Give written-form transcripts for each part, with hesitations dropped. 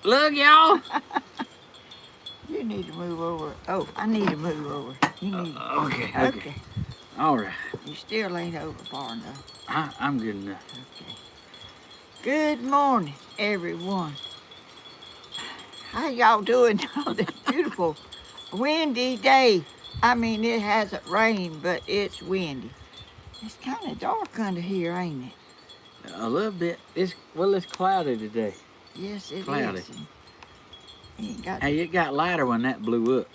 Look, y'all. You need to move over. Oh, I need to move over. You need to. Okay. All right. You still ain't over far enough. I'm good enough. Okay. Good morning, everyone. How y'all doing on this beautiful windy day? I mean, it hasn't rained, but it's windy. It's kind of dark under here, ain't it? A little bit. It's cloudy today. Yes, it Cloudy. is. And Hey, it got lighter when that blew up.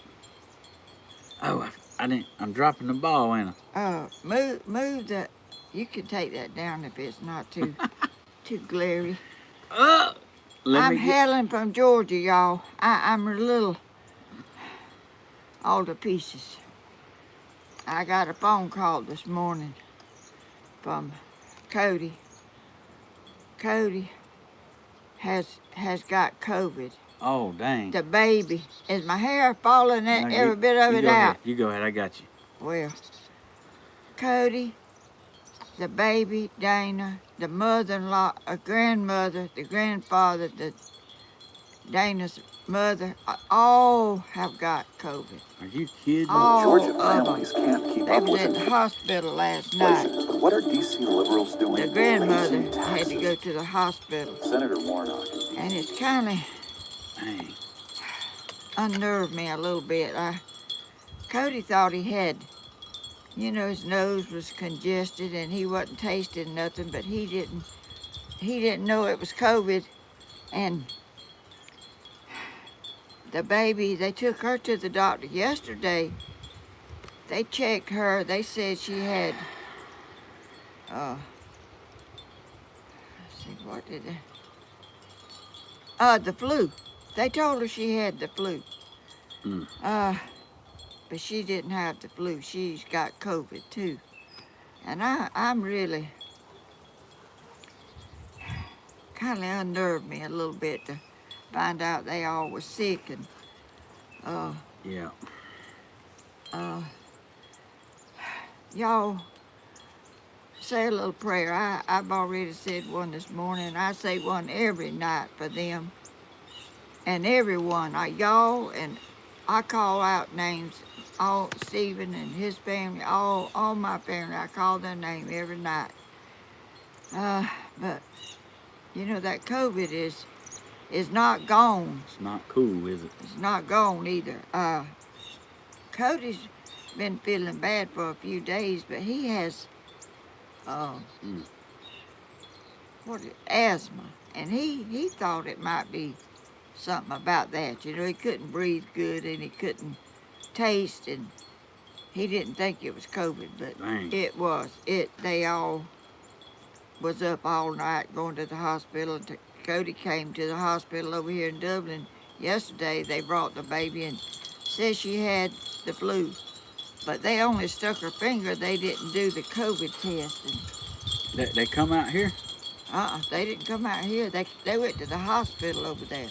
Oh, I didn't. I'm dropping the ball, ain't I? Move the. You can take that down if it's not too glary. I'm Helen from Georgia, y'all. I'm a little all to pieces. I got a phone call this morning from Cody. Cody has got COVID. Oh, dang. The baby. Is my hair falling every bit of it out? You go ahead. I got you. Well, Cody, the baby, Dana, the mother-in-law, a grandmother, the grandfather, Dana's mother, all have got COVID. Are you kidding? Georgia families can't keep They up was with at the hospital last night. What are D.C. liberals doing? The grandmother Raising had to taxes. go to the hospital. Senator Warnock. And it's kind of Dang. unnerved me a little bit. Cody thought he had, his nose was congested and he wasn't tasting nothing, but he didn't know it was COVID. And the baby, they took her to the doctor yesterday. They checked her. They said she had, let's see, what did they? The flu. They told her she had the flu. But she didn't have the flu. She's got COVID too. And I'm really kind of unnerved me a little bit to find out they all were sick and Yeah. Y'all say a little prayer. I've already said one this morning. I say one every night for them and everyone. Y'all, and I call out names. All Stephen and his family, all my family. I call their name every night. But that COVID is not gone. It's not cool, is it? It's not gone either. Cody's been feeling bad for a few days, but he has asthma, and he thought it might be something about that. He couldn't breathe good and he couldn't taste, and he didn't think it was COVID, but Dang. it was. They all was up all night going to the hospital. Cody came to the hospital over here in Dublin yesterday. They brought the baby and said she had the flu, but they only stuck her finger. They didn't do the COVID test. They come out here? They didn't come out here. They went to the hospital over there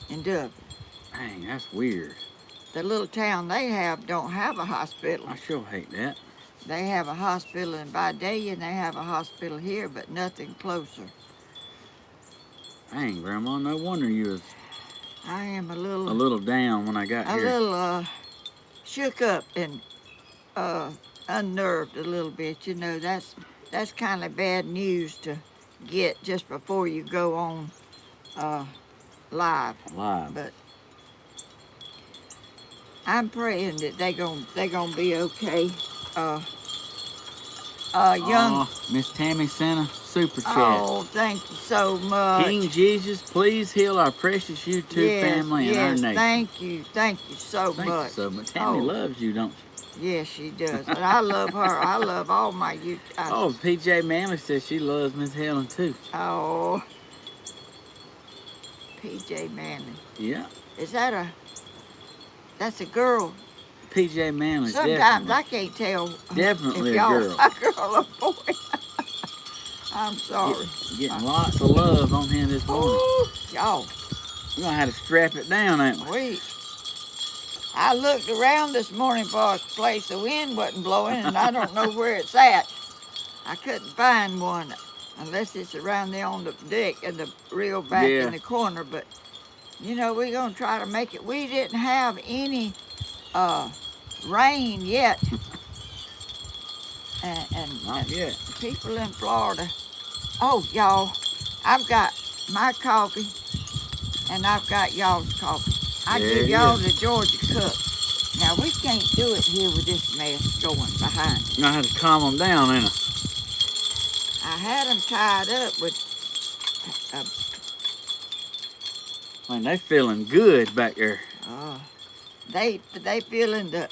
in Dublin. Dang, that's weird. The little town they have don't have a hospital. I sure hate that. They have a hospital in Vidalia and they have a hospital here, but nothing closer. Dang, Grandma, no wonder you was I am a little down when I got here. A little shook up and unnerved a little bit. That's kind of bad news to get just before you go on live. But I'm praying that they gonna be okay. Young Miss Tammy sent a super chat. Oh, thank you so much. King Jesus, please heal our precious YouTube family and our nation. Thank you so much. Thank you so much. Tammy loves you, don't she? Yes, she does. And I love her. I love all my YouTube. PJ Manley says she loves Miss Helen too. Oh, PJ Manley. Yeah. That's a girl? PJ Manley. Sometimes I can't tell. Definitely if a girl. A girl or boy. I'm sorry. Getting lots of love on him this morning. Ooh, y'all. We're gonna have to strap it down, ain't we? I looked around this morning for a place the wind wasn't blowing, and I don't know where it's at. I couldn't find one. unless it's around there on the deck and the real back Yeah. in the corner. But you know, we're gonna try to make it. We didn't have any rain yet, Not yet. people in Florida. Oh, y'all, I've got my coffee and I've got y'all's coffee. I There give it y'all is. the Georgia cup. Now we can't do it here with this mess going behind us. I had to calm them down, ain't I? I had them tied up with. Man, they feeling good back there. They feeling the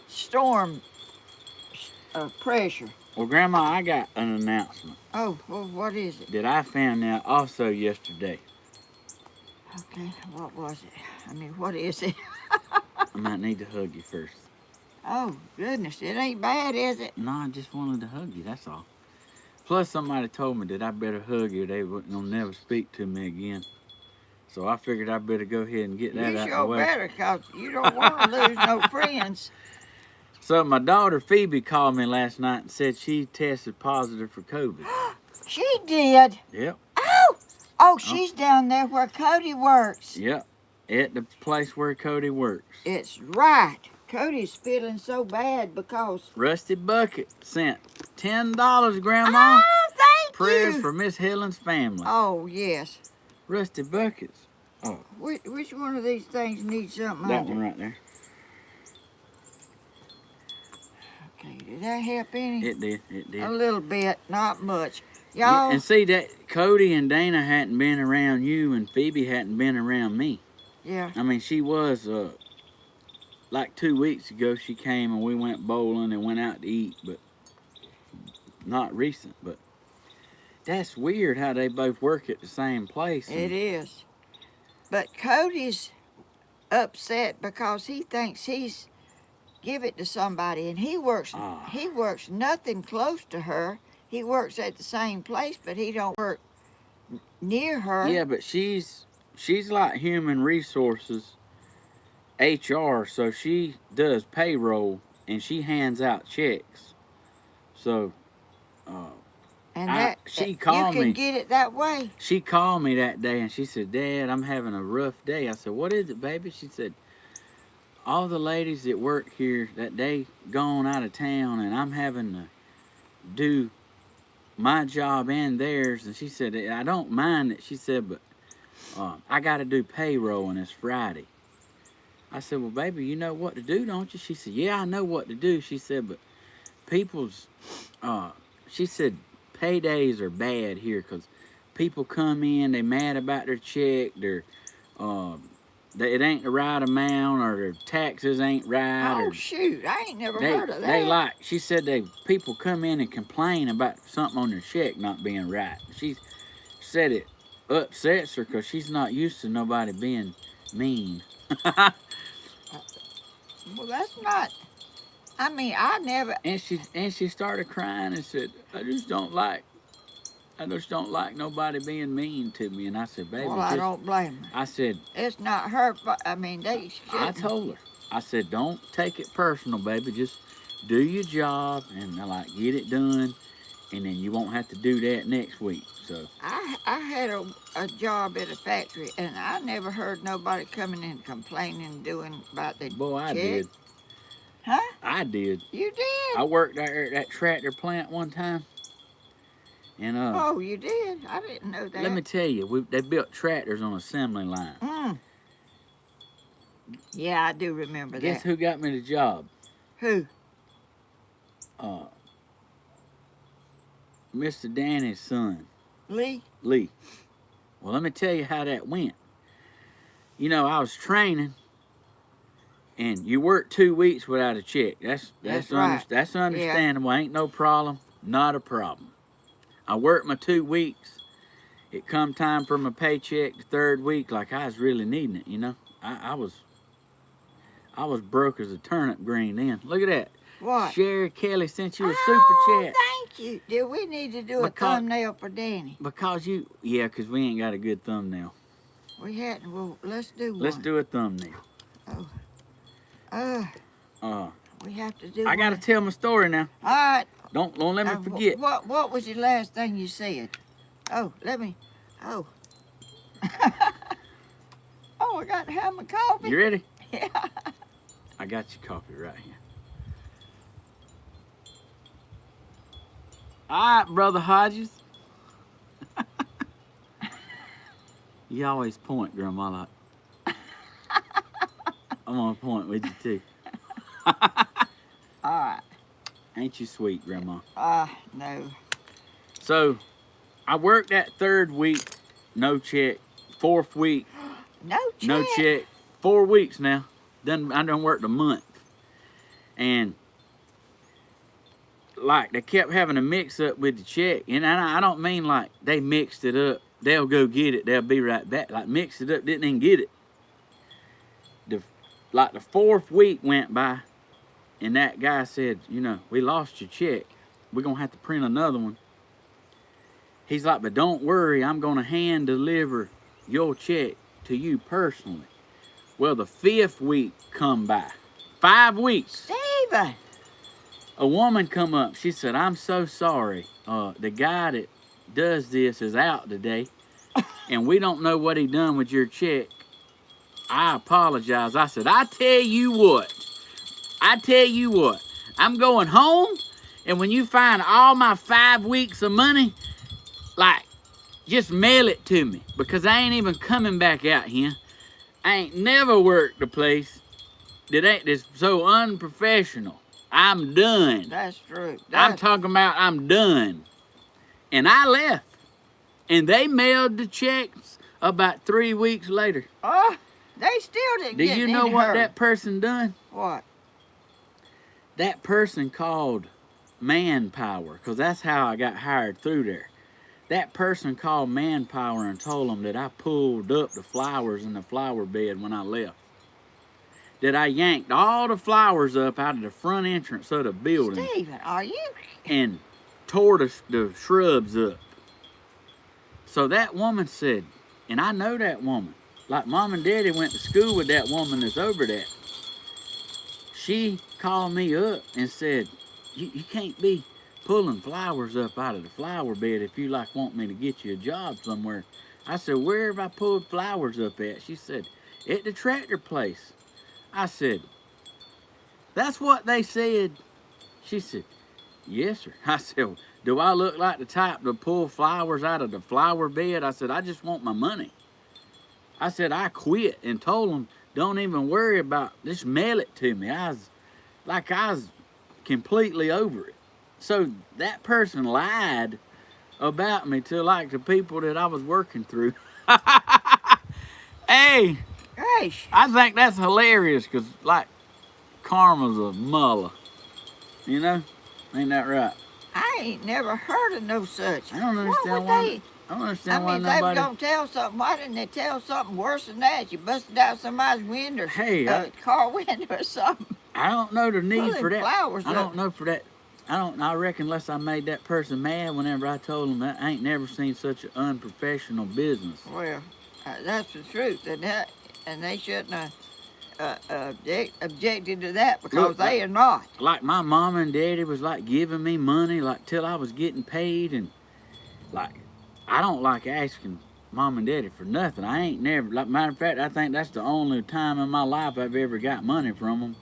storm pressure. Well, Grandma, I got an announcement Oh, well, what is it? that I found out also yesterday. Okay, what was it? I mean, what is it? I might need to hug you first. Oh, goodness, it ain't bad, is it? No, I just wanted to hug you, that's all. Plus, somebody told me that I better hug you. They wouldn't gonna never speak to me again. So I figured I better go ahead and get that You out sure the way. better, because you don't want to lose no friends. So my daughter Phoebe called me last night and said she tested positive for COVID. She did. Yep, Oh, she's down there where Cody works. yep. At the place where Cody works. It's right. Cody's feeling so bad because. Rusty Bucket sent $10, Grandma. Oh, thank Prayers you. for Miss Helen's family. Oh, yes. Rusty Buckets. Oh, Which one of these things needs something that under? one right there. Okay, did that help any? It did, it did. A little bit, not much. Yeah, Y'all, and see that Cody and Dana hadn't been around you and Phoebe hadn't been around me. yeah. I mean, she was, like 2 weeks ago she came and we went bowling and went out to eat, but not recent. But that's weird how they both work at the same place. It is. But Cody's upset because he thinks he's give it to somebody, and he works nothing close to her. He works at the same place, but he don't work near her. Yeah, but she's like human resources, HR, so she does payroll and she hands out checks. So and she called you can me. get it that way. She called me that day and she said, Dad, I'm having a rough day. I said, what is it, baby? She said, all the ladies that work here, that they gone out of town and I'm having to do my job and theirs. And she said, I don't mind it. She said, but I got to do payroll and it's Friday. I said, well, baby, you know what to do, don't you? She said, yeah, I know what to do. She said, but people's, she said, paydays are bad here because people come in, they mad about their check, it ain't the right amount, or their taxes ain't right. Oh, or shoot, I ain't never heard of that. They like, she said people come in and complain about something on their check not being right. She said it upsets her because she's not used to nobody being mean. Well, that's not. I mean, I never. And she started crying and said, I just don't like nobody being mean to me. And I said, baby, Well, I don't blame her. I said, It's not her. I mean, they. I told her, I said, don't take it personal, baby. Just do your job and like get it done, and then you won't have to do that next week. So I had a job at a factory, and I never heard nobody coming in complaining, doing about the boy, I check. did. Huh? I did. You did? I worked there at that tractor plant one time, and Oh, you did? I didn't know that. let me tell you, they built tractors on assembly line. Yeah, I do remember Guess that. who got me the job? Who? Mr. Danny's son, Lee? Lee. Well, let me tell you how that went. You know, I was training, and you work 2 weeks without a check. That's right. That's understandable. Ain't no problem. Not a problem. I worked my 2 weeks. It come time for my paycheck the third week, like I was really needing it. You know, I was broke as a turnip green then. Look at that. What? Sherry Kelly sent you a super chat. Thank you. Do we need to do a thumbnail for Danny? Because because we ain't got a good thumbnail. We hadn't. Well, let's do one. Let's do a thumbnail. We have to do I got to tell my story now. All right. Don't let me forget. What was the last thing you said? Oh, let me. Oh. Oh, I got to have my coffee. You ready? Yeah. I got your coffee right here. All right, Brother Hodges. You always point, Grandma. Like, I'm on point with you, too. All right. Ain't you sweet, Grandma? No. So, I worked that 3rd week, no check. 4th week, No check. no check. 4 weeks now. I done worked a month. And, like, they kept having a mix-up with the check. And I don't mean, like, they mixed it up. They'll go get it. They'll be right back. Like, mixed it up, didn't even get it. The 4th week went by, and that guy said, you know, we lost your check. We're going to have to print another one. He's like, but don't worry, I'm going to hand deliver your check to you personally. Well, the 5th week come by. 5 weeks. Steven. A woman come up. She said, I'm so sorry. The guy that does this is out today, and we don't know what he done with your check. I apologize. I said, I tell you what. I'm going home, and when you find all my 5 weeks of money, like, just mail it to me, because I ain't even coming back out here. I ain't never worked a place that ain't this so unprofessional. I'm done. That's true. I'm talking about I'm done. And I left. And they mailed the checks about 3 weeks later. Oh, they still didn't Do get you any know what hurt. that person done? What? That person called Manpower, because that's how I got hired through there. That person called Manpower and told them that I pulled up the flowers in the flower bed when I left. That I yanked all the flowers up out of the front entrance of the building. Steven, are you? And tore the shrubs up. So that woman said, and I know that woman. Like Mom and Daddy went to school with that woman that's over there. She called me up and said, you can't be pulling flowers up out of the flower bed if you like want me to get you a job somewhere. I said, where have I pulled flowers up at? She said, at the tractor place. I said, that's what they said. She said, yes, sir. I said, do I look like the type to pull flowers out of the flower bed? I said, I just want my money. I said, I quit and told them, don't even worry about, just mail it to me. I was completely over it. So that person lied about me to like the people that I was working through. Hey, Gosh. I think that's hilarious because, like, karma's a mother. You know? Ain't that right? I ain't never heard of no such. I don't What understand would why. they? I don't I understand mean, if why they were nobody. gonna tell something, why didn't they tell something worse than that? You busted out somebody's window, Hey, car window or something. I don't know the need Pulling for that. flowers I up. don't know for that. I reckon unless I made that person mad whenever I told them that I ain't never seen such an unprofessional business. Well, that's the truth, and they shouldn't have objected to that because Look, they are not. Like my mom and daddy was like giving me money like till I was getting paid, and like I don't like asking mom and daddy for nothing. I ain't never, like, matter of fact, I think that's the only time in my life I've ever got money from them,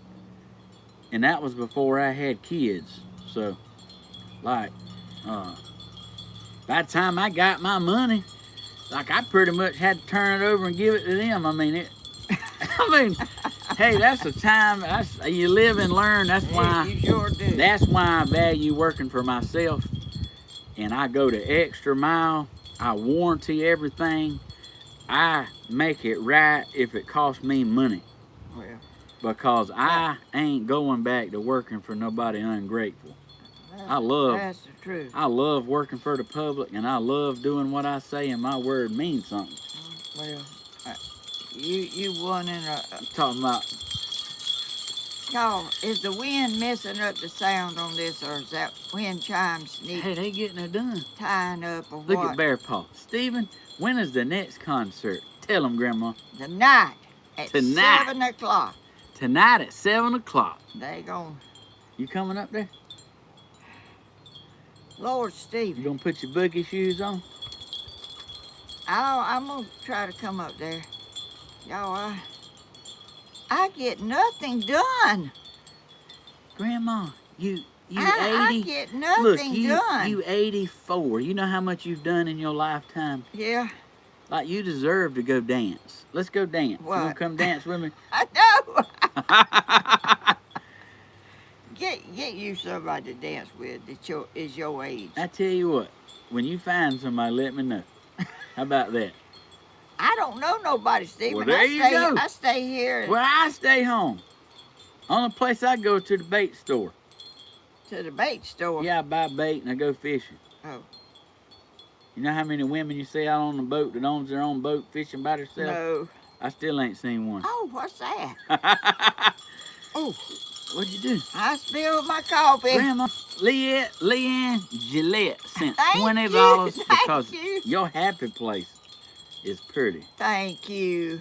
and that was before I had kids. So, like, by the time I got my money, like, I pretty much had to turn it over and give it to them. I mean, hey, that's a time, you live and learn. That's why, You sure do. that's why I value working for myself, and I go the extra mile. I warranty everything. I make it right if it costs me money, Well, because I ain't going back to working for nobody ungrateful. that's the truth. I love working for the public, and I love doing what I say, and my word means something. Well, you won in a. I'm talking about, No, is the wind messing up the sound on this, or is that wind chimes need hey, they getting it done. tying up, or Look what? at Bear Paw. Stephen, when is the next concert? Tell them, Grandma. Tonight at Tonight. 7 o'clock. Tonight at 7 o'clock. They gon' You coming up there? Lord You Steve, gonna put your boogie shoes on? I'm gonna try to come up there. Y'all, I get nothing done. Grandma, you I 80. get Look, nothing done. you 84. You know how much you've done in your lifetime? Yeah, Like, you deserve to go dance. Let's go dance. You wanna what? come dance with me? I know. Get you somebody to dance with that is your age. I tell you what, when you find somebody, let me know. How about that? I don't know nobody, Stephen. Well, there you go. I stay here Well, I stay home. Only place I go to the bait store. to the bait store. Yeah, I buy bait and I go fishing. Oh, You know how many women you see out on the boat that owns their own boat fishing by themselves? no. I still ain't seen one. Oh, what's that? Oh, What'd you do? I spilled my coffee. Grandma, Leanne Gillette sent Thank $20 you, because thank you. your happy place is pretty. Thank you.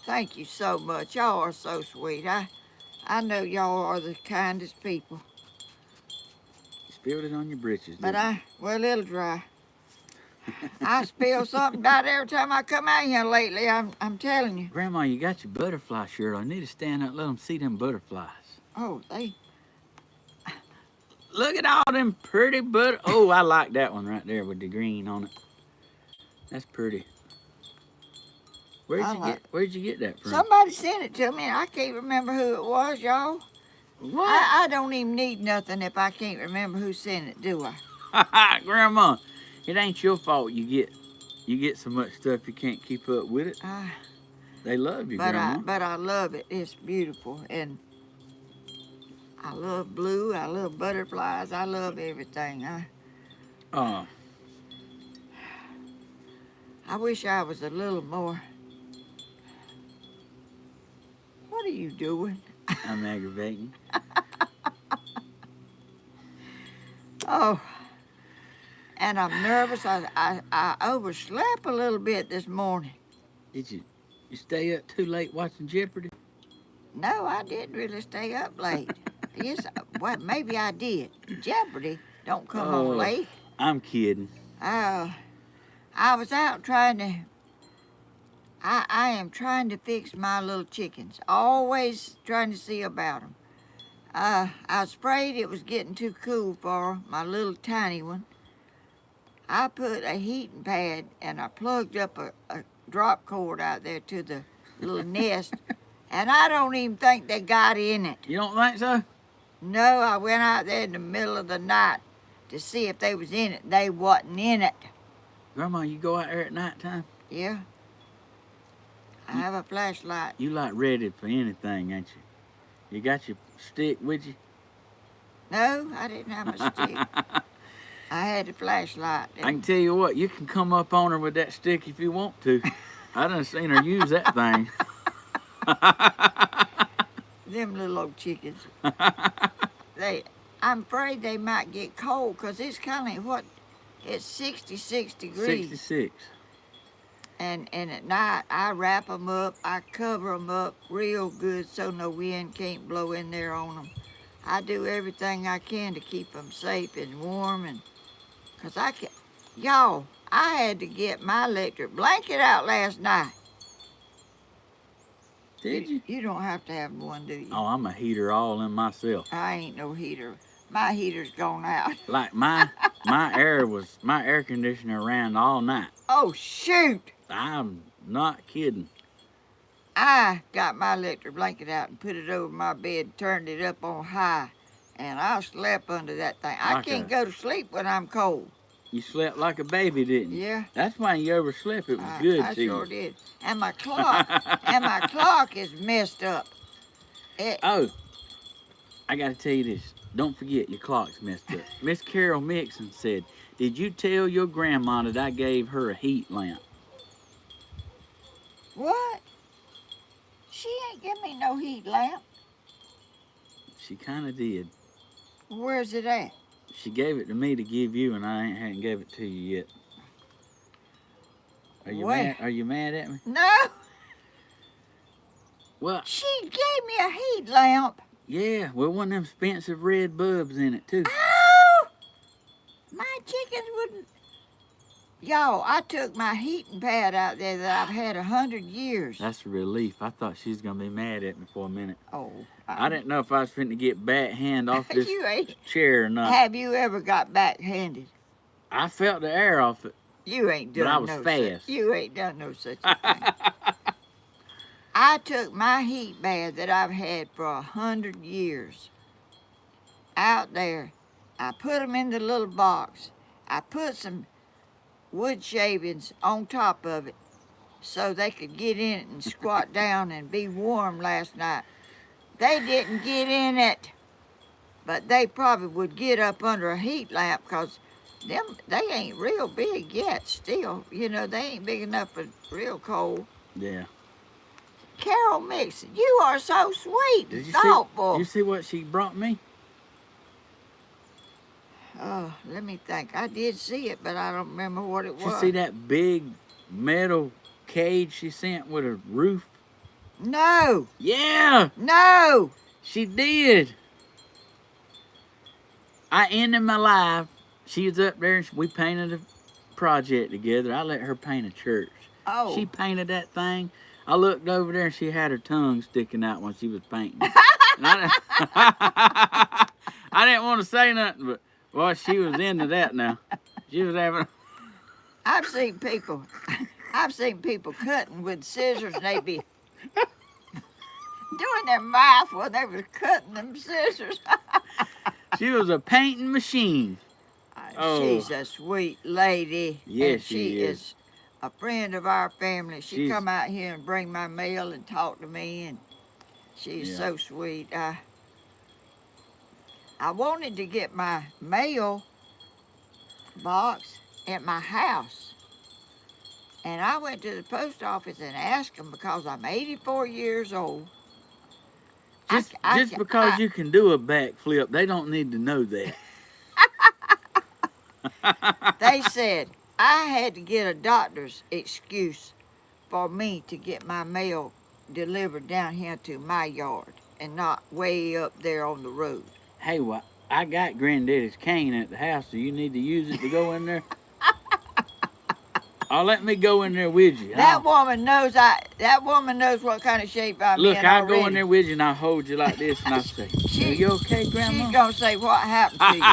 Thank you so much. Y'all are so sweet. I know y'all are the kindest people. You spilled it on your britches, But didn't well, it'll dry. I spill something about every time I come out here lately. I'm telling you. Grandma, you got your butterfly shirt. I need to stand up and let them see them butterflies. Oh, Look at all them pretty Oh, I like that one right there with the green on it. That's pretty. Where'd you get that from? somebody sent it to me, and I can't remember who it was, y'all. What? I don't even need nothing if I can't remember who sent it, do I? Grandma, it ain't your fault you get so much stuff you can't keep up with it. They love you, Grandma. But I love it. It's beautiful, and I love blue. I love butterflies. I love everything. Oh, I wish I was a little more. What are you doing? I'm aggravating. Oh, and I'm nervous. I overslept a little bit this morning. Did you stay up too late watching Jeopardy? No, I didn't really stay up late. Yes, well, maybe I did. Jeopardy don't come on late. I'm kidding. I was out trying to. I am trying to fix my little chickens. Always trying to see about them. I was afraid it was getting too cool for my little tiny one. I put a heating pad and I plugged up a drop cord out there to the little nest, and I don't even think they got in it. You don't think so? No, I went out there in the middle of the night to see if they was in it. They wasn't in it. Grandma, you go out there at nighttime? Yeah. I have a flashlight. You like ready for anything, ain't you? You got your stick with you? No, I didn't have a stick. I had a flashlight. I can tell you what, you can come up on her with that stick if you want to. I done seen her use that thing. Them little old chickens. I'm afraid they might get cold because it's kind of it's 66 degrees. 66. And at night, I wrap them up. I cover them up real good so no wind can't blow in there on them. I do everything I can to keep them safe and warm. And because y'all, I had to get my electric blanket out last night. Did you? You don't have to have one, do you? Oh, I'm a heater all in myself. I ain't no heater. My heater's gone out. Like my air conditioner ran all night. Oh, shoot. I'm not kidding. I got my electric blanket out and put it over my bed, turned it up on high, and I slept under that thing. I can't go to sleep when I'm cold. You slept like a baby, didn't you? Yeah. That's why you overslept. It was good I to sure you. did. And my clock is messed up. Oh, I got to tell you this. Don't forget your clock's messed up. Miss Carol Mixon said, "Did you tell your grandma that I gave her a heat lamp?" What? She ain't give me no heat lamp. She kind of did. Where's it at? She gave it to me to give you, and I hadn't gave it to you yet. Are you mad? Are you mad at me? No. Well, she gave me a heat lamp. Yeah, well, one of them expensive red bulbs in it too. Oh, my Y'all, I took my heating pad out there that I've had 100 years. That's a relief. I thought she was going to be mad at me for a minute. Oh. I didn't know if I was finna get backhand off this You ain't. chair or not. Have you ever got backhanded? I felt the air off it. You ain't done But I was no fast. You ain't done no such a thing. I took my heat bath that I've had for 100 years out there. I put them in the little box. I put some wood shavings on top of it so they could get in it and squat down and be warm last night. They didn't get in it, but they probably would get up under a heat lamp because they ain't real big yet still. You know, they ain't big enough for real cold. Yeah. Carol Mixon, you are so sweet Did and you thoughtful. you see what she brought me? Oh, let me think. I did see it, but I don't remember what it Did was. you see that big metal cage she sent with a roof? No, Yeah, no. she did. I ended my life. She was up there and we painted a project together. I let her paint a church. Oh. She painted that thing. I looked over there and she had her tongue sticking out when she was painting. And I didn't want to say nothing, but well, she was into that now. She was having. I've seen people cutting with scissors and they'd be doing their mouth while they were cutting them scissors. She was a painting machine. Oh. She's a sweet lady. Yes, and she is a friend of our family. She come out here and bring my mail and talk to me, and she's so sweet. I wanted to get my mail box at my house, and I went to the post office and asked them because I'm 84 years old. Just because you can do a backflip, they don't need to know that. They said I had to get a doctor's excuse for me to get my mail delivered down here to my yard and not way up there on the road. Hey, well, I got Granddaddy's cane at the house. Do you need to use it to go in there? Oh, let me go in there with you. That woman knows what kind of shape I'm in. Look, I'll already. go in there with you and I'll hold you like this and I'll say, are you okay, Grandma? She's gonna say what happened to you.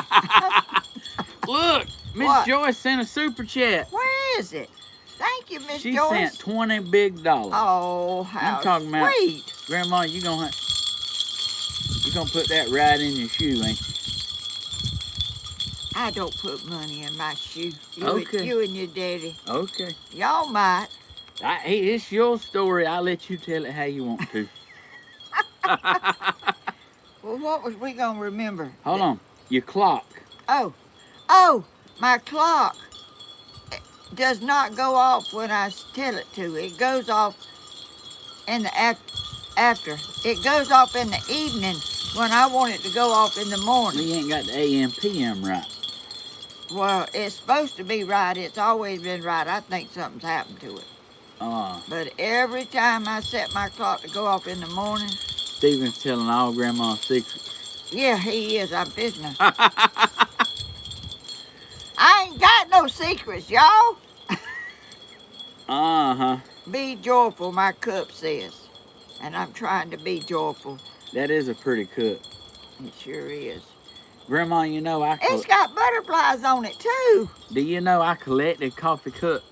Look, Miss Joyce sent a super chat. Where is it? Thank you, Miss Joyce. She sent $20 big. Oh, how I'm talking about, sweet. Grandma, you gonna put that right in your shoe, ain't you? I don't put money in my shoe. Okay. You and your daddy. Okay. Y'all might. Hey, it's your story. I'll let you tell it how you want to. Well, what was we gonna remember? Hold on. Your clock. Oh, my clock does not go off when I tell it to. It goes off in the after. It goes off in the evening when I want it to go off in the morning. You ain't got the AM, PM right. Well, it's supposed to be right. It's always been right. I think something's happened to it. But every time I set my clock to go off in the morning... Stephen's telling all Grandma's secrets. Yeah, he is. I'm fishing. I ain't got no secrets, y'all. Uh-huh. Be joyful, my cup says. And I'm trying to be joyful. That is a pretty cup. It sure is. Grandma, you know It's got butterflies on it, too. Do you know I collected coffee cups?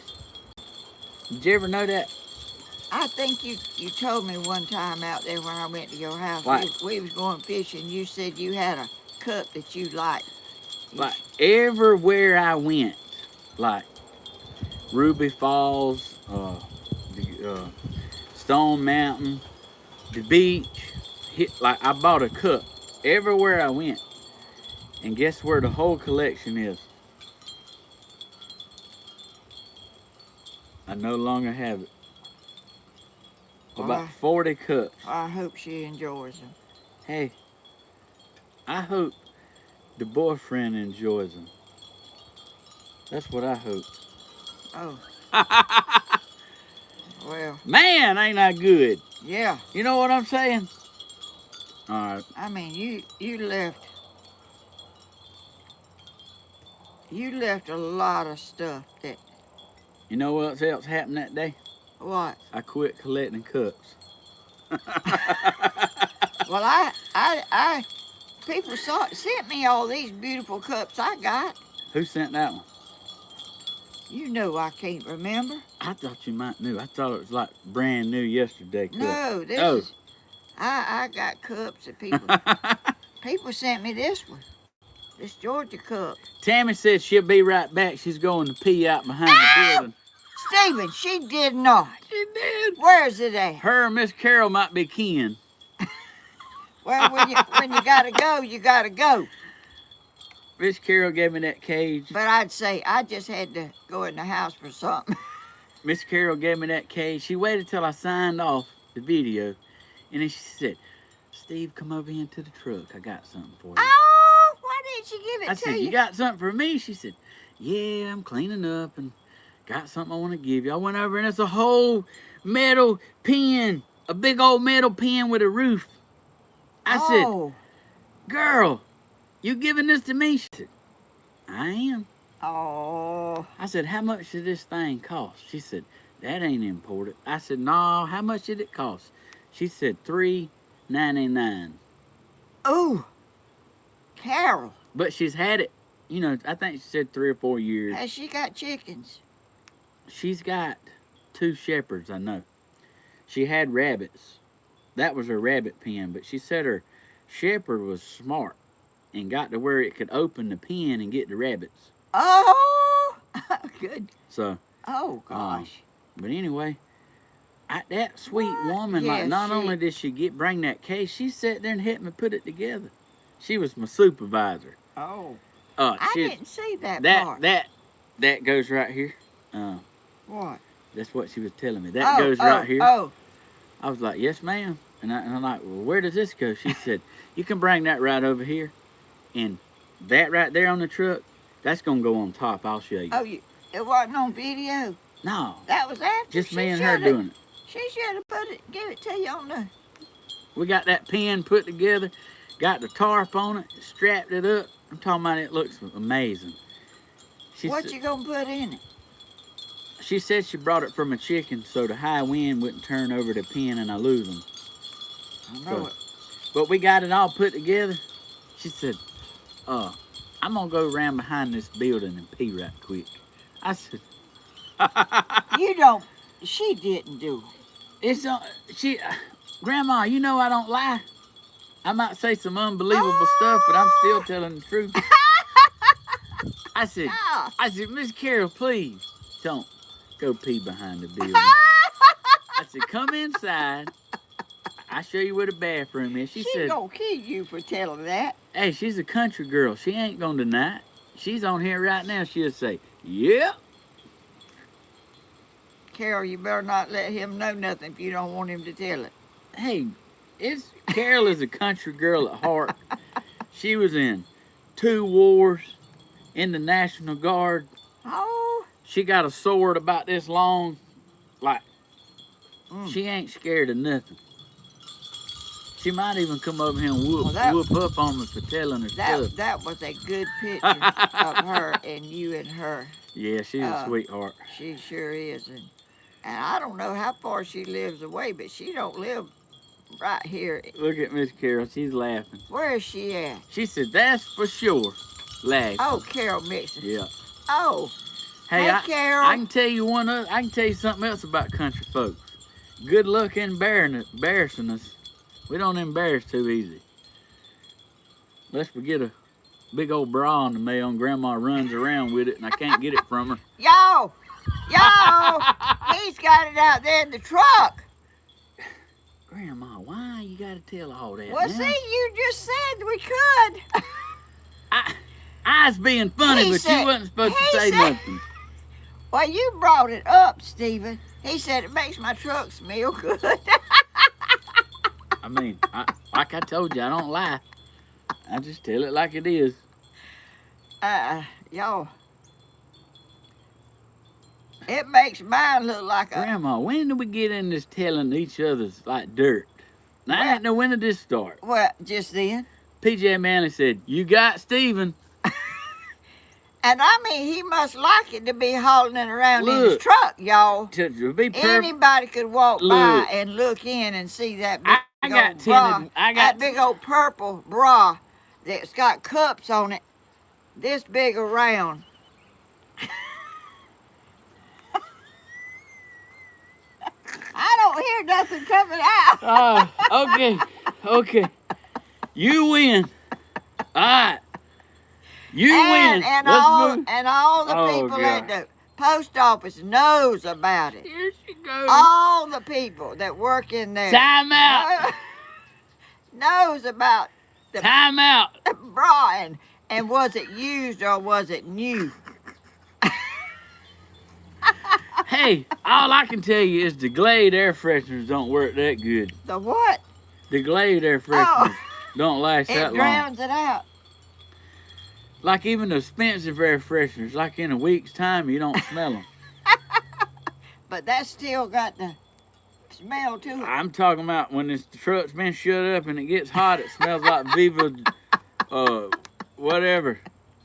Did you ever know that? I think you told me one time out there when I went to your house. What? We was going fishing. You said you had a cup that you liked. Like, everywhere I went, like Ruby Falls, Stone Mountain, the beach, I bought a cup everywhere I went. And guess where the whole collection is? I no longer have it. About 40 cups. I hope she enjoys them. Hey, I hope the boyfriend enjoys them. That's what I hope. Oh. Well. Man, ain't I good? Yeah. You know what I'm saying? All right. I mean, you left a lot of stuff that You know what else happened that day? What? I quit collecting cups. Well, people sent me all these beautiful cups I got. Who sent that one? You know I can't remember. I thought you might knew. I thought it was like brand new yesterday cup. No, this Oh. is. I got cups that people sent me this one. This Georgia cup. Tammy said she'll be right back. She's going to pee out behind the building. Stephen, she did not. She did. Where's it at? Her and Miss Carol might be kin. Well, when you gotta go, you gotta go. Miss Carol gave me that cage. But I'd say I just had to go in the house for something. Miss Carol gave me that cage. She waited till I signed off the video. And then she said, Steve, come over here into the truck. I got something for you. Oh, why didn't she give it I to said, you? you got something for me? She said, yeah, I'm cleaning up and got something I want to give you. I went over and it's a whole metal pen, a big old metal pen with a roof. I Oh. said, girl, you giving this to me? She said, I am. Oh. I said, how much did this thing cost? She said, that ain't important. I said, no, how much did it cost? She said, $3.99. Oh. Carol. But she's had it, you know, I think she said 3 or 4 years. Has she got chickens? She's got 2 shepherds, I know. She had rabbits. That was her rabbit pen, but she said her shepherd was smart and got to where it could open the pen and get the rabbits. Oh. Good. So, Oh, gosh. but anyway, that sweet woman, Yeah, like, not only did she bring that case, she sat there and helped me put it together. She was my supervisor. Oh. I I didn't see that part. That goes right here. What? That's what she was telling me. That goes right here. Oh. I was like, yes, ma'am. And I'm like, well, where does this go? She said, you can bring that right over here. And that right there on the truck, that's going to go on top. I'll show you. Oh, it wasn't on video. No. That was after. Just she me and her shoulda- doing it. She should have give it to you on the. We got that pen put together, got the tarp on it, strapped it up. I'm talking about it looks amazing. What you gonna put in it? She said she brought it from a chicken so the high wind wouldn't turn over the pen and I lose them. I know it. But we got it all put together. She said, I'm going to go around behind this building and pee right quick. I said, You don't. She didn't do it. Grandma, you know I don't lie. I might say some unbelievable stuff, but I'm still telling the truth. I said, Miss Carol, please don't go pee behind the building. I said, come inside. I'll show you where the bathroom is. She said, gonna kill you for telling that. hey, she's a country girl. She ain't gonna deny it. She's on here right now. She'll say, yeah. Carol, you better not let him know nothing if you don't want him to tell it. Hey, Carol is a country girl at heart. She was in 2 wars, in the National Guard. Oh. She got a sword about this long. Like, she ain't scared of nothing. She might even come over here and whoop up on me for telling her stuff. That was a good picture of her and you and her. Yeah, she's a sweetheart. She sure is. And I don't know how far she lives away, but she don't live right here. Look at Miss Carol. She's laughing. Where is she at? She said, that's for sure. Laughing. Oh, Carol Mixon. Yeah. Oh. Hey, Carol. I can tell you I can tell you something else about country folks. Good luck embarrassing us. We don't embarrass too easy. Unless we get a big old bra on the mail and Grandma runs around with it and I can't get it from her. Yo! He's got it out there in the truck. Grandma, why you gotta tell all that? Well, now? see, you just said we could. I was being funny, but you wasn't supposed to say nothing. Well, you brought it up, Stephen. He said it makes my truck smell good. I mean, like I told you, I don't lie. I just tell it like it is. Y'all. It makes mine look like a... Grandma, when did we get in this telling each other's like dirt? Now, I didn't know when did this start. Well, just then. PJ Manley said, you got Stephen. And I mean, he must like it to be hauling it around in his Look. truck, y'all. To be perfect. Anybody could walk by Look. and look in and see that big I got old bra, tinted. I that got. big old purple bra that's got cups on it, this big around. I don't hear nothing coming out. Okay. Okay. You win. All right. You win. And Let's all move. and all the Oh, people at God. the post office knows about it. Here she goes. All the people that work in there Time out. knows about the Time out. bra and was it used or was it new? Hey, all I can tell you is the Glade air fresheners don't work that good. The what? The Glade air fresheners don't last It that long. drowns it out. Like even the expensive air fresheners, like in a week's time, you don't smell them. But that still got the smell to it. I'm talking about when this truck's been shut up and it gets hot, it smells like Viva, whatever.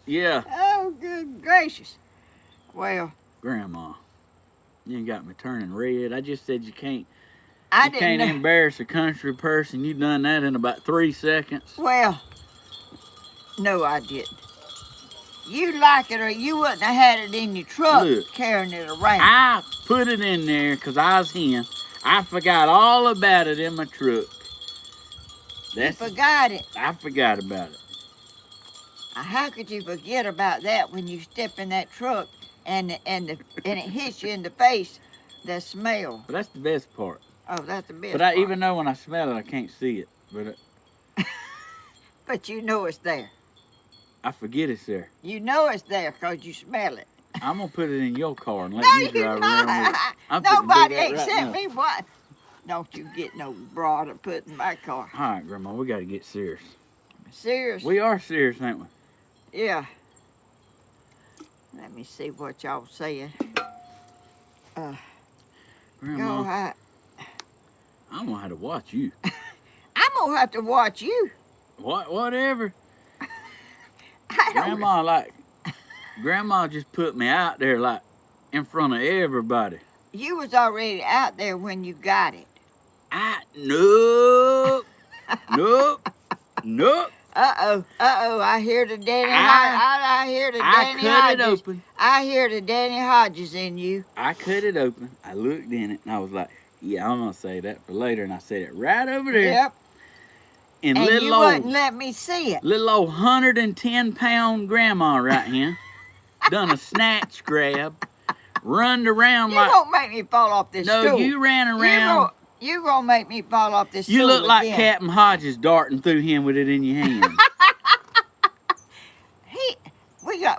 Yeah. Oh, good gracious. Well, Grandma, you ain't got me turning red. I just said you can't. I You didn't can't know. embarrass a country person. You done that in about 3 seconds. Well, no, I didn't. You like it or you wouldn't have had it in your truck Look. carrying it around. I put it in there because I was him. I forgot all about it in my truck. You forgot it. I forgot about it. How could you forget about that when you step in that truck and it hits you in the face? The smell. But that's the best part. Oh, that's the best. But part. even though when I smell it, I can't see it. But But you know it's there. I forget it's there. You know it's there because you smell it. I'm gonna put it in your car and let No, you you're drive around with it. not. I'm finna do Nobody that right except now. me. What? Don't you get no bra to put in my car. All right, Grandma, we gotta get serious. Serious? We are serious, ain't we? Yeah. Let me see what y'all saying. Grandma, Go ahead. I'm gonna have to watch you. I'm gonna have to watch you. Whatever. I don't. Grandma just put me out there like in front of everybody. You was already out there when you got it. Nope. Nope. I hear the Danny. I hear the I Danny cut it Hodges. open. I hear the Danny Hodges in you. I cut it open. I looked in it and I was like, yeah, I'm gonna say that for later. And I said it right over there. Yep. And And little you wouldn't let me see it. little old 110-pound grandma right here done a snatch grab, runned around You like won't make me fall off this no, stool. you ran around. You gonna make me fall off this You stool look like again. Captain Hodges darting through him with it in your hand.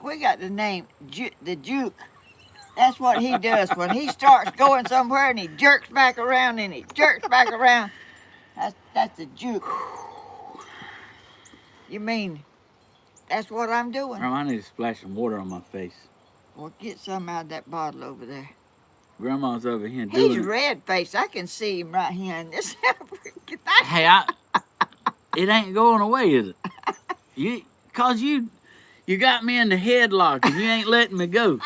We got the name the Juke. That's what he does when he starts going somewhere and he jerks back around and he jerks back around. That's the Juke. You mean that's what I'm doing? Grandma, I need to splash some water on my face. Well, get some out of that bottle over there. Grandma's over here He's doing it. red faced. I can see him right here in this. Hey, it ain't going away, is it? You got me in the headlock and you ain't letting me go.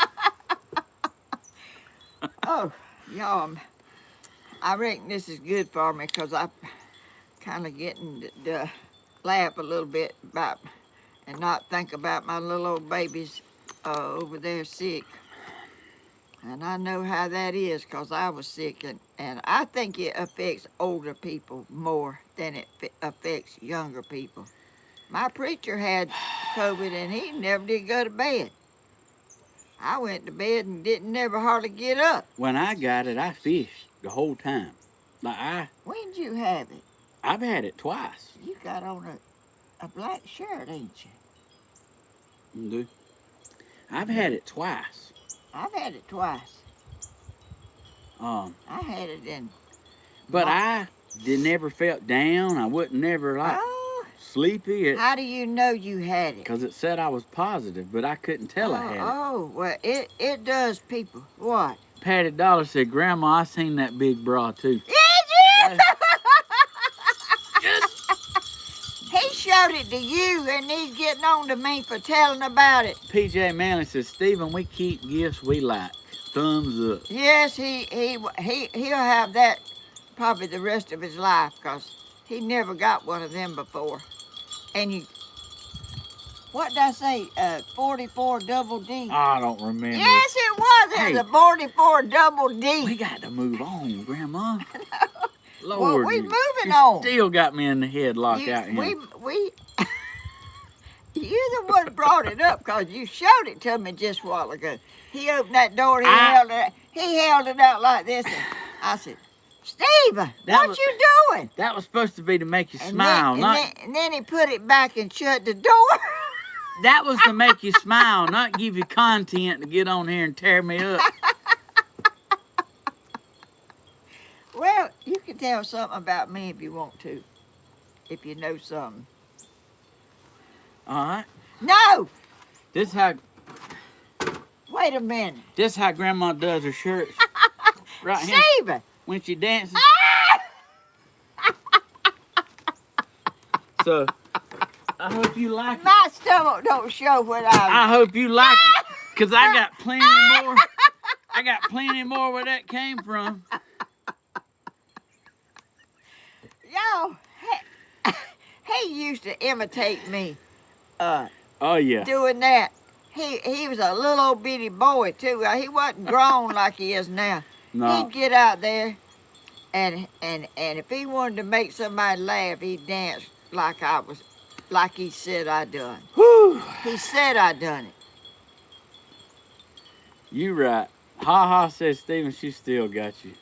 Oh, y'all, I reckon this is good for me because I'm kind of getting to laugh a little bit about and not think about my little old babies over there sick. And I know how that is because I was sick, and I think it affects older people more than it affects younger people. My preacher had COVID and he never did go to bed. I went to bed and didn't never hardly get up. When I got it, I fished the whole time. When'd you have it? I've had it twice. You got on a black shirt, ain't you? I've had it twice. I've had it twice. Um, I had it in. but I never felt down. I wasn't never sleepy. How do you know you had it? Because it said I was positive, but I couldn't tell I had it. Oh, well, it does people. What? Patty Dollar said, Grandma, I seen that big bra too. Did you? He showed showed it to you, and he's getting on to me for telling about it. PJ Manley says, Stephen, we keep gifts we like. Thumbs up. Yes, he'll have that probably the rest of his life, because he never got one of them before. And what did I say? 44 double D. I don't remember. Yes, it was. It was a 44 double D. We got to move on, Grandma. Well, Lord, we you moving on. Still got me in the headlock out here. You the one brought it up because you showed it to me just a while ago. He opened that door and he held it out like this, and I said, Stephen, what you doing? That was supposed to be to make you smile, and then he put it back and shut the door. That was to make you smile, not give you content to get on here and tear me up. Well, you can tell something about me if you want to, if you know something. All right. No! This how. Wait a minute. This how Grandma does her shirts. Right here. Stephen! When she dances. So, I hope you like it. My stomach don't show what I hope you like it. Because I got plenty more. I got plenty more where that came from. Y'all, he used to imitate me. Oh, yeah. Doing that. He was a little old bitty boy, too. He wasn't grown like he is now. No. He'd get out there, and if he wanted to make somebody laugh, he'd dance like he said I done. Whew. He said I done it. You right. Ha ha says, Stephen, she still got you.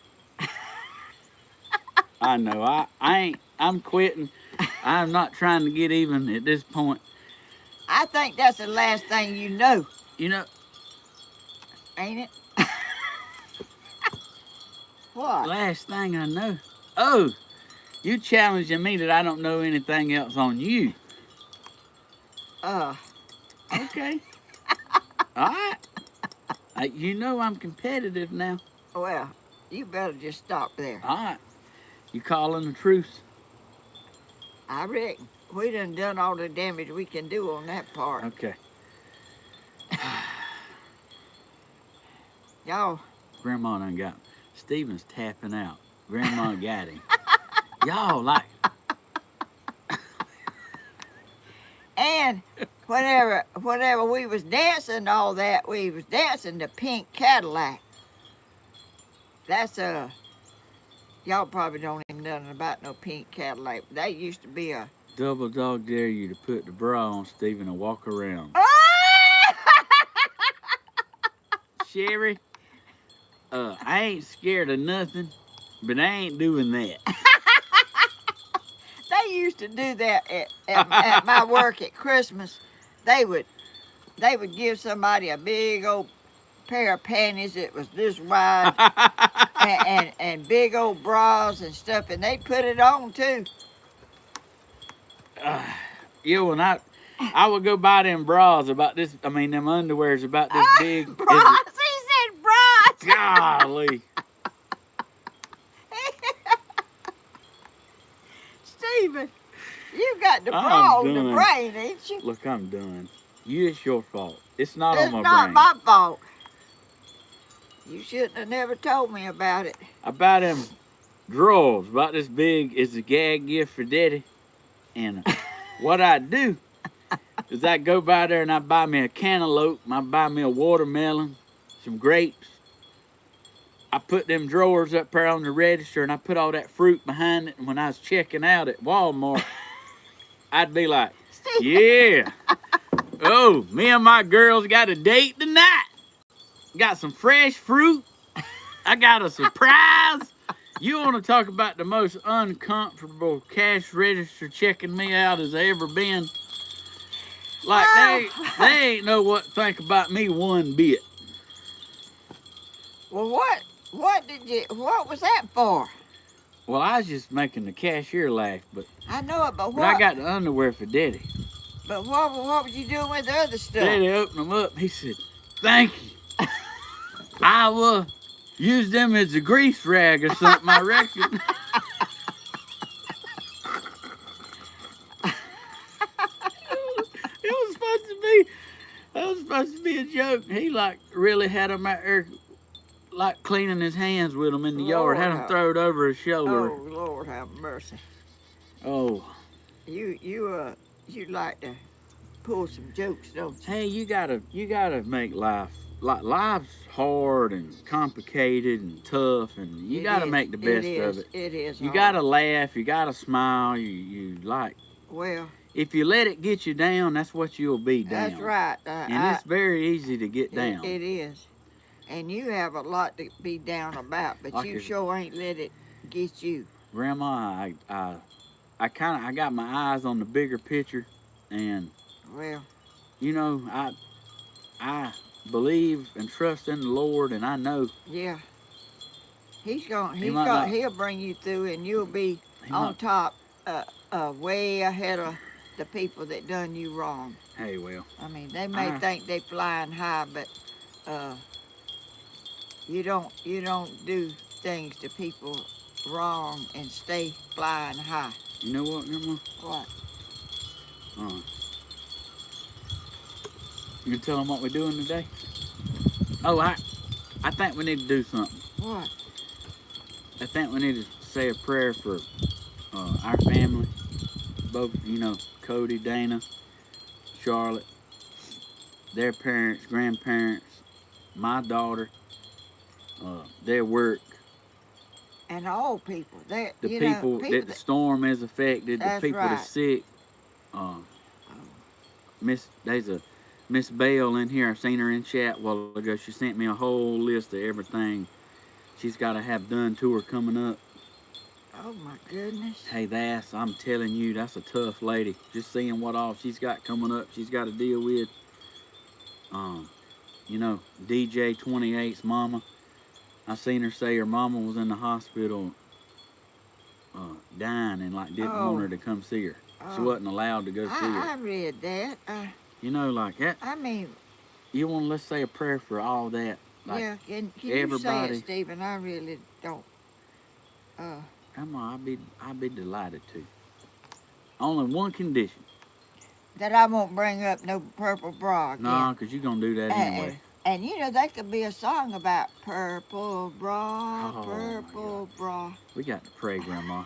I know. I'm quitting. I'm not trying to get even at this point. I think that's the last thing you know. You know. Ain't it? What? Last thing I know. Oh, you challenging me that I don't know anything else on you. Okay. All right. You know I'm competitive now. Well, you better just stop there. All right. You calling the truce? I reckon. We done all the damage we can do on that part. Okay. Y'all. Grandma done got him. Stephen's tapping out. Grandma got him. Y'all like. And whenever we was dancing all that, we was dancing the Pink Cadillac. That's y'all probably don't even know nothing about no Pink Cadillac. That used to be a Double dog dare you to put the bra on Stephen and walk around. Sherry, I ain't scared of nothing, but I ain't doing that. They used to do that at my work at Christmas. They would give somebody a big old pair of panties that was this wide and big old bras and stuff, and they put it on too. Yeah, when I would go buy them bras about this, them underwears about this big. Bras? He said bras. Golly. Stephen, you got the bra on the brain, ain't you? Look, I'm done. It's your fault. It's not on my brain. It's not my fault. You shouldn't have never told me about it. I buy them drawers about this big. It's a gag gift for Daddy. And what I do is I go by there and I buy me a cantaloupe, and I buy me a watermelon, some grapes. I put them drawers up there on the register and I put all that fruit behind it. And when I was checking out at Walmart, I'd be like, yeah. Oh, me and my girls got a date tonight. Got some fresh fruit. I got a surprise. You want to talk about the most uncomfortable cash register checking me out has ever been? Like, they ain't know what to think about me one bit. Well, what was that for? Well, I was just making the cashier laugh, but I know it, but what? But I got the underwear for Daddy. But what was you doing with the other stuff? Daddy opened them up. He said, thank you. I will use them as a grease rag or something, I reckon. joke. He like really had him out there like cleaning his hands with him in the yard. Had him Lord, throw it over his shoulder. oh Lord, have mercy. Oh. You like to pull some jokes, don't you? Hey, you gotta make life's hard and complicated and tough, and you gotta make the best of it. It is. You hard. gotta laugh. You gotta smile. You like. Well, If you let it get you down, that's what you'll be down. that's right. And it's very easy to get down. It is. And you have a lot to be down about, but you sure ain't let it get you. Grandma, I got my eyes on the bigger picture, and Well, you know, I believe and trust in the Lord, and I know. yeah. He'll bring you through, and you'll be on top, way ahead of the people that done you wrong. Hey, well. I mean, they may think they flying high, but you don't do things to people wrong and stay flying high. You know what, Grandma? What? You can tell them what we're doing today? Oh, I think we need to do something. What? I think we need to say a prayer for our family. Both, Cody, Dana, Charlotte, their parents, grandparents, my daughter, their work. And all people. The people that the storm has affected, the people that's sick. There's a Miss Bell in here. I seen her in chat a while ago. She sent me a whole list of everything she's got to have done to her coming up. Oh my goodness. Hey, I'm telling you, that's a tough lady. Just seeing what all she's got coming up, she's got to deal with. DJ 28's mama. I seen her say her mama was in the hospital dying and didn't want her to come see her. She wasn't allowed to go see her. I read that. Like that. I mean, let's say a prayer for all that. Yeah, can everybody, you say it, Stephen? I really don't. Grandma, I'd be delighted to. Only one condition. That I won't bring up no purple bra again. No, because you're going to do that anyway. And that could be a song about purple bra, purple bra. We got to pray, Grandma.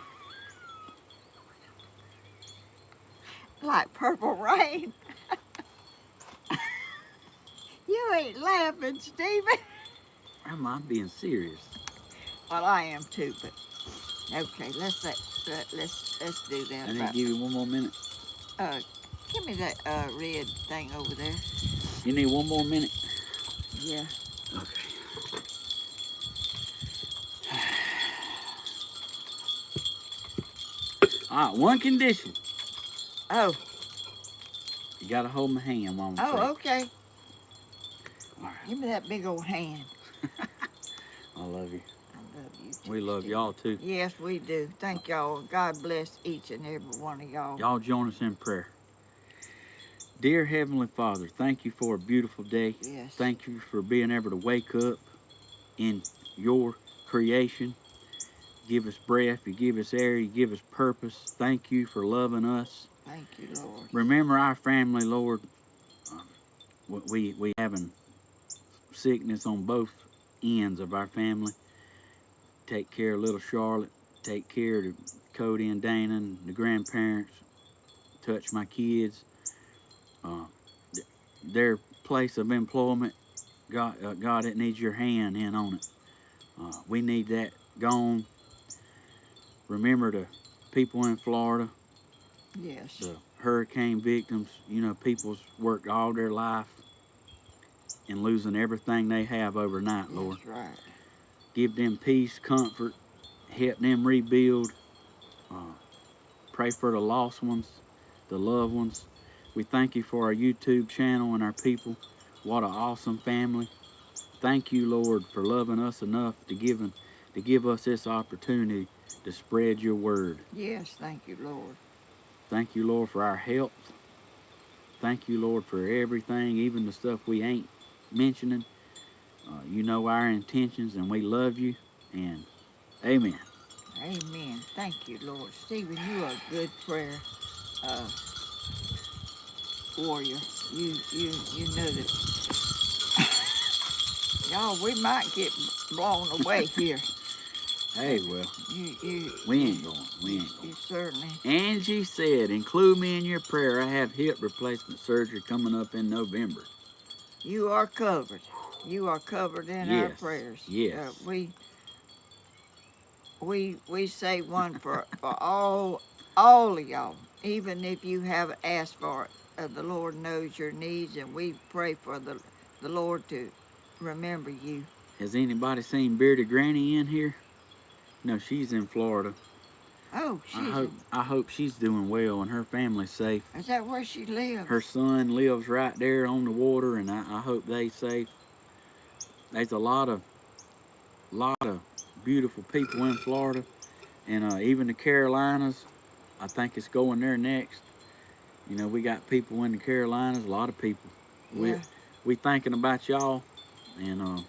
Like purple rain. You ain't laughing, Stephen. Grandma, I'm being serious. Well, I am too, but okay, let's do that. I need to give you one more minute. Give me that red thing over there. You need one more minute? Yeah. Okay. All right, one condition. Oh. You got to hold my hand while I'm praying. Oh, okay. All right. Give me that big old hand. I love you. I love you too. We love y'all too. Yes, we do. Thank y'all. God bless each and every one of y'all. Y'all join us in prayer. Dear Heavenly Father, thank you for a beautiful day. Yes. Thank you for being able to wake up in your creation. Give us breath, you give us air, you give us purpose. Thank you for loving us. Thank you, Lord. Remember our family, Lord. We having sickness on both ends of our family. Take care of little Charlotte. Take care of Cody and Dana and the grandparents. Touch my kids. Their place of employment, God, it needs your hand in on it. We need that gone. Remember the people in Florida. Yes. The hurricane victims. People's worked all their life and losing everything they have overnight, Lord. That's right. Give them peace, comfort, help them rebuild. Pray for the lost ones, the loved ones. We thank you for our YouTube channel and our people. What an awesome family. Thank you, Lord, for loving us enough to give us this opportunity to spread your word. Yes, thank you, Lord. Thank you, Lord, for our health. Thank you, Lord, for everything, even the stuff we ain't mentioning. You know our intentions, and we love you. And amen. Amen. Thank you, Lord. Stephen, you are a good prayer warrior. You know that Y'all, we might get blown away here. Hey, well, You, we ain't going. We ain't you going. certainly. Angie said, include me in your prayer. I have hip replacement surgery coming up in November. You are covered. You are covered in our Yes, prayers. yes. We say one for all of y'all, even if you haven't asked for it. The Lord knows your needs, and we pray for the Lord to remember you. Has anybody seen Bearded Granny in here? No, she's in Florida. Oh, I hope she's doing well and her family's safe. Is that where she lives? Her son lives right there on the water, and I hope they safe. There's a lot of beautiful people in Florida, and even the Carolinas. I think it's going there next. You know, we got people in the Carolinas, a lot of people. Yeah. We thinking about y'all, and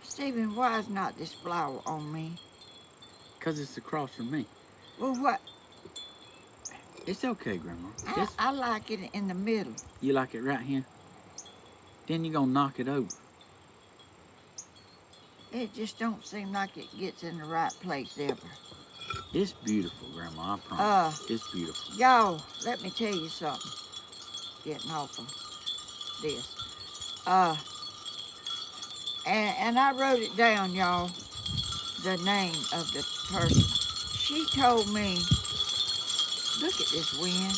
Stephen, why is not this flower on me? 'cause it's across from me. Well, what? It's okay, Grandma. I like it in the middle. You like it right here? Then you're gonna knock it over. It just don't seem like it gets in the right place ever. It's beautiful, Grandma, I promise. It's beautiful. Y'all, let me tell you something. Getting off of this. And I wrote it down, y'all, the name of the person. She told me, look at this wind.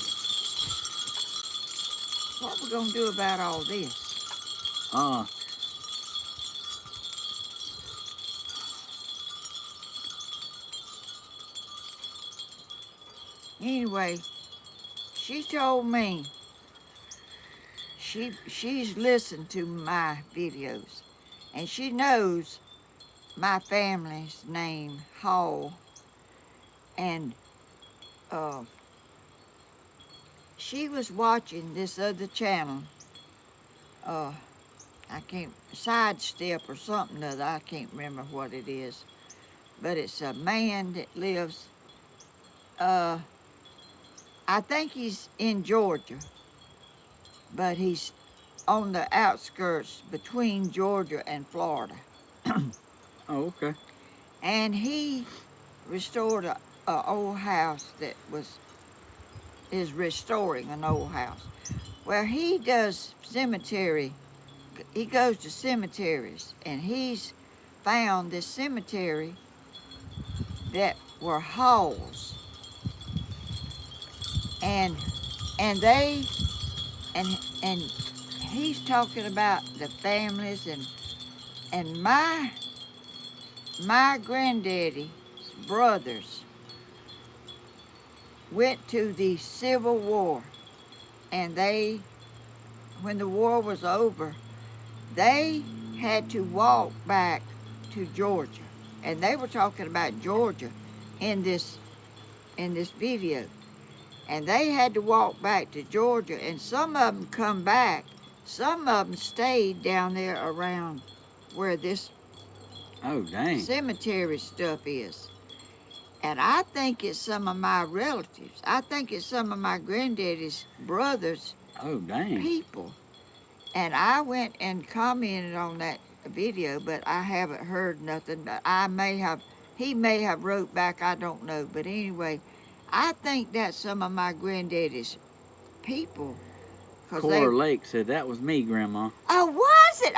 What we gonna do about all this? Anyway, she told me she's listened to my videos, and she knows my family's name, Hall, and she was watching this other channel. I can't, Sidestep or something other. I can't remember what it is, but it's a man that lives. I think he's in Georgia, but he's on the outskirts between Georgia and Florida. Oh, okay. And he restored a old house that is restoring an old house. Well, he does cemetery. He goes to cemeteries, and he's found this cemetery that were halls, and he's talking about the families and my granddaddy's brothers went to the Civil War, and when the war was over, they had to walk back to Georgia, and they were talking about Georgia in this video, and they had to walk back to Georgia, and some of them come back, some of them stayed down there around where this cemetery stuff is. And I think it's some of my relatives. I think it's some of my granddaddy's brothers. People. And I went and commented on that video, but I haven't heard nothing. He may have wrote back, I don't know. But anyway, I think that's some of my granddaddy's people. Cora Lake said that was me, Grandma. Oh, was it?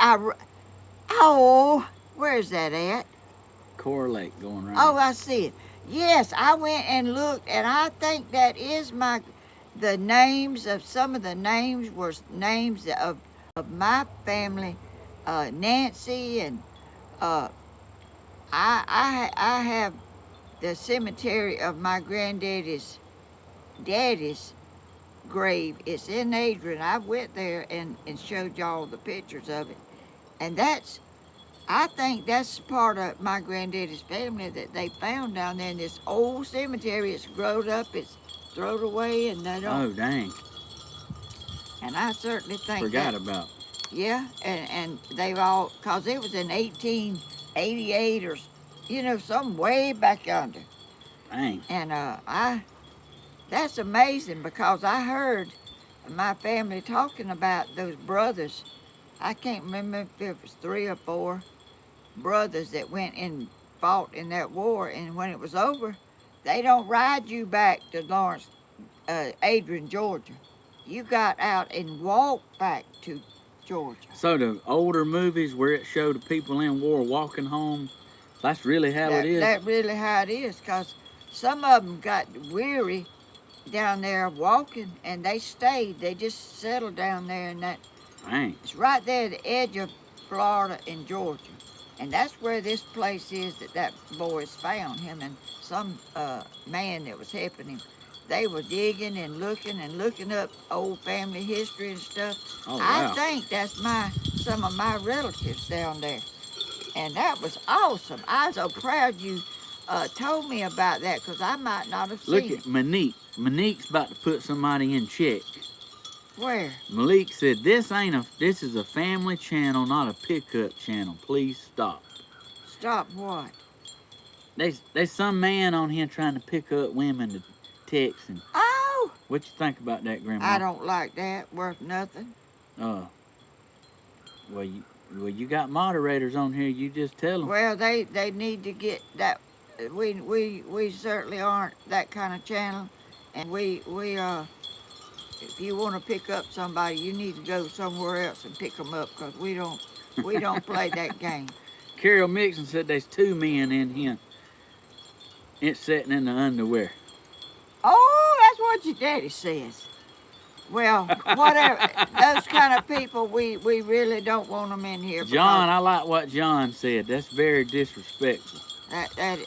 Where's that at? Cora Lake going right. Oh, I see it. Yes, I went and looked, and I think that is the names of some of the names were names of my family, Nancy, and I have the cemetery of my granddaddy's daddy's grave. It's in Adrian. I went there and showed y'all the pictures of it, and I think that's part of my granddaddy's family that they found down there in this old cemetery. It's grown up, it's thrown away, and they don't. Oh, dang. And I certainly think Forgot about. Yeah, and they've all, because it was in 1888 or, some way back yonder. Dang. And that's amazing, because I heard my family talking about those brothers I can't remember if it was 3 or 4 brothers that went and fought in that war, and when it was over, they don't ride you back to Lawrence, Adrian, Georgia. You got out and walked back to Georgia. So the older movies where it showed the people in war walking home, that's really how it is? That's really how it is, because some of them got weary down there walking, and they stayed. They just settled down there in that. Dang. It's right there at the edge of Florida and Georgia. And that's where this place is that boy's found, him and some man that was helping him. They were digging and looking up old family history and stuff. Oh, I wow. think that's some of my relatives down there. And that was awesome. I was so proud you told me about that, because I might not have seen Look it. at Monique. Monique's about to put somebody in check. Where? Malik said, this is a family channel, not a pickup channel. Please stop. Stop what? There's some man on here trying to pick up women to text. And Oh! what you think about that, Grandma? I don't like that. Worth nothing. Well, you got moderators on here. You just tell them. Well, they need to get that. We certainly aren't that kind of channel, and we if you want to pick up somebody, you need to go somewhere else and pick them up, because we don't play that game. Carol Mixon said there's 2 men in here. It's sitting in the underwear. Oh, that's what your daddy says. Well, whatever. Those kind of people, we really don't want them in here. John, I like what John said. That's very disrespectful. That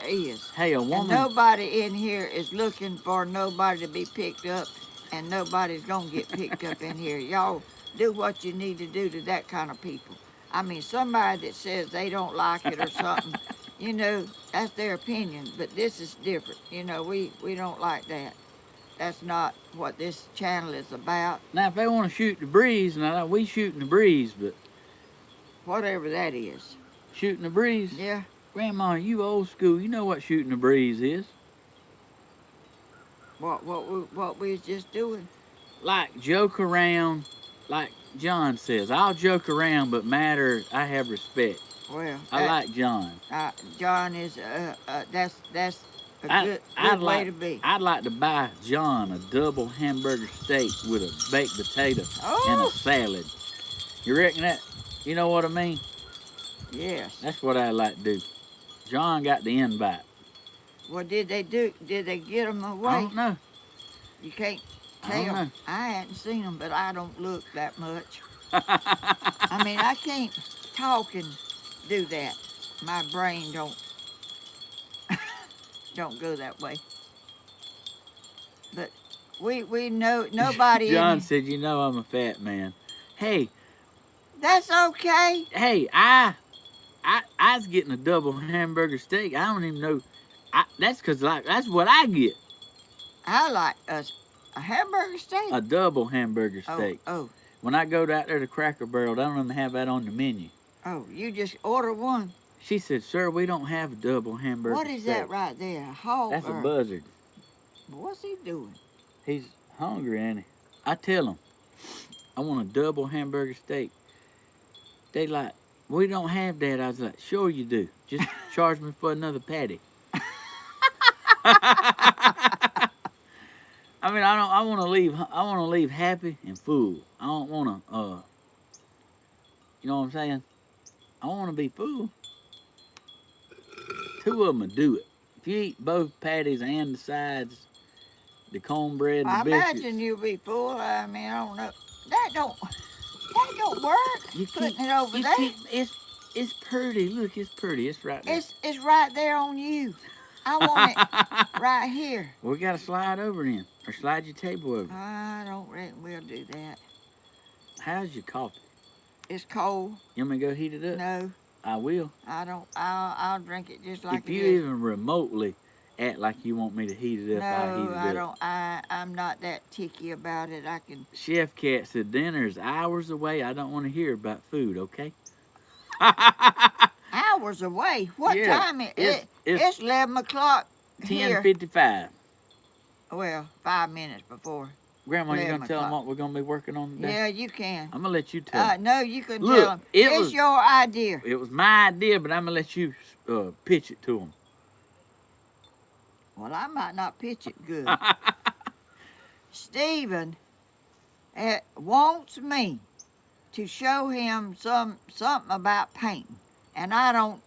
is. Hey, a And woman. nobody in here is looking for nobody to be picked up, and nobody's going to get picked up in here. Y'all do what you need to do to that kind of people. I mean, somebody that says they don't like it or something, that's their opinion, but this is different. We don't like that. That's not what this channel is about. Now, if they want to shoot the breeze, now we shooting the breeze, but Whatever that is. shooting the breeze. Yeah. Grandma, you old school. You know what shooting the breeze is. What we was just doing. Like joke around, like John says. I'll joke around, but I have respect. Well, I like John. John is that's a good way to be. I'd like to buy John a double hamburger steak with a baked potato and a Oh. salad. You reckon that? You know what I mean? Yes. That's what I'd like to do. John got the invite. What did they do? Did they get them away? I don't know. You can't I don't tell. know. I hadn't seen them, but I don't look that much. I mean, I can't talk and do that. My brain don't go that way. But we know nobody. John said, "You know I'm a fat man." Hey, That's okay. hey, I was getting a double hamburger steak. I don't even know. That's because that's what I get. I like a hamburger steak. A double hamburger steak. Oh, When I go out there to Cracker Barrel, they don't even have that on the menu. you just order one. She said, "Sir, we don't have a double hamburger What is steak." that right there? A hog? That's a or- buzzard. What's he doing? He's hungry, ain't he? I tell him, I want a double hamburger steak. They like, "We don't have that." I was like, "Sure you do. Just charge me for another patty." I mean, I want to leave happy and full. I don't want to, you know what I'm saying? I want to be full. 2 of them will do it. If you eat both patties and the sides, the cornbread and I the biscuits. imagine you'll be full. I mean, I don't know. That don't work. You Putting keep- it over you there. keep- it's pretty. Look, it's pretty. It's right there. It's right there on you. I want it right here. We got to slide over then. Or slide your table over. I don't reckon we'll do that. How's your coffee? It's cold. You want me to go heat it up? No, I will. I don't. I'll drink it just like If it you is. even remotely act like you want me to heat it up, I'll heat No, it I up. don't. I'm not that ticky about it. I can. Chef Cat said dinner is hours away. I don't want to hear about food, okay? Hours away. What Yeah, time it's- it's 11 o'clock here. 10:55. Well, 5 minutes before. Grandma, you 11 gonna tell them o'clock. what we're gonna be working on today? Yeah, you can. I'm gonna let you tell 'em. No, you can Look, tell them. it It's was- your idea. It was my idea, but I'm gonna let you pitch it to them. Well, I might not pitch it good. Stephen wants me to show him something about painting, and I don't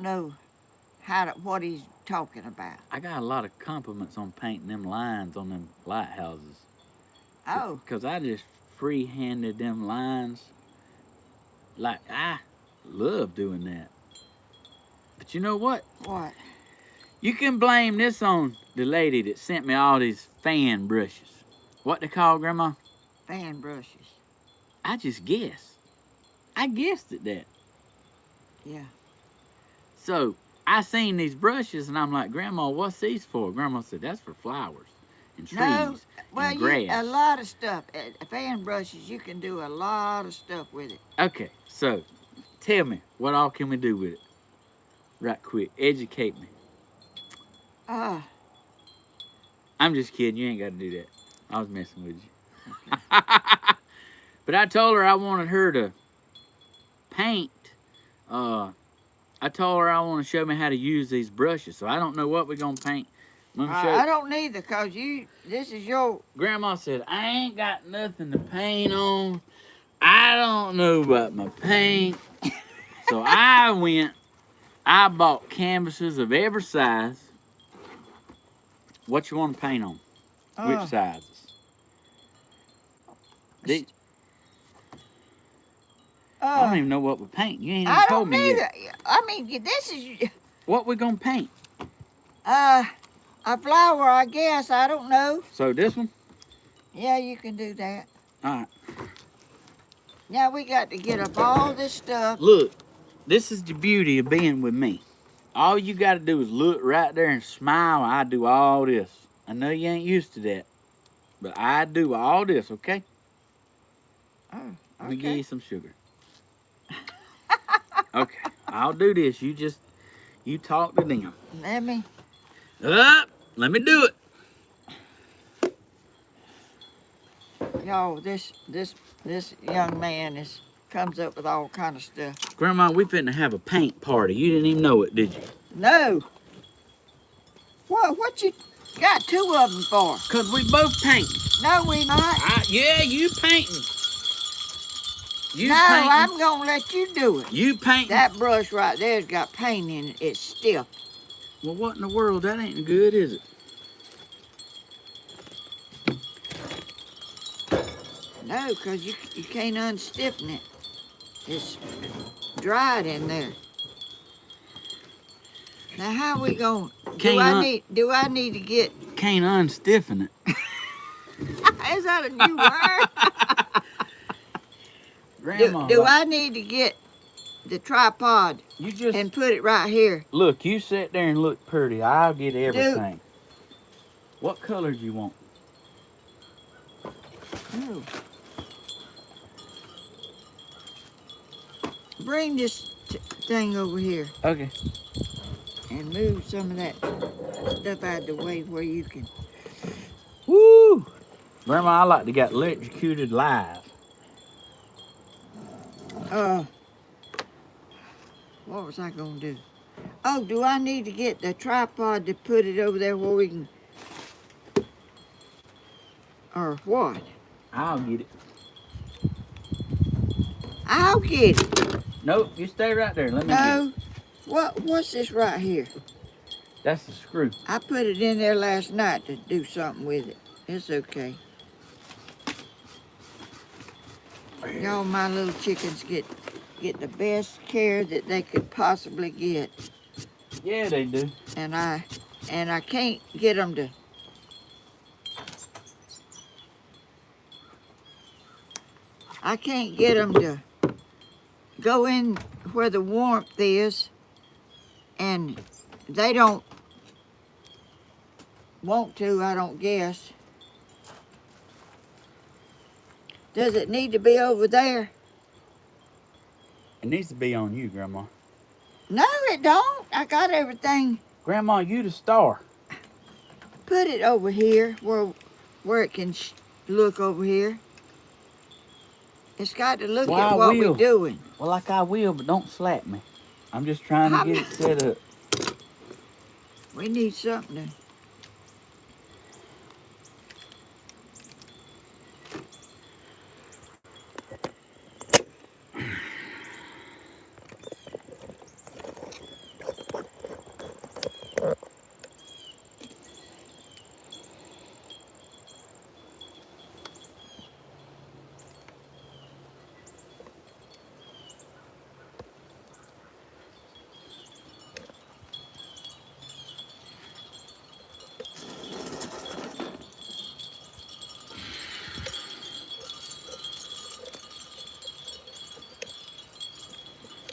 know what he's talking about. I got a lot of compliments on painting them lines on them lighthouses. Oh, Because I just free-handed them lines. Like, I love doing that. But you know what? what? You can blame this on the lady that sent me all these fan brushes. What they call, Grandma? Fan brushes. I just guessed. I guessed at that. Yeah. So, I seen these brushes and I'm like, Grandma, what's these for? Grandma said, that's for flowers and trees No, well, and grass. a lot of stuff. Fan brushes, you can do a lot of stuff with it. Okay, so tell me, what all can we do with it? Right quick, educate me. I'm just kidding, you ain't got to do that. I was messing with you. Okay. But I told her I wanted her to paint. I told her I want to show me how to use these brushes, so I don't know what we're going to paint. I'm gonna show I don't neither, because this is your... Grandma said, I ain't got nothing to paint on. I don't know about my paint. So I bought canvases of every size. What you want to paint on? Which sizes? I don't even know what we're painting. You ain't even I told don't me neither. yet. I mean, this is... What we gonna paint? A flower, I guess. I don't know. So this one? Yeah, you can do that. All right. Now we got to get up all this stuff. Look, this is the beauty of being with me. All you got to do is look right there and smile. I do all this. I know you ain't used to that, but I do all this, okay? Oh, Let me give okay. you some sugar. Okay, I'll do this. You talk to them. Let me... Let me do it. Y'all, this young man comes up with all kind of stuff. Grandma, we finna have a paint party. You didn't even know it, did you? No. What you got two of them for? Because we both paint. No, we not. Yeah, you painting. You No, painting. I'm gonna let you do it. You painting. That brush right there's got paint in it. It's stiff. Well, what in the world? That ain't good, is it? No, because you can't unstiffen it. It's dried in there. Now how we going? Do I need to get? Can't unstiffen it. Is that a new word? Grandma. Do I need to get the tripod You just and put it right here? look. You sit there and look pretty. I'll get everything. What color do you want? Oh. Bring this thing over here Okay. and move some of that stuff out of the way where you can. Woo! Grandma, I like to get electrocuted live. What was I gonna do? Oh, do I need to get the tripod to put it over there where we can? Or what? I'll get it. I'll get it. Nope, you stay right there. Let me get it. No. What's this right here? That's the screw. I put it in there last night to do something with it. It's okay. Y'all, my little chickens get the best care that they could possibly get. Yeah, they do. And I can't get them to. I can't get them to go in where the warmth is, and they don't want to, I don't guess. Does it need to be over there? It needs to be on you, Grandma. No, it don't. I got everything. Grandma, you the star. Put it over here where it can look over here. It's got to look Well, at I what will. we're doing. Well, like I will, but don't slap me. I'm just trying to get it set up. We need something to...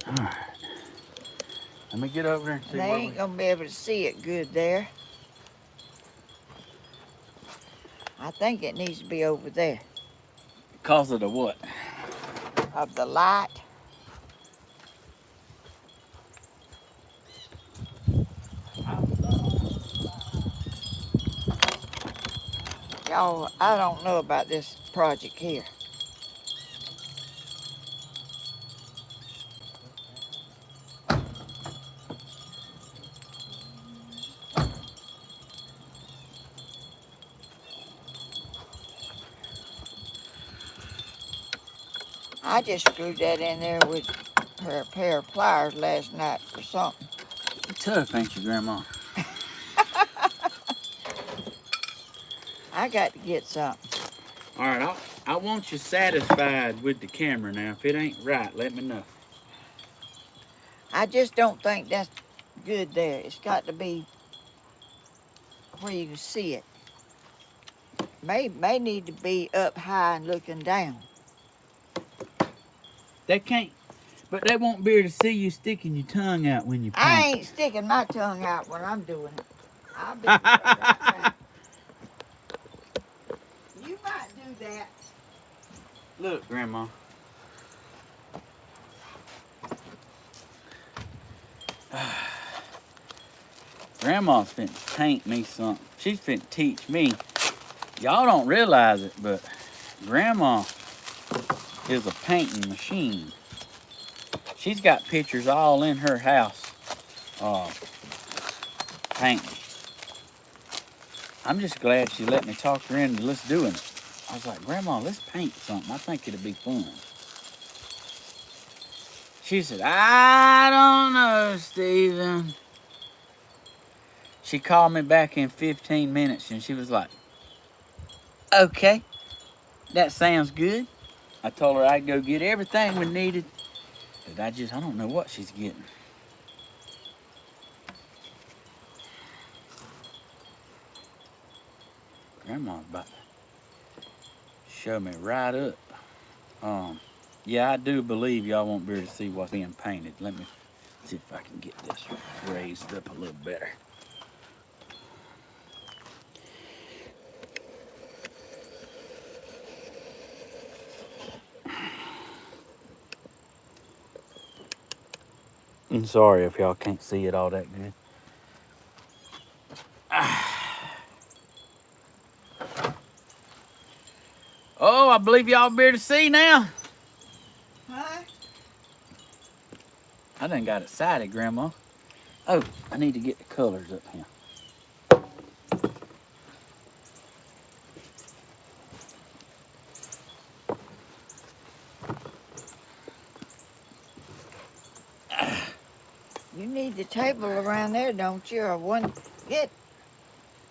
All right. Let me get over there and see They where ain't gonna be able to see it good there. I think it needs to be over there. Because of the what? Of the light. Y'all, I don't know about this project here. I just screwed that in there with a pair of pliers last night or something. You're tough, ain't you, Grandma? I got to get something. All right, I want you satisfied with the camera now. If it ain't right, let me know. I just don't think that's good there. It's got to be where you can see it. May need to be up high and looking down. They can't, but they won't be able to see you sticking your tongue out when you paint. I ain't sticking my tongue out when I'm doing it. I'll be right back. You might do that. Look, Grandma. Grandma's finna paint me something. She's finna teach me. Y'all don't realize it, but Grandma is a painting machine. She's got pictures all in her house. Painting. I'm just glad she let me talk her into let's doing it. I was like, Grandma, let's paint something. I think it'll be fun. She said, I don't know, Stephen. She called me back in 15 minutes and she was like, okay, that sounds good. I told her I'd go get everything we needed, but I don't know what she's getting. Grandma's about to show me right up. Yeah, I do believe y'all won't be able to see what's being painted. Let me see if I can get this raised up a little better. I'm sorry if y'all can't see it all that good. Oh, I believe y'all be able to see now. Huh? I done got excited, Grandma. Oh, I need to get the colors up here. You need the table around there, don't you? Or one, get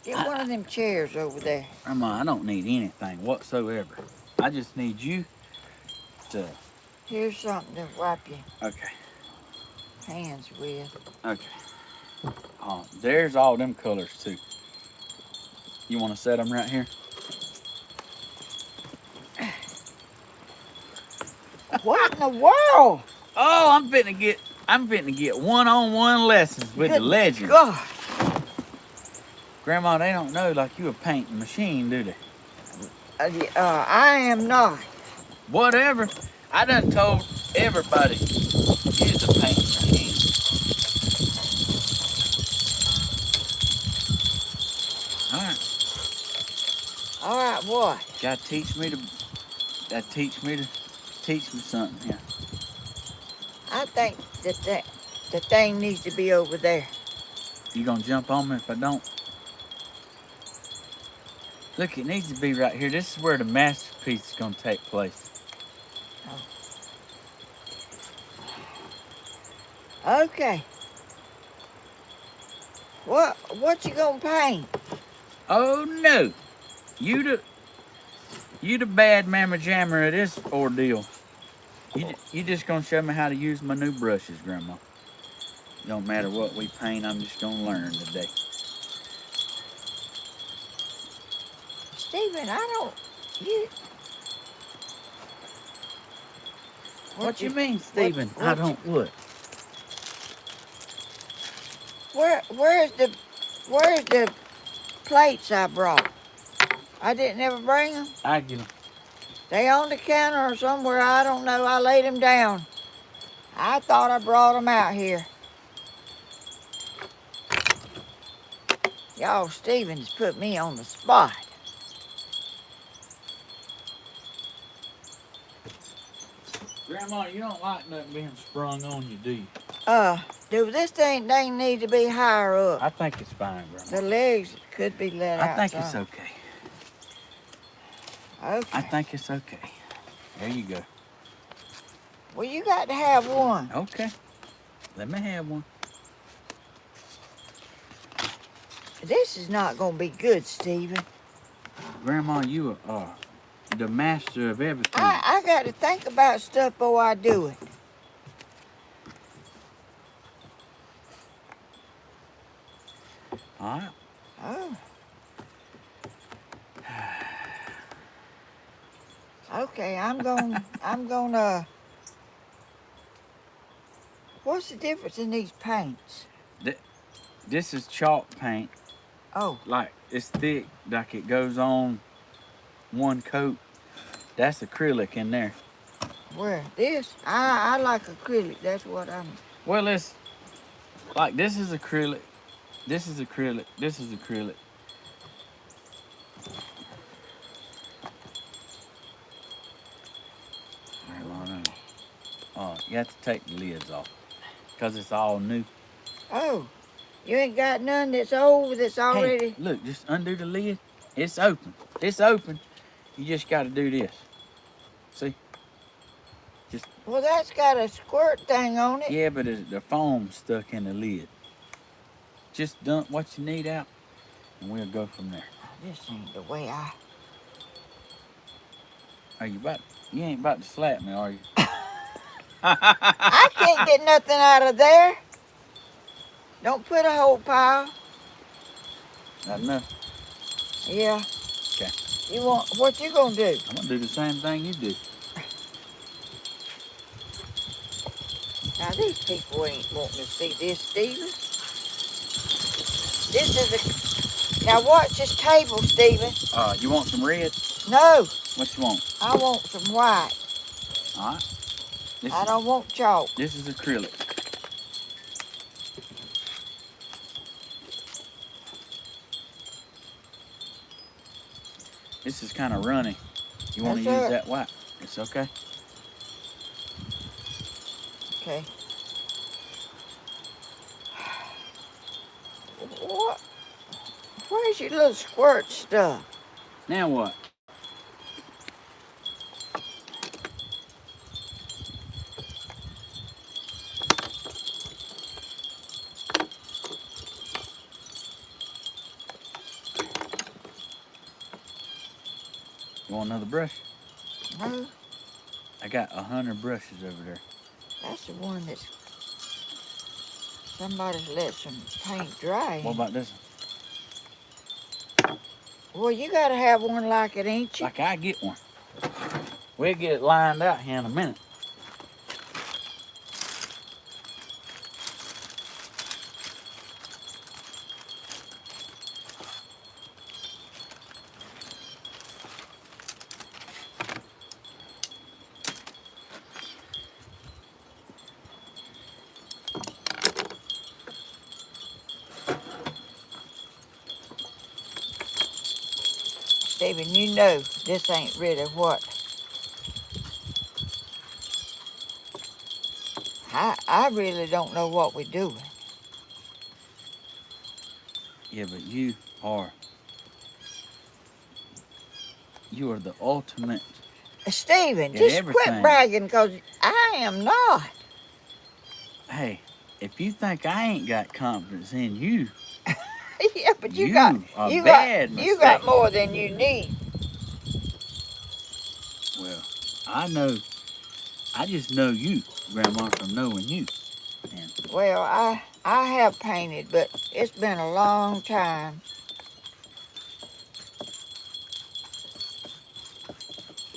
one of them chairs over there. Grandma, I don't need anything whatsoever. I just need you to... Here's something to wipe your Okay, hands with. okay. There's all them colors too. You want to set them right here? What in the world? Oh, I'm fitting to get one-on-one lessons with the Good legend. God. Grandma, they don't know like you a painting machine, do they? I am not. Whatever. I done told everybody you's a painting machine. All right. what? Gotta teach me something. Yeah. I think that the thing needs to be over there. You gonna jump on me if I don't? Look, it needs to be right here. This is where the masterpiece is gonna take place. Okay. What you gonna paint? Oh no! You the bad mamma jammer of this ordeal. You just gonna show me how to use my new brushes, Grandma. Don't matter what we paint, I'm just gonna learn today. Stephen, I don't. You. What you mean, Stephen? I don't what? Where's the plates I brought? I didn't ever bring them. I get them. They on the counter or somewhere. I don't know. I laid them down. I thought I brought them out here. Y'all, Stephen's put me on the spot. Grandma, you don't like nothing being sprung on you, do you? Do this thing need to be higher up? I think it's fine, Grandma. The legs could be let out. I think it's okay. Okay. I think it's okay. There you go. Well, you got to have one. Okay. Let me have one. This is not going to be good, Stephen. Grandma, you are the master of everything. I got to think about stuff before I do it. All right. Oh. Okay, I'm gonna. What's the difference in these paints? This is chalk paint. Oh. Like, it's thick, like it goes on one coat. That's acrylic in there. Where? This? I like acrylic. That's what I'm. Well, it's like this is acrylic. This is acrylic. This is acrylic. You have to take the lids off because it's all new. Oh, you ain't got none that's old that's already. Hey, look, just undo the lid. It's open. It's open. You just got to do this. See? Just. Well, that's got a squirt thing on it. Yeah, but the foam's stuck in the lid. Just dump what you need out, and we'll go from there. This ain't the way I. Are you about? You ain't about to slap me, are you? I can't get nothing out of there. Don't put a whole pile. Not enough. Yeah. Okay. You want what you gonna do? I'm gonna do the same thing you do. Now these people ain't wanting to see this, Stephen. This is a. Now watch this table, Stephen. You want some red? No. What you want? I want some white. All right. I don't want chalk. This is acrylic. This is kind of runny. You want to use that white? It's okay. Okay. What? Where's your little squirt stuff? Now what? You want another brush? No. I got 100 brushes over there. That's the one that's somebody's let some paint dry. What about this one? Well, you gotta have one like it, ain't you? Like I get one. We'll get it lined out here in a minute. Stephen, you know this ain't really what I really don't know what we're doing. Yeah, but you are the ultimate Stephen, at just quit everything. bragging, because I am not. Hey, if you think I ain't got confidence in you, Yeah, but you you bad you mistake. got more than you need. Well, I just know you, Grandma, from knowing you. And Well, I have painted, but it's been a long time.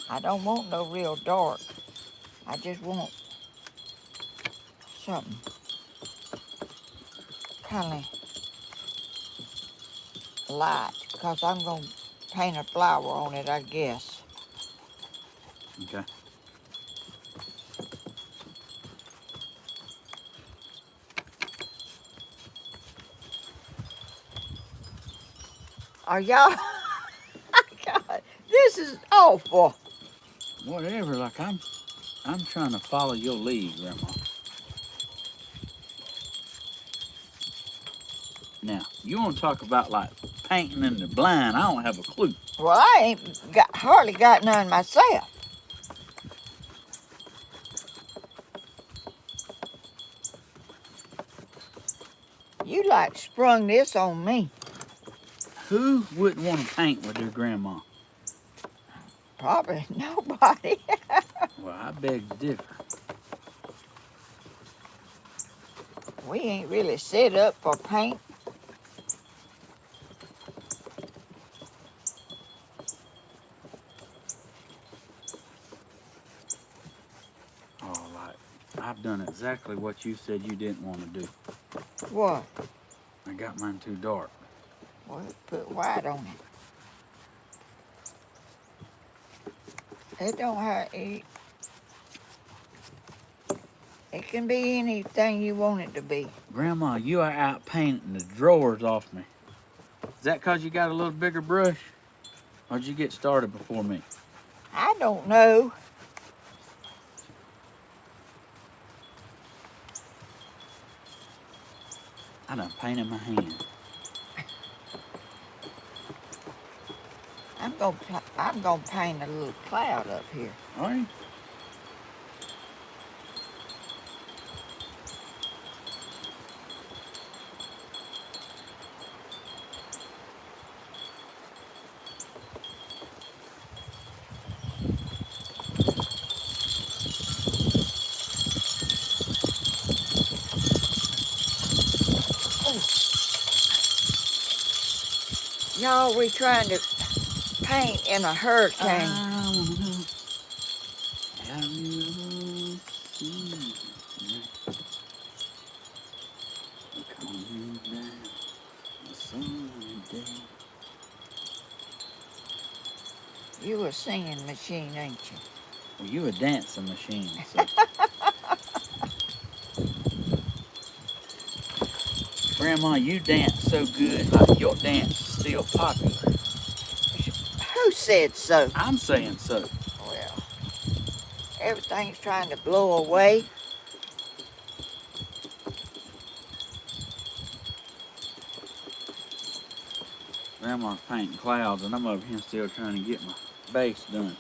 I don't want no real dark. I just want something kind of light, because I'm going to paint a flower on it, I guess. okay. Are y'all? God, this is awful. Whatever, like I'm trying to follow your lead, Grandma. Now, you want to talk about like painting in the blind? I don't have a clue. Well, I ain't hardly got none myself. You like sprung this on me. Who wouldn't want to paint with their grandma? Probably nobody. Well, I beg to differ. We ain't really set up for paint. Oh, like I've done exactly what you said you didn't want to do. What? I got mine too dark. Well, put white on it. It don't have it. It can be anything you want it to be. Grandma, you are out painting the drawers off me. Is that because you got a little bigger brush? Or did you get started before me? I don't know. I done painted my hand. I'm gonna paint a little cloud up here. All right. Y'all, we trying to paint in a hurricane. I wanna have you see coming down a sunny day. You a singing machine, ain't you? Well, you a dancing machine, so. Grandma, you dance so good, like your dance is still popular. Who said so? I'm saying so. Well, everything's trying to blow away. Grandma's painting clouds, and I'm over here still trying to get my base done.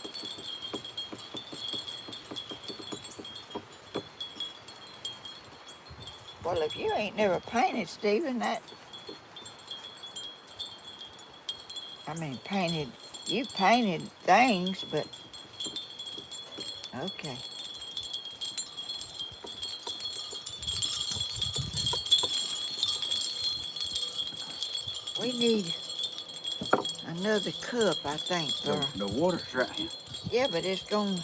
Well, if you ain't never painted, Stephen, you painted things, but okay. We need another cup, I think, for... The water's right here. Yeah, but it's going...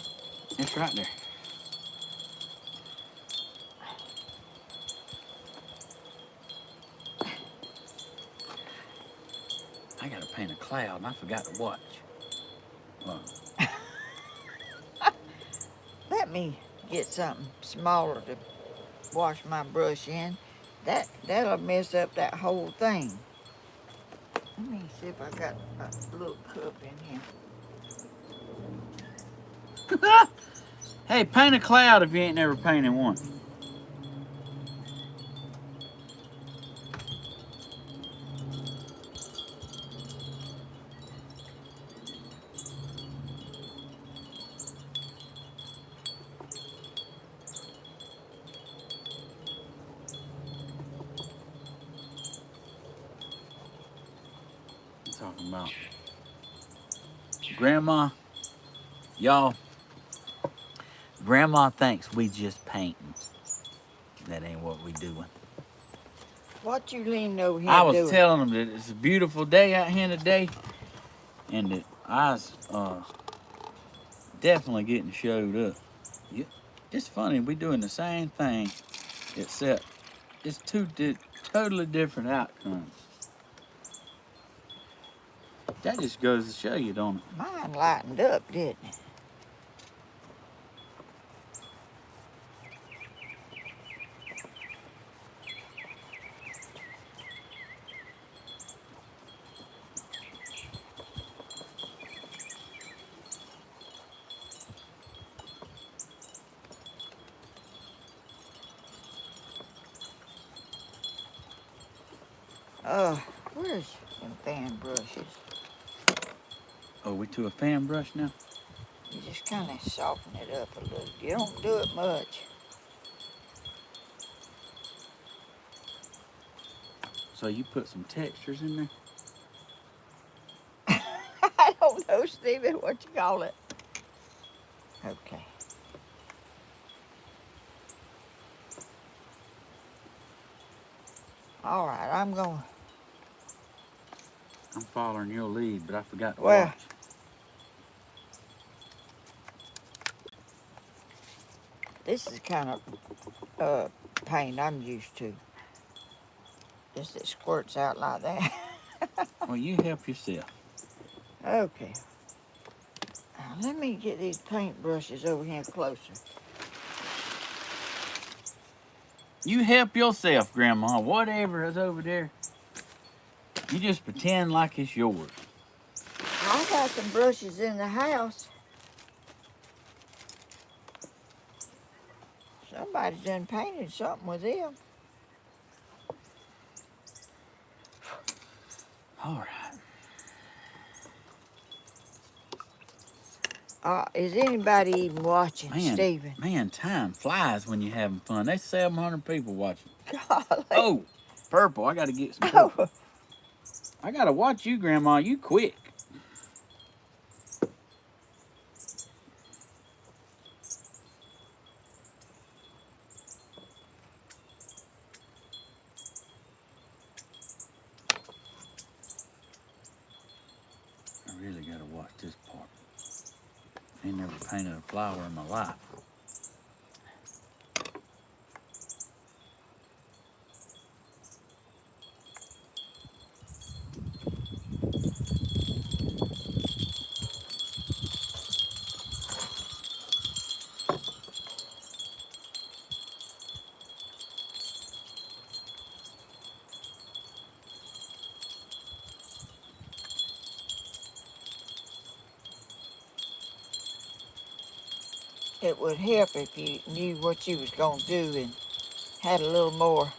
It's right there. I gotta paint a cloud, and I forgot to watch. Well, Let me get something smaller to wash my brush in. That'll mess up that whole thing. Let me see if I got a little cup in here. Hey, paint a cloud if you ain't never painted one. I'm talking about Grandma, y'all. Grandma thinks we just painting. That ain't what we doing. What you leaning over here I was doing? telling them that it's a beautiful day out here today, and that I was definitely getting showed up. It's funny, we doing the same thing, except it's two totally different outcomes. That just goes to show you, don't it? Mine lightened up, didn't it? Where's them fan brushes? Oh, we to a fan brush now? You just kind of soften it up a little. You don't do it much. So you put some textures in there? I don't know, Stephen, what you call it. Okay. All right, I'm following your lead, but I forgot to Well, watch. this is the kind of paint I'm used to. Just it squirts out like that. Well, you help yourself. Okay. Now, let me get these paint brushes over here closer. You help yourself, Grandma. Whatever is over there, you just pretend like it's yours. I got some brushes in the house. Somebody's done painted something with them. All right. Is anybody even watching, Stephen? Man, time flies when you're having fun. There's 700 people watching. Golly. Oh, purple. I got to get some purple. I got to watch you, Grandma. You quick. I really got to watch this part. I ain't never painted a flower in my life. It would help if you knew what you was going to do and had a little more.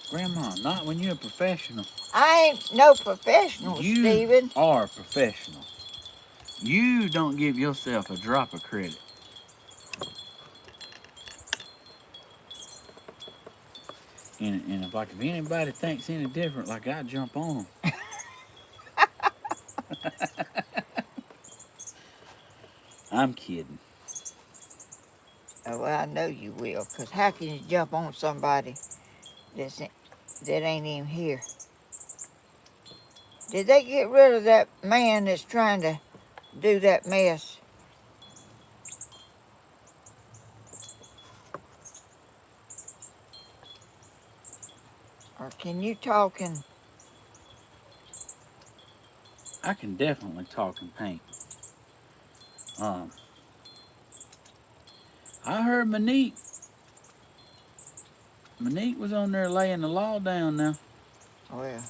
Grandma, not when you're a professional. I ain't no professional, Stephen. You are a professional. You don't give yourself a drop of credit. And if anybody thinks any different, like I jump on them. I'm kidding. Oh, well, I know you will, because how can you jump on somebody that ain't even here? Did they get rid of that man that's trying to do that mess? Or can you talk and... I can definitely talk and paint. I heard Monique was on there laying the law down now. Well,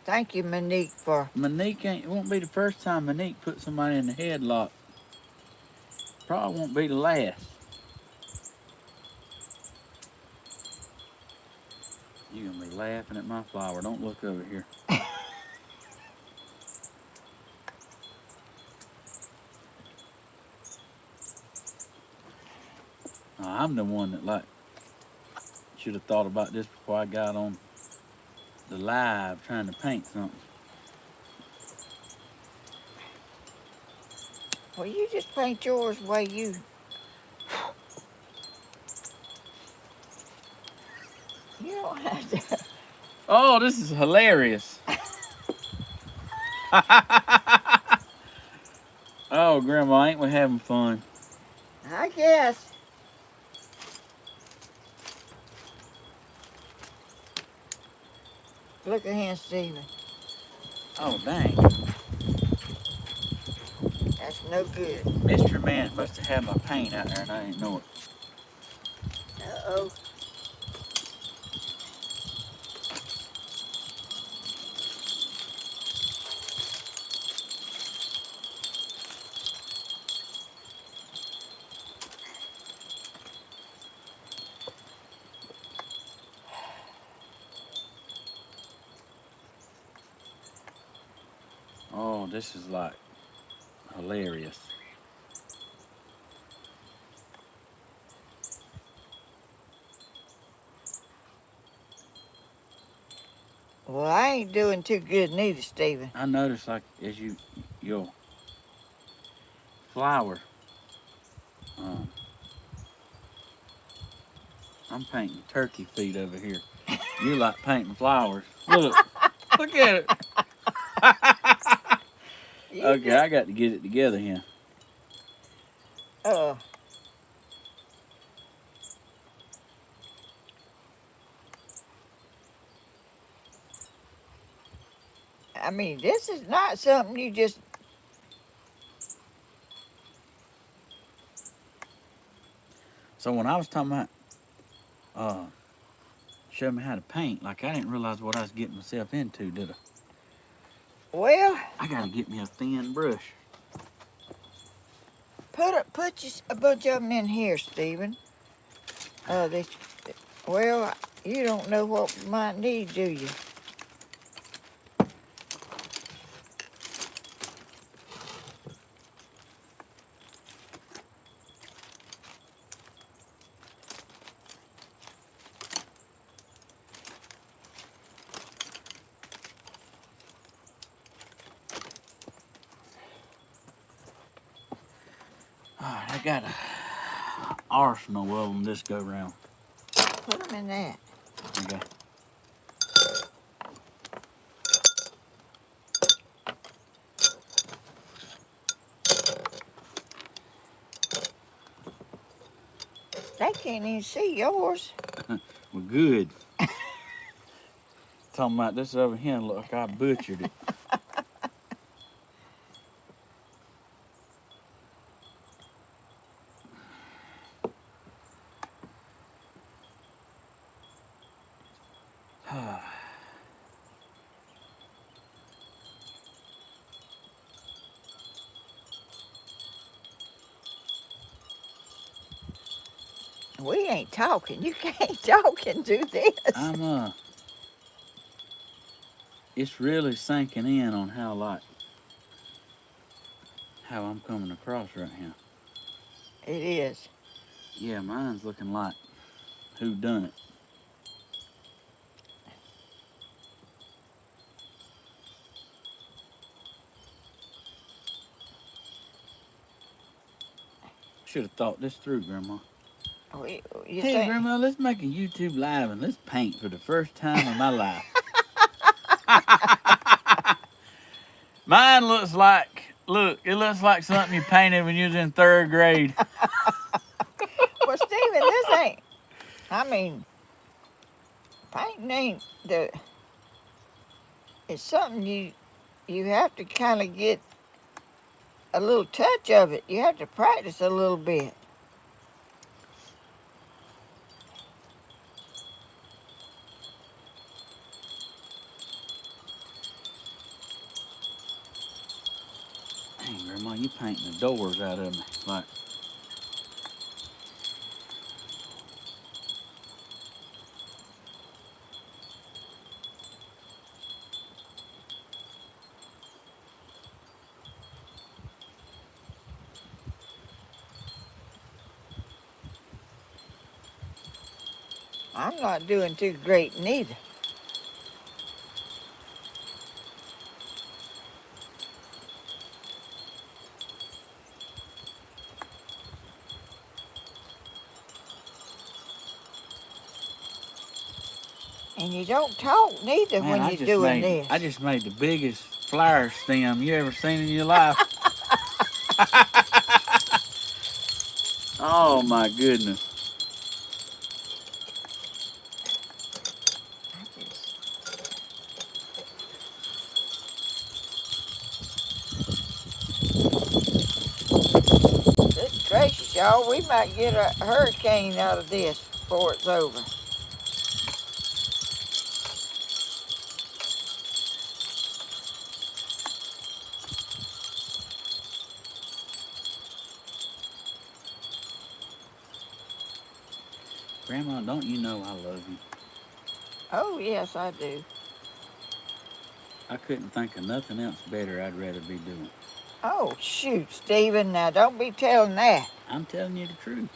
Thank you, Monique, for. Monique it won't be the first time Monique put somebody in the headlock. Probably won't be the last. You're gonna be laughing at my flower. Don't look over here. I'm the one that should have thought about this before I got on the live trying to paint something. Well, you just paint yours the way you. You don't have to. Oh, this is hilarious. Oh, Grandma, ain't we having fun? I guess. Look at him, Stephen. Oh, dang. That's no good. Mystery Man must have had my paint out there and I didn't know it. Uh-oh. Oh, this is like hilarious. Well, I ain't doing too good neither, Stephen. I noticed like as your flower, I'm painting turkey feet over here. You like painting flowers. Look, look at it. Okay, I got to get it together here. I mean, this is not something you just. So when I was talking about show me how to paint, like I didn't realize what I was getting myself into, did I? Well, I gotta get me a thin brush. put a bunch of them in here, Stephen. Well, you don't know what we might need, do you? Alright, I got a arsenal of them this go round. Put them in that. Okay. They can't even see yours. Well, good. Talking about this over here, look like I butchered it. We ain't talking. You can't talk and do this. It's really sinking in on how I'm coming across right here. It is. Yeah, mine's looking like who done it. Should have thought this through, Grandma. You Hey, think? Grandma, let's make a YouTube live and let's paint for the first time in my life. Mine looks like, it looks like something you painted when you was in 3rd grade. Well, Stephen, this ain't. I mean, painting ain't the. It's something you have to kind of get a little touch of it. You have to practice a little bit. Dang, Grandma, you painting the doors out of me. Like, I'm not doing too great neither. And you don't talk neither man, when you're doing this. I just made the biggest flower stem you ever seen in your life. Oh my goodness. I just, good gracious, y'all, we might get a hurricane out of this before it's over. Grandma, don't you know I love you? Oh, yes, I do. I couldn't think of nothing else better I'd rather be doing. Oh, shoot, Stephen, now don't be telling that. I'm telling you the truth.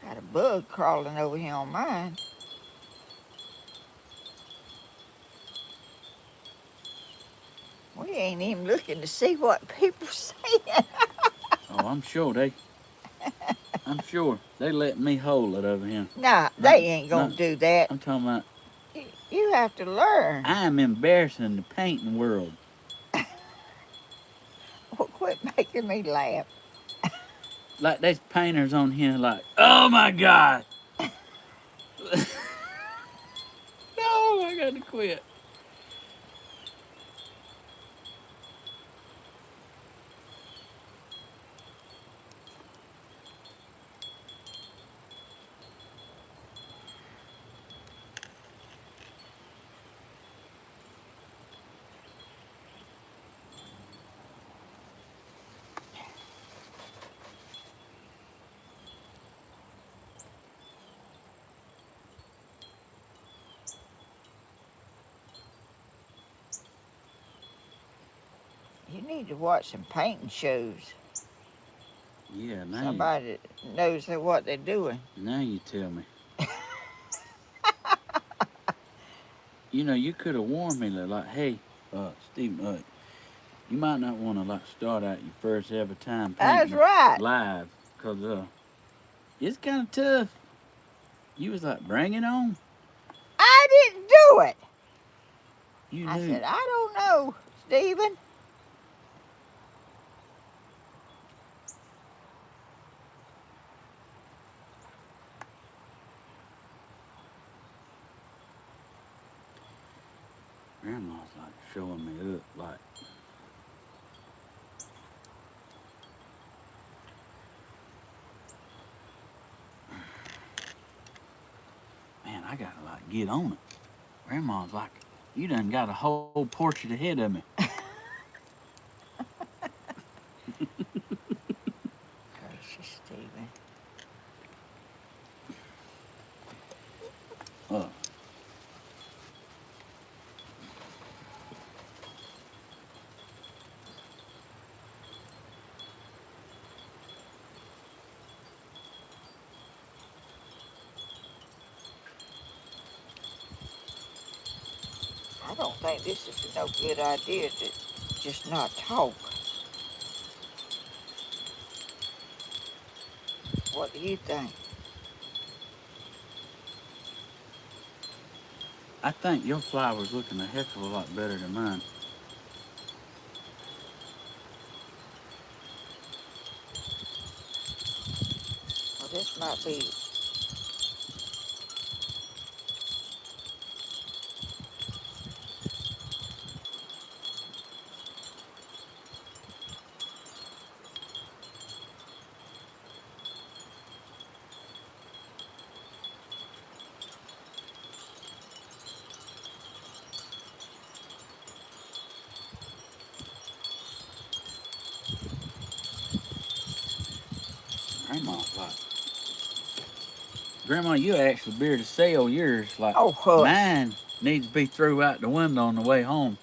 Got a bug crawling over here on mine. We ain't even looking to see what people saying. Oh, I'm sure they let me hold it over here. Nah, they ain't gonna do that. I'm talking about You have to learn. I'm embarrassing the painting world. Well, quit making me laugh. Like there's painters on here like, oh my God. No, I gotta quit. You need to watch some painting shows. Yeah, Somebody that knows what they're doing. Now you tell me. You know, you could have warned me like, hey, Stephen, you might not want to like start out your first ever time That's painting right. live, cause it's kind of tough. You was like, bring it on. I didn't do it. You I knew. said, I don't know, Stephen. Grandma's like showing me up, like. Man, I gotta like get on it. Grandma's like, you done got a whole portrait ahead of me. Gracious, Stephen. Oh. I don't think this is no good idea to just not talk. What do you think? I think your flower's looking a heck of a lot better than mine. Well, this might be Grandma's like, Grandma, you actually better to sell yours. Like, Oh, hush. mine needs to be thrown out the window on the way home.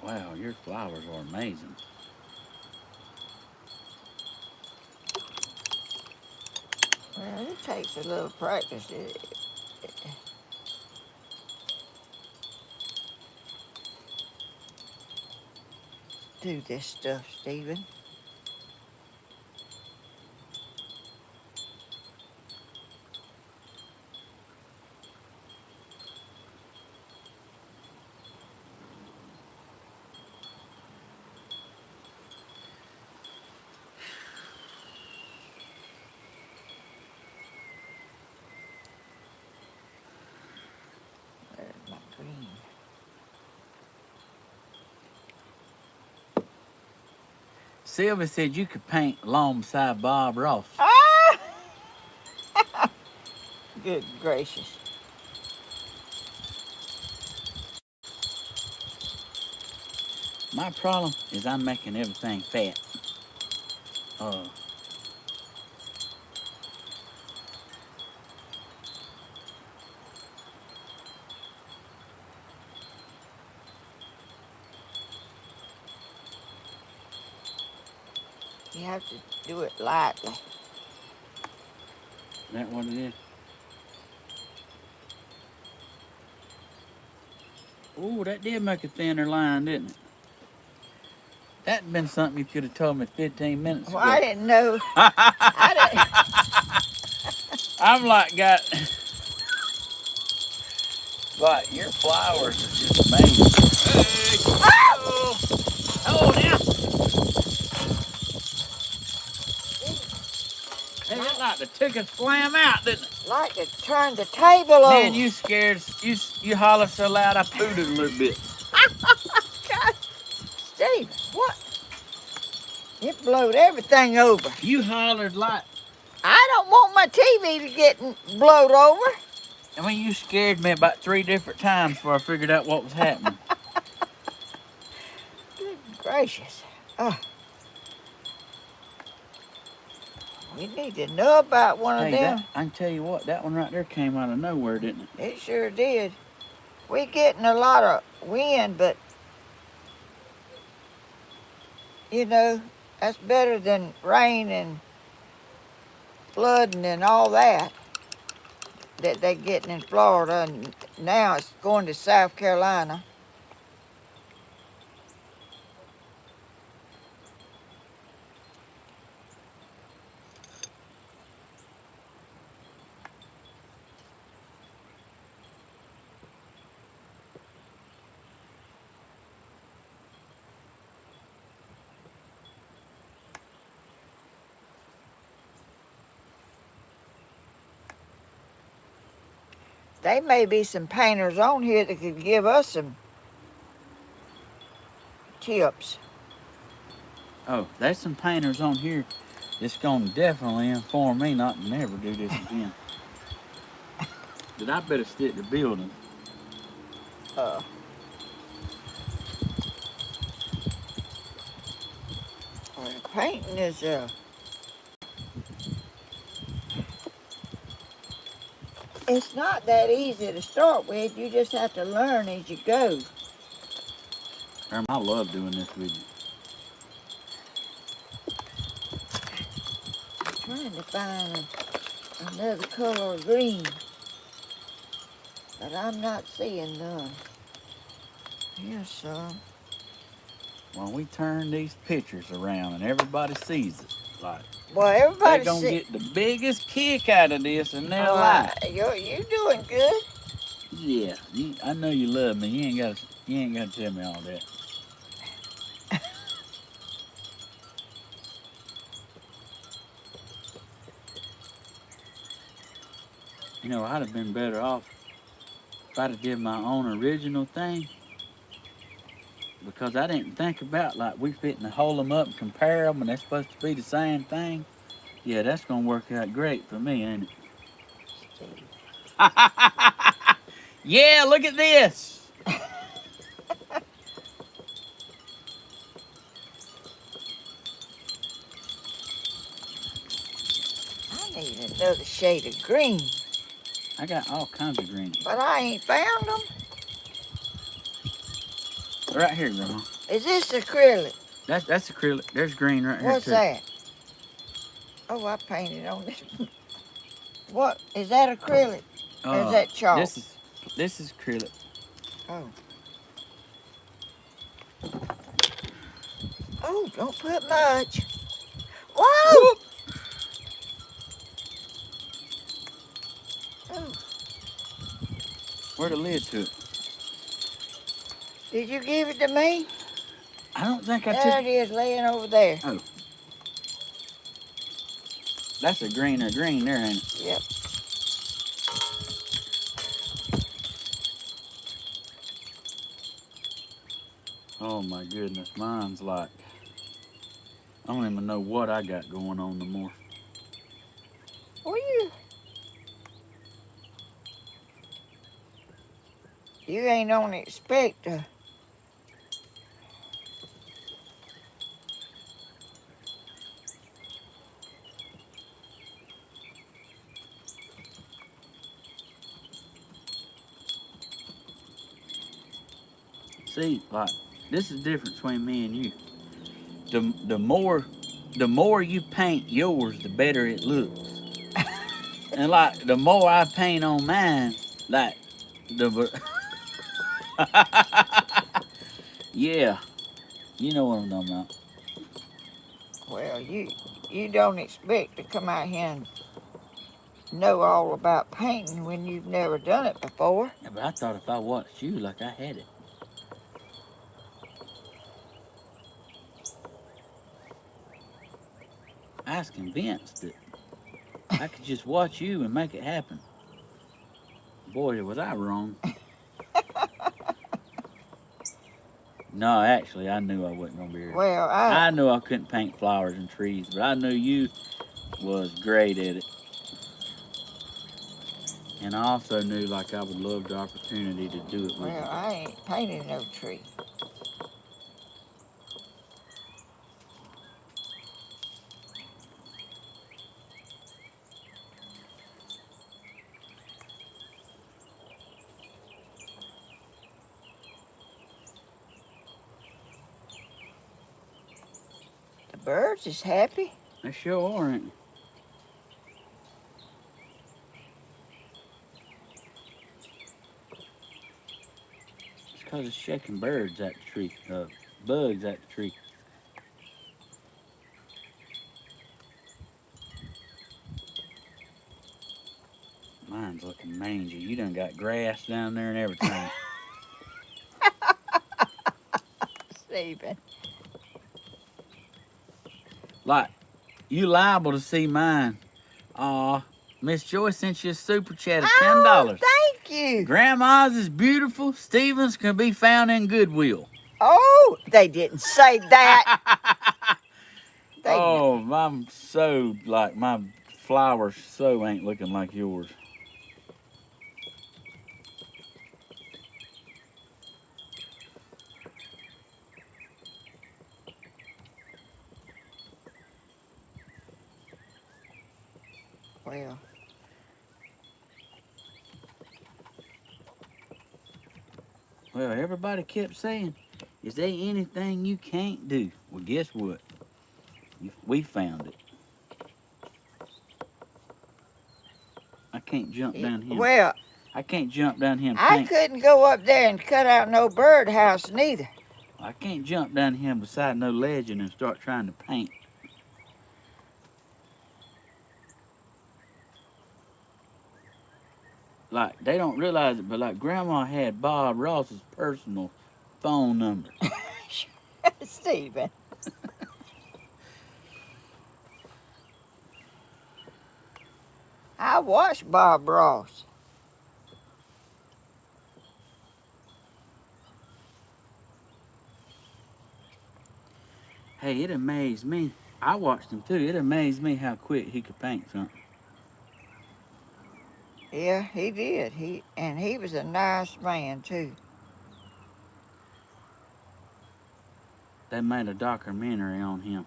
Wow, your flowers are amazing. Well, it takes a little practice do this stuff, Stephen. There's my green. Sylvia said you could paint alongside Bob Ross. Ah! Good gracious. My problem is I'm making everything fat. You have to do it lightly. Is that what it is? Ooh, that did make a thinner line, didn't it? That'd been something you could have told me 15 minutes ago. Well, I didn't know. I'm like, like your flowers are just amazing. Hey! Oh, now. Hey, that like the chicken slam out, didn't it? Like to turn the table over. Man, you scared. You holler so loud I pooed it a little bit. God, Steve, what? It blowed everything over. You hollered like. I don't want my TV to get blowed over. I mean, you scared me about 3 different times before I figured out what was happening. Good gracious. We need to know about one of them. I can tell you what, that one right there came out of nowhere, didn't it? It sure did. We getting a lot of wind, but you know, that's better than rain and flooding and all that they're getting in Florida, and now it's going to South Carolina. There may be some painters on here that could give us some tips. Oh, there's some painters on here that's going to definitely inform me not to never do this again. But I better stick to building. Well, painting is it's not that easy to start with. You just have to learn as you go. I love doing this with you. I'm trying to find another color of green, but I'm not seeing none. Here's some. When we turn these pictures around and everybody sees it, like Well, they're everybody gonna get the biggest kick out of this in their life. You doing good. Yeah, I know you love me. You ain't gotta tell me all that. You know, I'd have been better off if I'd have did my own original thing. because I didn't think about like we fitting to hold them up and compare them, and they're supposed to be the same thing. Yeah, that's gonna work out great for me, ain't Steve. it? Yeah, look at this. I need another shade of green, I got all kinds of green. but I ain't found them. Right here, Grandma. Is this acrylic? That's acrylic. There's green right here What's too. that? Oh, I painted on this. What is that acrylic? Or is that chalk? This is acrylic. Oh. Oh, don't put much. Whoa! Whoop. Oh, Where the lid to it? did you give it to me? I don't think I There took. it is, laying over there. Oh, that's a green there, ain't it? Yep. Oh my goodness, mine's like I don't even know what I got going on no more. Well, you ain't on expect to. See, like this is the difference between me and you. The more you paint yours, the better it looks. And like the more I paint on mine, like the yeah, you know what I'm talking about. Well, you don't expect to come out here and know all about painting when you've never done it before. Yeah, but I thought if I watched you like I had it. I was convinced that I could just watch you and make it happen. Boy, was I wrong. No, actually, I knew I wasn't gonna be here. Well, I knew I couldn't paint flowers and trees, but I knew you was great at it. And I also knew like I would love the opportunity to do it with well, you. I ain't painting no tree. The birds is happy. They sure are, ain't they? It's because it's shaking birds at the tree, bugs at the tree. Mine's looking mangy. You done got grass down there and everything. Stephen. Like, you liable to see mine. Aw, Miss Joyce sent you a super chat of $10. Oh, thank you. Grandma's is beautiful. Stevens can be found in Goodwill. Oh, they didn't say that. Oh, I'm so like my flowers so ain't looking like yours. Well, Well, everybody kept saying, "Is there anything you can't do?" Well, guess what? We found it. I can't jump down here. well, I can't jump down here and I paint. couldn't go up there and cut out no birdhouse neither. I can't jump down here beside no legend and start trying to paint. Like, they don't realize it, but like Grandma had Bob Ross's personal phone number. Stephen. I watched Bob Ross. Hey, it amazed me. I watched him too. It amazed me how quick he could paint something. Yeah, he did. He was a nice man too. They made a documentary on him.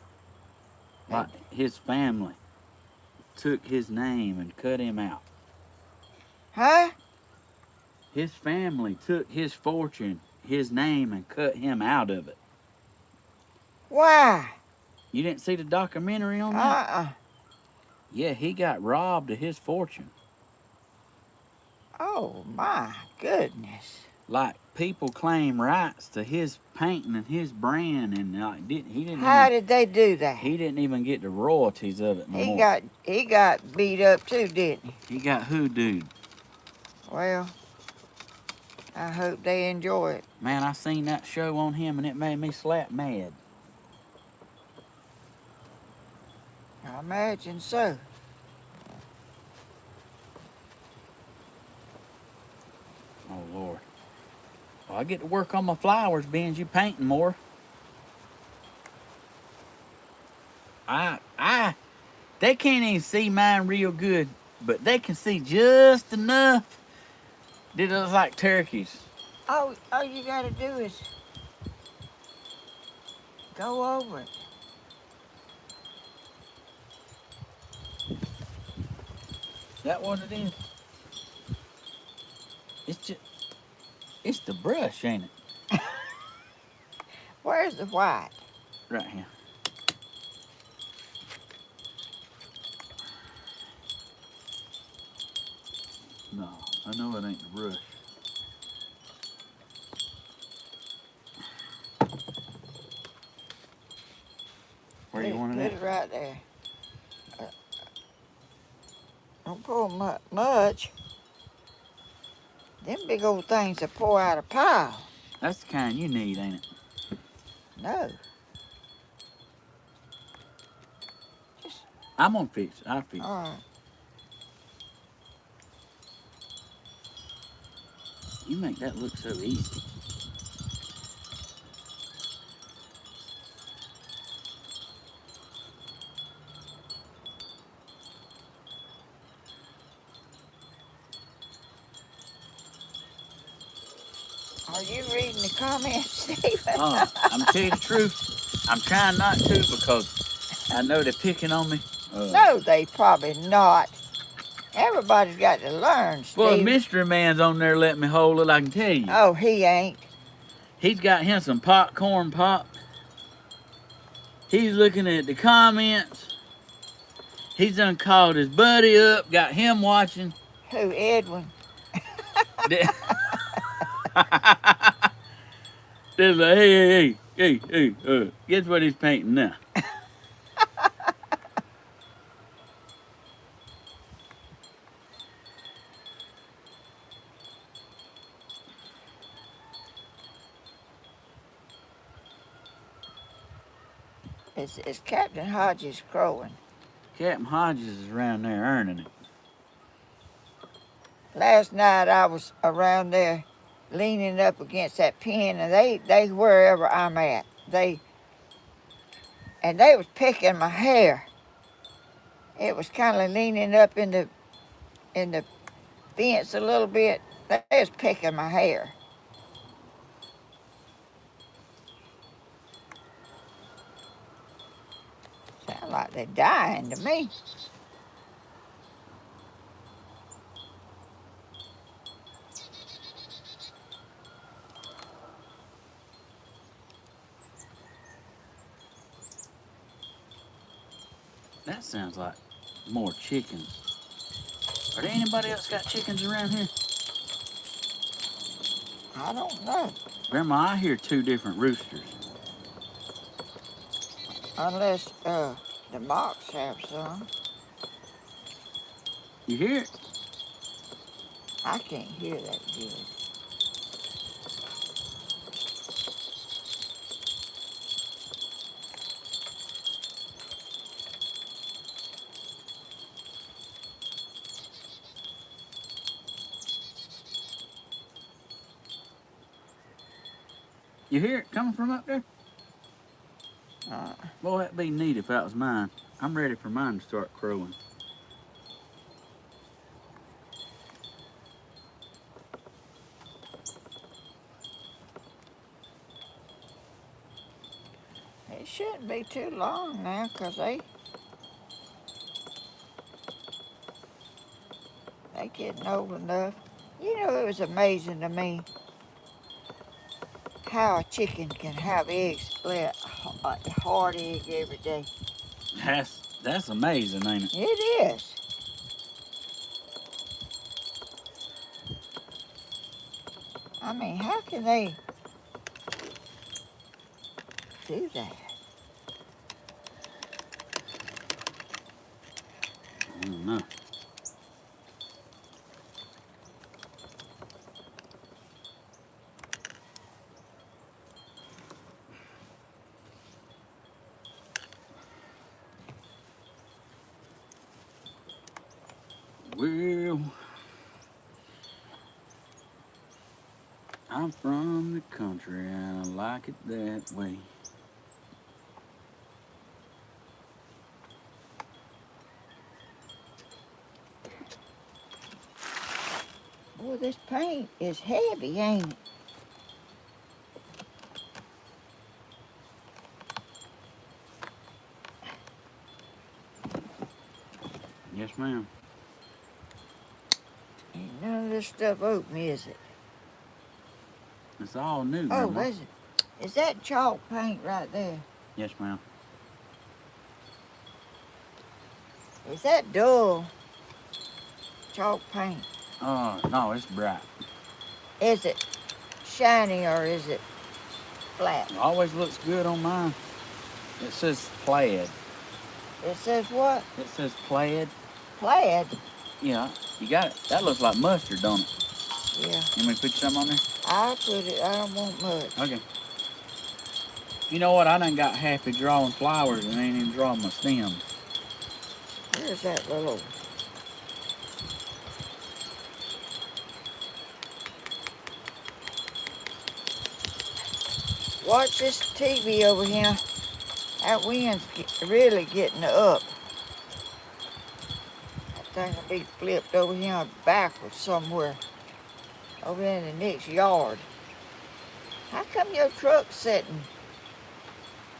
They, Like his family took his name and cut him out. huh? His family took his fortune, his name, and cut him out of it. Why? You didn't see the documentary on that? Uh-uh. Yeah, he got robbed of his fortune. Oh my goodness. Like people claim rights to his painting and his brand, and like How did they do that? he didn't even get the royalties of it no He more. got beat up too, didn't he? He got hoodooed. Well, I hope they enjoy it. Man, I seen that show on him and it made me slap mad. I imagine so. Oh Lord. Well, I get to work on my flowers, being you painting more. They can't even see mine real good, but they can see just enough that it looks like turkeys. All you gotta do is go over it. Is that what it is? It's the brush, ain't it? Where's the white? Right here. No, I know it ain't the brush. Where you want it Put at? it right there. Don't pour much. Them big old things that pour out a pile. That's the kind you need, ain't it? No. I'm gonna fix it. I'll fix it. All right. You make that look so easy. Are you reading the comments, Stephen? I'm telling you the truth. I'm trying not to because I know they're picking on me. No, they probably not. Everybody's got to learn, Well, Steve. Mystery Man's on there letting me hold it, I can tell you. Oh, he ain't. He's got him some popcorn pop. He's looking at the comments. He's done called his buddy up, got him watching. Who, Edwin? They're like, hey, guess what he's painting now? It's Captain Hodges crowing. Captain Hodges is around there earning it. Last night I was around there leaning up against that pen, and they wherever I'm at, they was picking my hair. It was kind of leaning up in the fence a little bit. They was picking my hair. Sound like they're dying to me. That sounds like more chickens. Are there anybody else got chickens around here? I don't know. Grandma, I hear two different roosters. Unless the Mocs have some. You hear it? I can't hear that good. You hear it coming from up there? Boy, that'd be neat if that was mine. I'm ready for mine to start crowing. It shouldn't be too long now, 'cause they getting old enough. You know, it was amazing to me how a chicken can have eggs, lay a hard egg every day. That's amazing, ain't it? It is. I mean, how can they do that? I don't know. Well, I'm from the country and I like it that way. Boy, this paint is heavy, ain't it? Yes, ma'am. Ain't none of this stuff open, is it? It's all new, Oh, Grandma. is that chalk paint right there? Yes, ma'am. Is that dull chalk paint? No, it's bright. Is it shiny or is it flat? It always looks good on mine. It says plaid. It says what? It says plaid. Plaid? Yeah, you got it. That looks like mustard, don't it? Yeah. You want me to put some on there? I'll put it. I don't want much. Okay. You know what? I done got happy drawing flowers and ain't even drawing my stems. Where's that little... Watch this TV over here. That wind's really getting up. That thing will be flipped over here backwards somewhere. Over in the next yard. How come your truck's sitting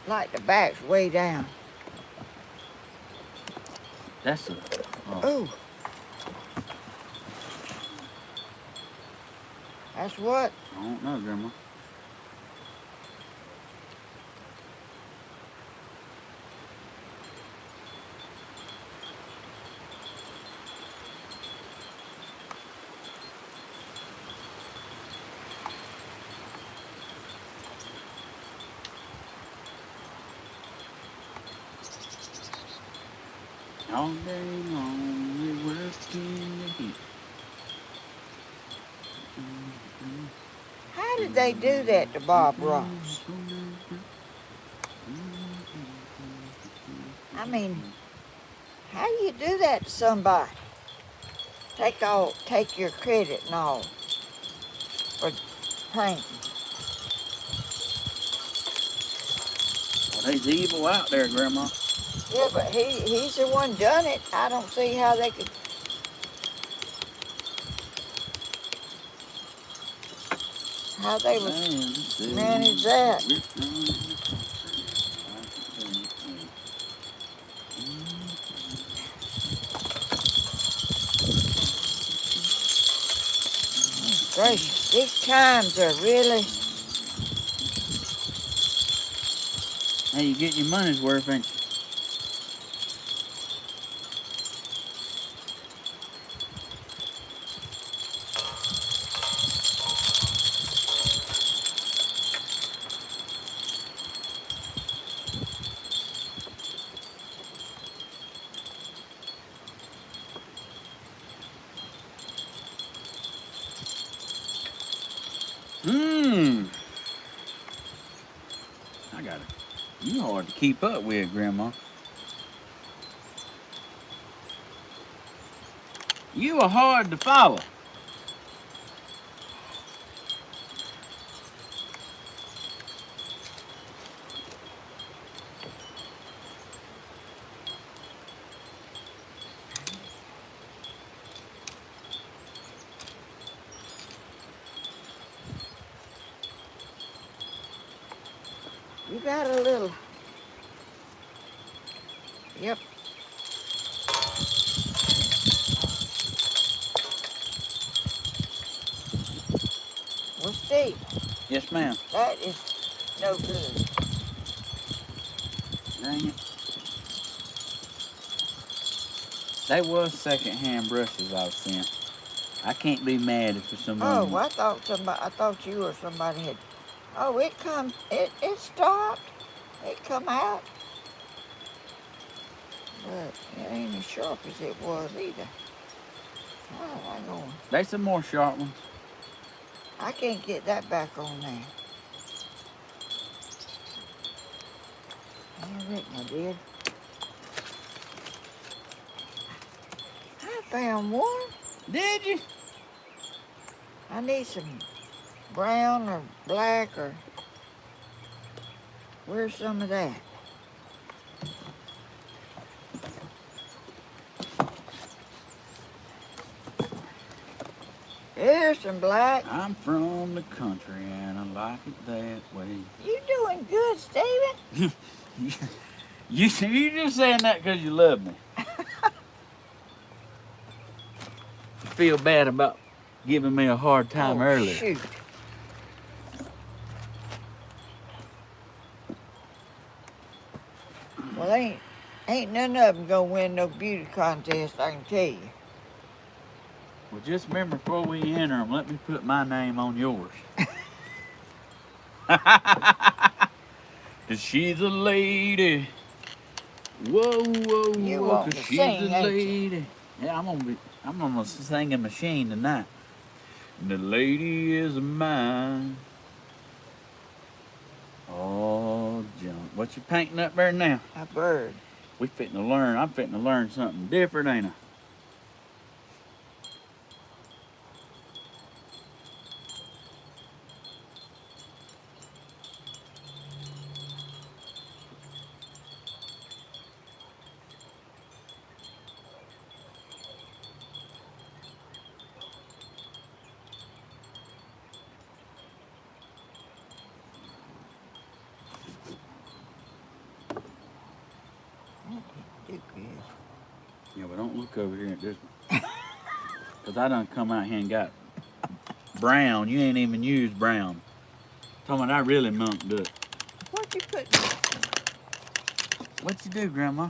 like the back's way down? That's a... Ooh. That's what? I don't know, Grandma. All day long we work in the heat. How did they do that to Bob Ross? I mean, how do you do that to somebody? Take your credit and all for painting. Well, there's evil out there, Grandma. Yeah, but he's the one done it. I don't see how they could. How they would manage that. Gracious, these times are really... Hey, you get your money's worth, ain't you? I got it. You hard to keep up with, Grandma. You are hard to follow. You got a little. Yep. Well, Steve, Yes, ma'am. that is no good. Dang it. They was second-hand brushes I was sent. I can't be mad if someone. Oh, I thought you or somebody had. Oh, it stopped. It come out, but it ain't as sharp as it was either. Oh, I going. There's some more sharp ones. I can't get that back on there. I reckon I did. I found one. Did you? I need some brown or black or where's some of that? Here's some black. I'm from the country and I like it that way. You doing good, Steven? You just saying that because you love me. You feel bad about giving me a hard time earlier. Shoot. Well, ain't none of them gonna win no beauty contest, I can tell you. Well, just remember before we enter them, let me put my name on yours. Cause she's a lady. Whoa, whoa, You whoa, want cause to she's sing, a ain't you? lady. Yeah, I'm gonna sing a machine tonight. And the lady is mine. Oh, junk. What you painting up there now? A bird. We fitting to learn. I'm fitting to learn something different, ain't I? Do good. Yeah, but don't look over here at this one. Cause I done come out here and got brown. You ain't even used brown. Talking about I really meant to do it. What you put? What you do, Grandma?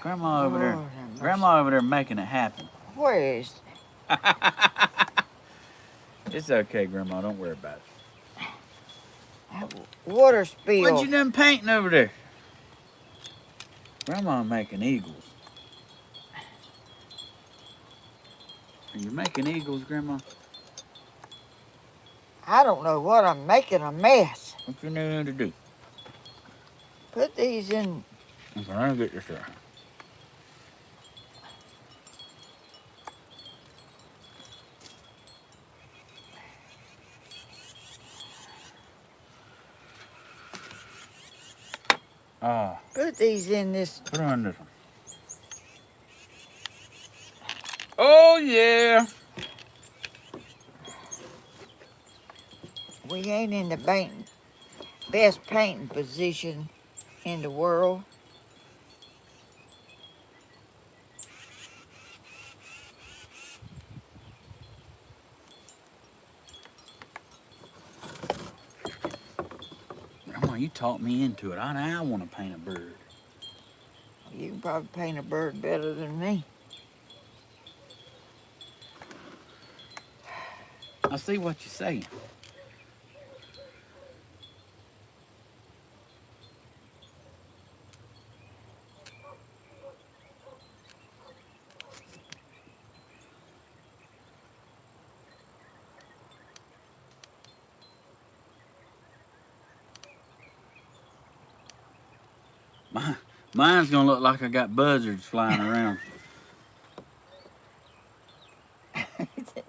Grandma over there. Lord have mercy. Grandma over there making it happen. Where is? It's okay, Grandma. Don't worry about it. That water spill? What you done painting over there? Grandma making eagles. Are you making eagles, Grandma? I don't know what I'm making a mess. What you need to do? Put these in. Okay, let me get this here. Ah, Put these in this. put on this one. Oh, yeah. We ain't in the best painting position in the world. Grandma, you talked me into it. I want to paint a bird. You can probably paint a bird better than me. I see what you're saying. Mine's gonna look like I got buzzards flying around.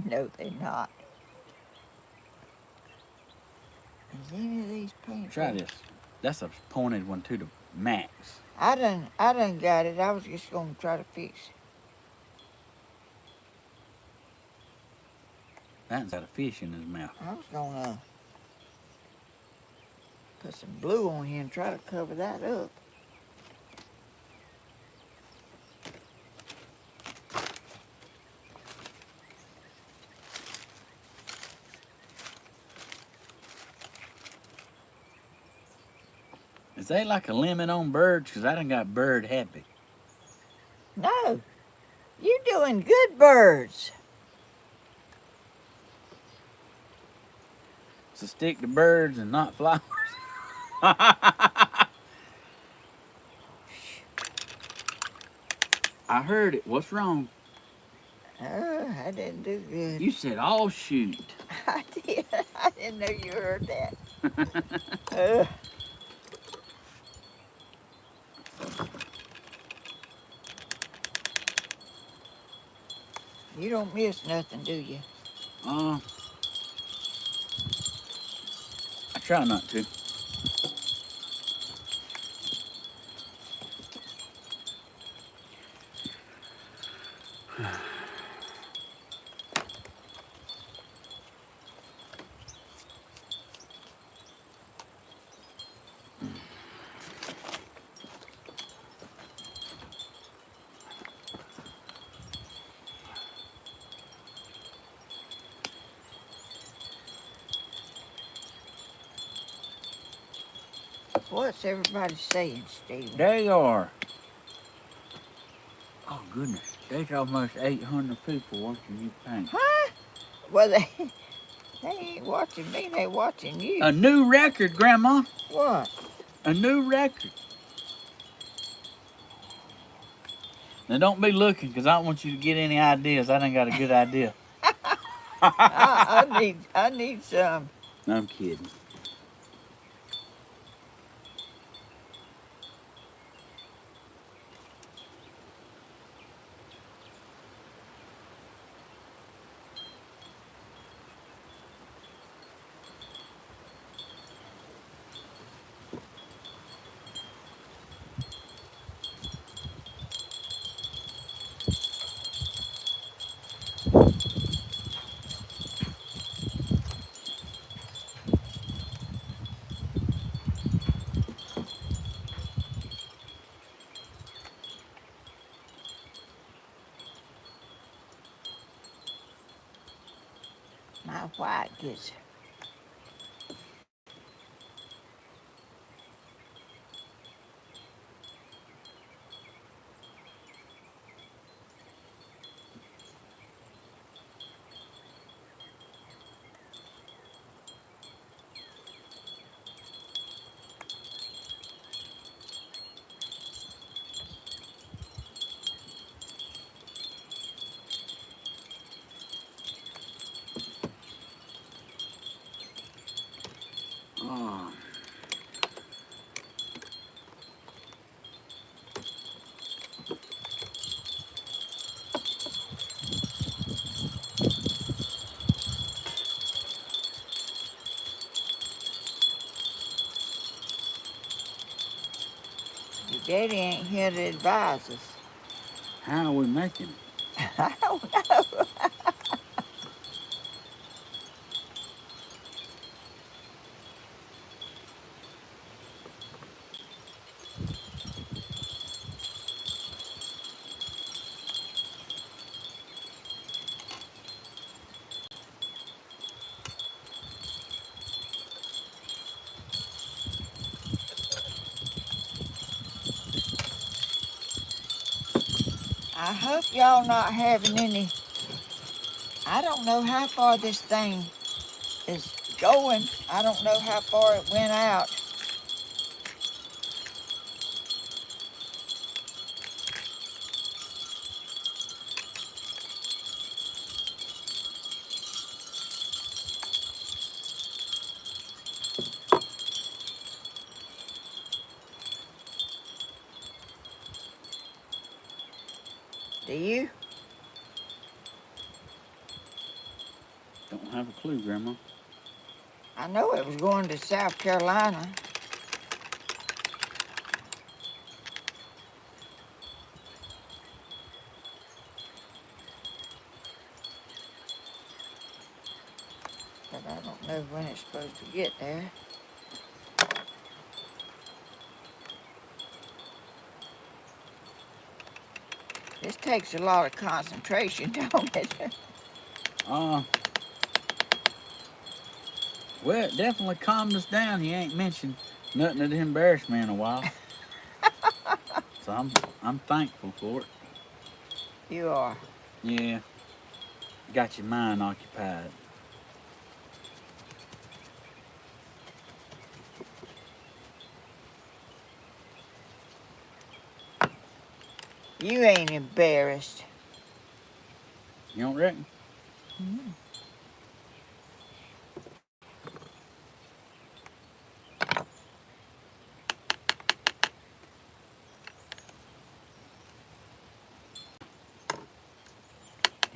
No, they're not. Is any of these paint? Try this. That's a pointed one to the max. I done got it. I was just gonna try to fix it. That's got a fish in his mouth. I was gonna Put some blue on here and try to cover that up. Is they like a limit on birds? Because I done got bird happy. No, you're doing good, birds. So stick to birds and not flowers. I heard it. What's wrong? Oh, I didn't do good. You said, "Oh shoot." I did. I didn't know you heard that. You don't miss nothing, do you? I try not to. What's everybody saying, Stephen? They are. Oh goodness, there's almost 800 people watching you paint. Huh? Well, they ain't watching me, they watching you. A new record, Grandma. What? A new record. Now don't be looking, because I don't want you to get any ideas. I done got a good idea. I need some. I'm kidding. My Wyatt gets. Oh. Your daddy ain't here to advise us. How are we making it? I don't know. I hope y'all not having any. I don't know how far this thing is going. I don't know how far it went out. Do you? Don't have a clue, Grandma. I know it was going to South Carolina. But I don't know when it's supposed to get there. This takes a lot of concentration, don't it? Well, it definitely calmed us down. He ain't mentioned nothing that embarrassed me in a while. So I'm thankful for it. You are. Yeah. Got your mind occupied. You ain't embarrassed. You don't reckon? Mm.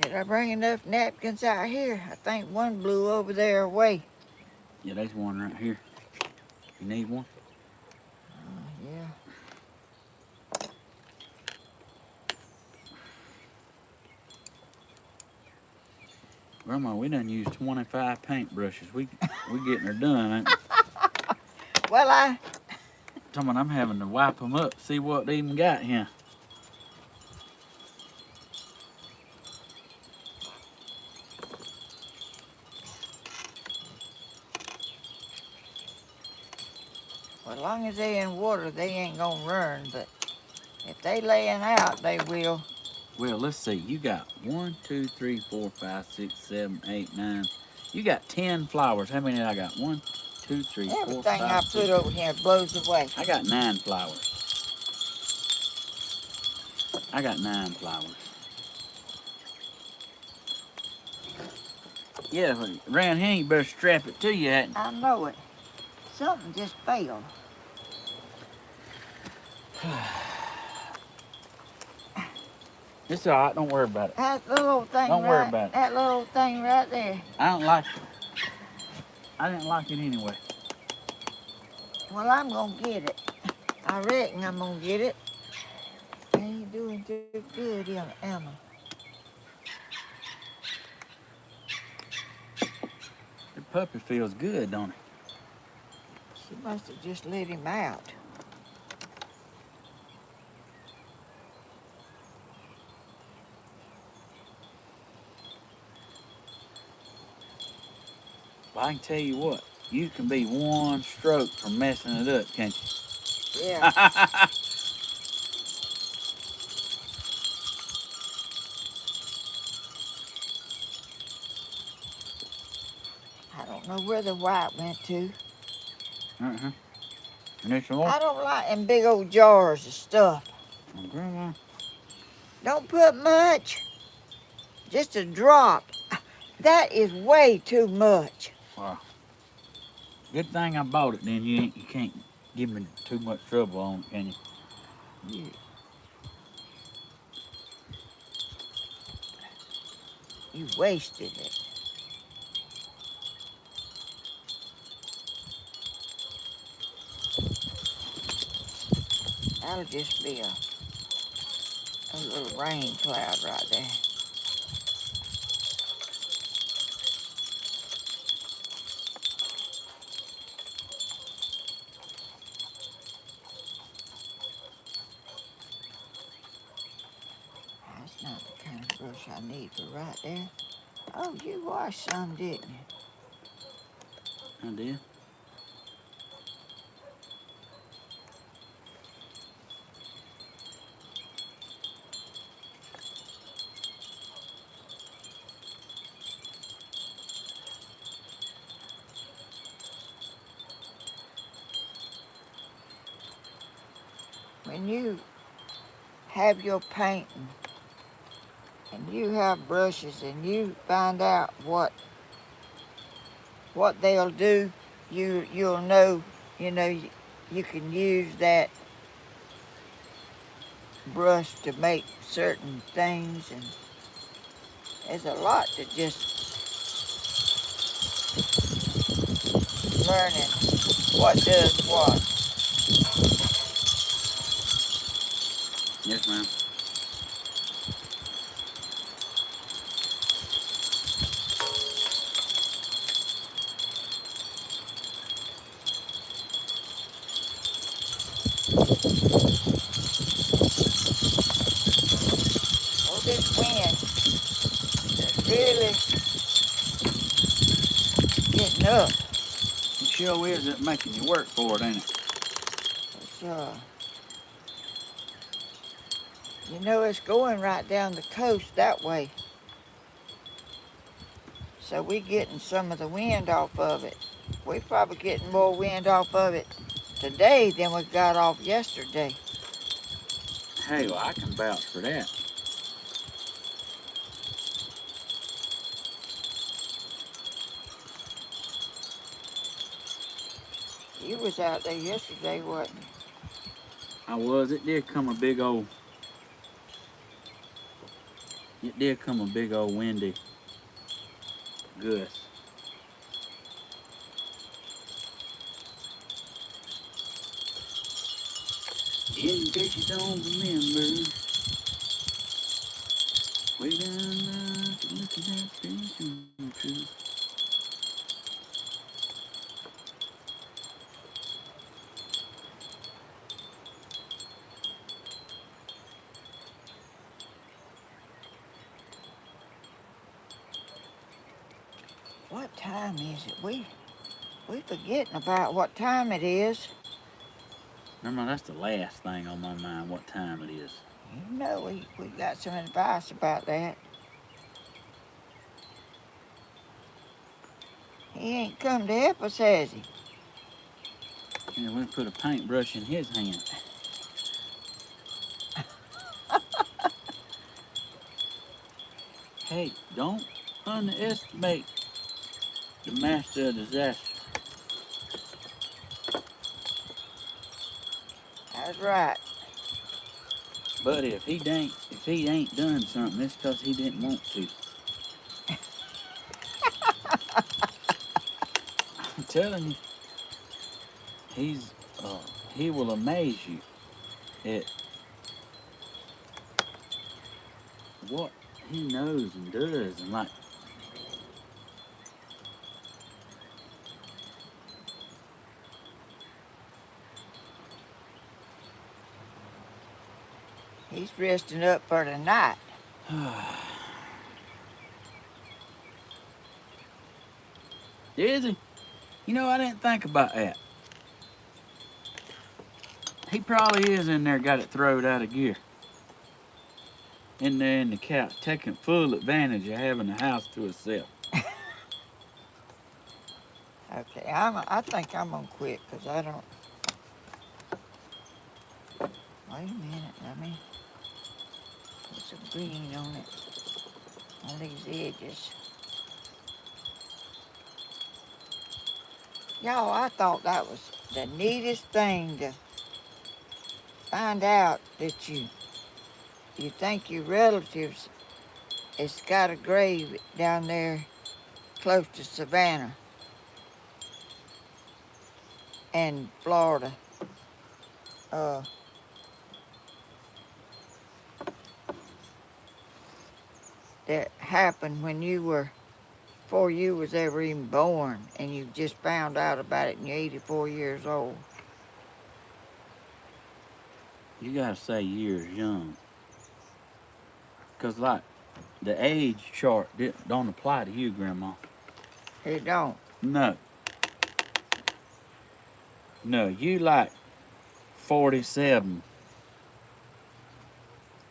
Did I bring enough napkins out here? I think one blew over there away. Yeah, there's one right here. You need one? Yeah. Grandma, we done used 25 paintbrushes. We getting her done, ain't we? Well, Talking about I'm having to wipe them up, see what they even got here. as long as they in water, they ain't gonna run. But if they laying out, they will. Well, let's see. You got 1, 2, 3, 4, 5, 6, 7, 8, 9. You got 10 flowers. How many did I got? 1, 2, 3, 4, Everything 5, I 6. put over here blows away. I got 9 flowers. I got 9 flowers. Yeah, around here you better strap it to you, hadn't I know it. Something just failed. It's all right. Don't worry about it. That little thing Don't worry about it. That little thing right there. I don't like it. I didn't like it anyway. Well, I'm gonna get it. I reckon I'm gonna get it. I ain't doing too good, Emma. The puppy feels good, don't it? She must have just let him out. Well, I can tell you what. You can be one stroke from messing it up, can't you? Yeah. I don't know where the Wyatt went to. Uh-huh. And there's some more. I don't like them big old jars of stuff. Oh, Grandma. Don't put much. Just a drop. That is way too much. Wow. Good thing I bought it then. You can't give me too much trouble on it, can you? You wasted it. That'll just be a little rain cloud right there. That's not the kind of brush I need for right there. Oh, you washed some, didn't you? I did. When you have your painting and you have brushes and you find out what they'll do, you'll know, you can use that brush to make certain things, and there's a lot to just learning what does what. Yes, ma'am. up. It sure is it making you work for it, ain't it? It's, it's going right down the coast that way. So we getting some of the wind off of it. We probably getting more wind off of it today than we got off yesterday. Hey, well, I can vouch for that. You was out there yesterday, wasn't you? I was. It did come a big old windy gust. In case you don't remember, way down there, look at that thing true. What time is it? We forgetting about what time it is. Remember, that's the last thing on my mind, what time it is. You know we got some advice about that. He ain't come to help us, has he? And we put a paintbrush in his hand. Hey, don't underestimate the master of disaster. That's right. But if he ain't done something, it's because he didn't want to. I'm telling you, he's he will amaze you at what he knows and does, and like He's resting up for the night. is he? You know, I didn't think about that. He probably is in there, got it throwed out of gear. In there in the couch, taking full advantage of having the house to himself. Okay, I think I'm gonna quit because I don't. Wait a minute, let me put some green on it, on these edges. Y'all, I thought that was the neatest thing to find out that you think your relatives has got a grave down there close to Savannah and Florida. That happened when before you was ever even born, and you just found out about it and you're 84 years old. You gotta say years young. Cause like, the age chart don't apply to you, Grandma. It don't. No. No, you like 47.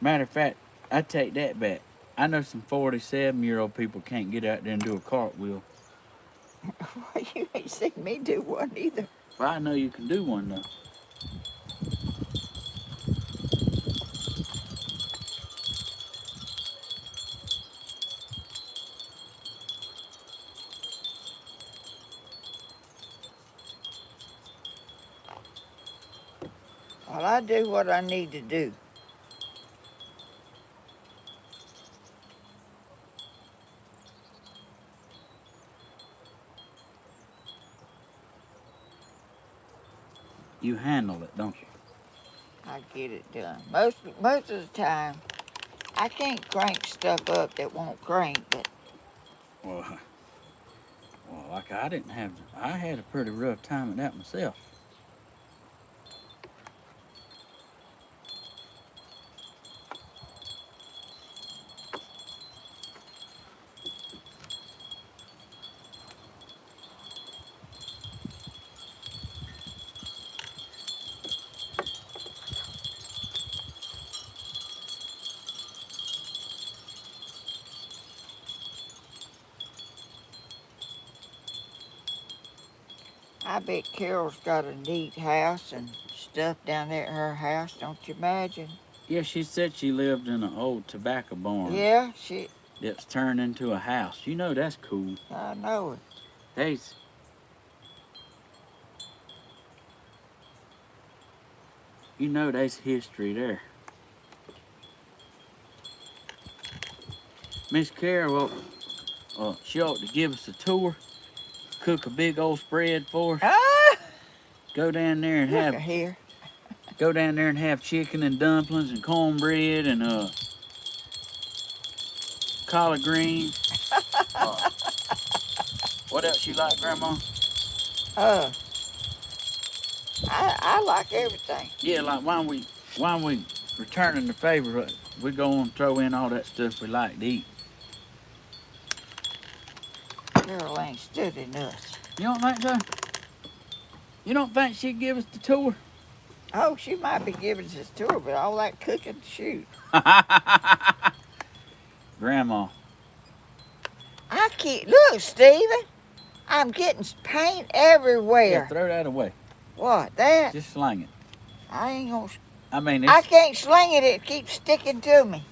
Matter of fact, I take that back. I know some 47-year-old people can't get out there and do a cartwheel. Well, you ain't seen me do one either. Well, I know you can do one though. Well, I do what I need to do. You handle it, don't you? I get it done. Most of the time, I can't crank stuff up that won't crank, but Well, like I had a pretty rough time at that myself. I bet Carol's got a neat house and stuff down there at her house, don't you imagine? Yeah, she said she lived in an old tobacco barn Yeah, that's turned into a house. You know that's cool. I know it. There's there's history there. Miss Carol, she ought to give us a tour, cook a big old spread for us, Ah, go down there and look have at here. chicken and dumplings and cornbread and collard greens. What else you like, Grandma? Uh, I like everything. Yeah, like why don't we returning the favor? We go and throw in all that stuff we like to eat. Carol ain't studying us. You don't think so? You don't think she'd give us the tour? Oh, she might be giving us a tour, but all that cooking, shoot. Grandma. I can't. Look, Stephen. I'm getting paint everywhere. Yeah, throw that away. What, that? Just sling it. I ain't gonna. I mean, I it's, can't sling it. It keeps sticking to me.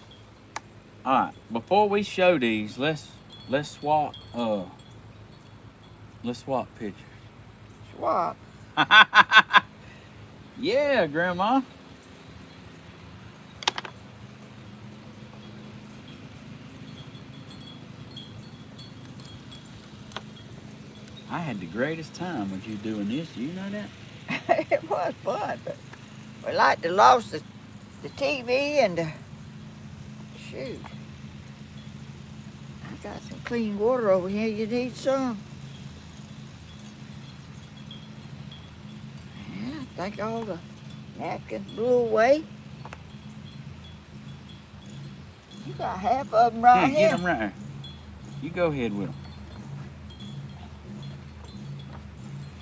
all right. Before we show these, let's swap pictures. Swap. Yeah, Grandma. I had the greatest time with you doing this. You know that? It was fun, but we like to lost the TV and the shoot. I got some clean water over here. You need some? Yeah, I think all the napkins blew away. You got half of them right Here, here. get them right there. You go ahead with them.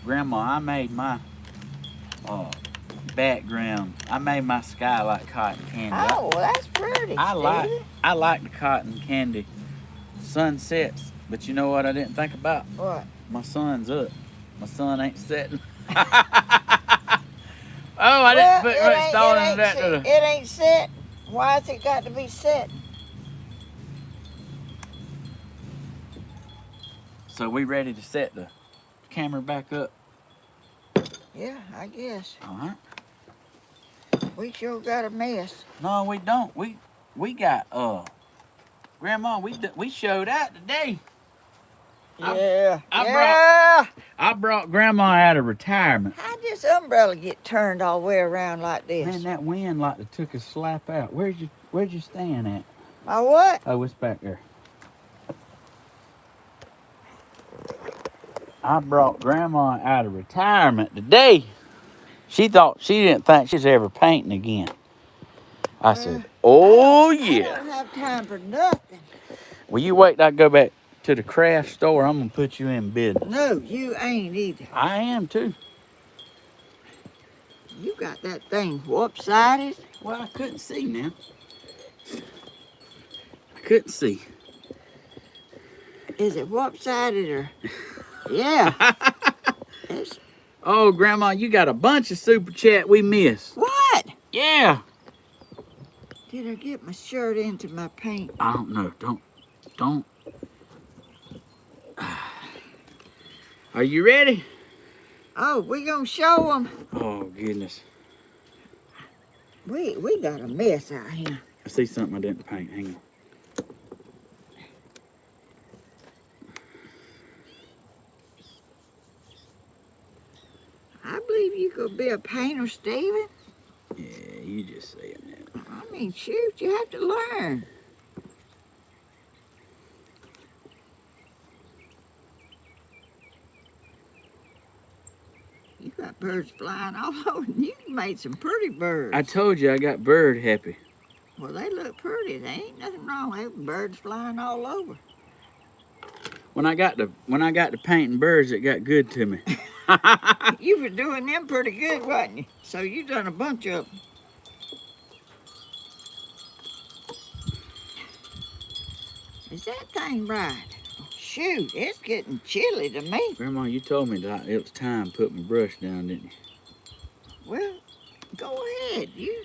Grandma, I made my background. I made my sky like cotton candy. Oh, well, that's pretty, I Stevie. like the cotton candy sunsets, but you know what I didn't think about? What? My sun's up. My sun ain't setting. Oh, I didn't put much thought into that. It ain't set. Why has it got to be set? So we ready to set the camera back up? Yeah, I guess. All right. We sure got a mess. No, we don't. We got Grandma. We showed out today. Yeah. I brought Grandma out of retirement. How'd this umbrella get turned all the way around like this? Man, that wind like it took a slap out. Where'd you stand at? My what? Oh, it's back there. I brought Grandma out of retirement today. She didn't think she was ever painting again. I said, "Oh yeah." I don't have time for nothing. Well, you wait till I go back to the craft store. I'm gonna put you in business. No, you ain't either. I am too. You got that thing whoop-sided. Well, I couldn't see now. I couldn't see. Is it whoop-sided or? Yeah. It's... Oh, Grandma, you got a bunch of super chat we missed. What? Yeah. Did I get my shirt into my paint? I don't know. Don't. Are you ready? Oh, we gonna show them. Oh, goodness. We got a mess out here. I see something I didn't paint. Hang on. I believe you could be a painter, Stephen. Yeah, you just say it now. I mean, shoot, you have to learn. You got birds flying all over. You made some pretty birds. I told you I got bird happy. Well, they look pretty. There ain't nothing wrong with them. Birds flying all over. When I got to painting birds, it got good to me. You were doing them pretty good, wasn't you? So you done a bunch of them. Is that thing right? shoot, it's getting chilly to me. Grandma, you told me that it was time to put my brush down, didn't you? Well, go ahead. You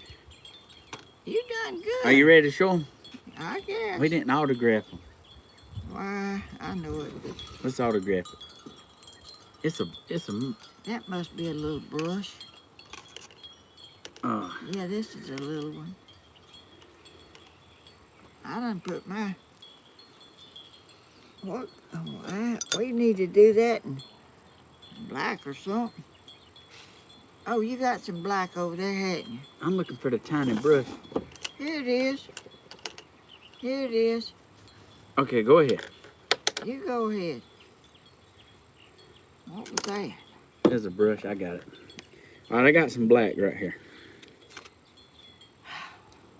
done good. Are you ready to show them? I guess. We didn't autograph them. Why, I know it. Let's autograph it. It's a. That must be a little brush. Yeah, this is a little one. I done put my. What? Oh, we need to do that in black or something. Oh, you got some black over there, hadn't you? I'm looking for the tiny brush. Here it is. Here it is. Okay, go ahead. You go ahead. What was that? There's a brush. I got it. All right, I got some black right here.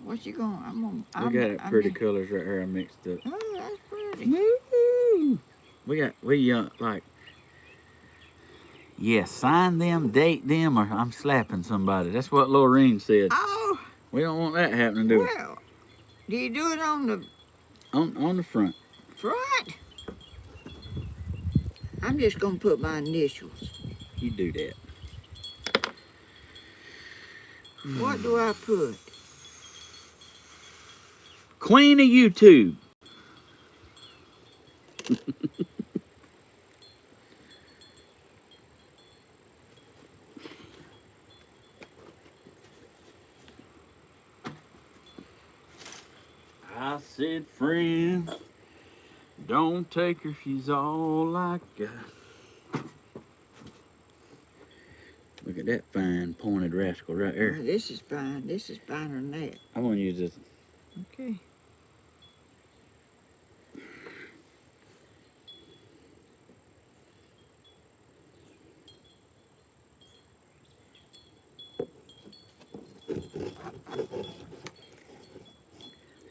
What you going? We got it pretty colors right here. I mixed up. Oh, that's pretty. Woo! We like. Yeah, sign them, date them, or I'm slapping somebody. That's what Lorraine said. Oh, We don't want that happening, do we? well, do you do it on the On the front. front? I'm just gonna put my initials. You do that. What do I put? Queen of YouTube. I said, friend, don't take her, she's all I got. Look at that fine pointed rascal right there. Oh, this is fine. This is finer than that. I'm gonna use this. Okay.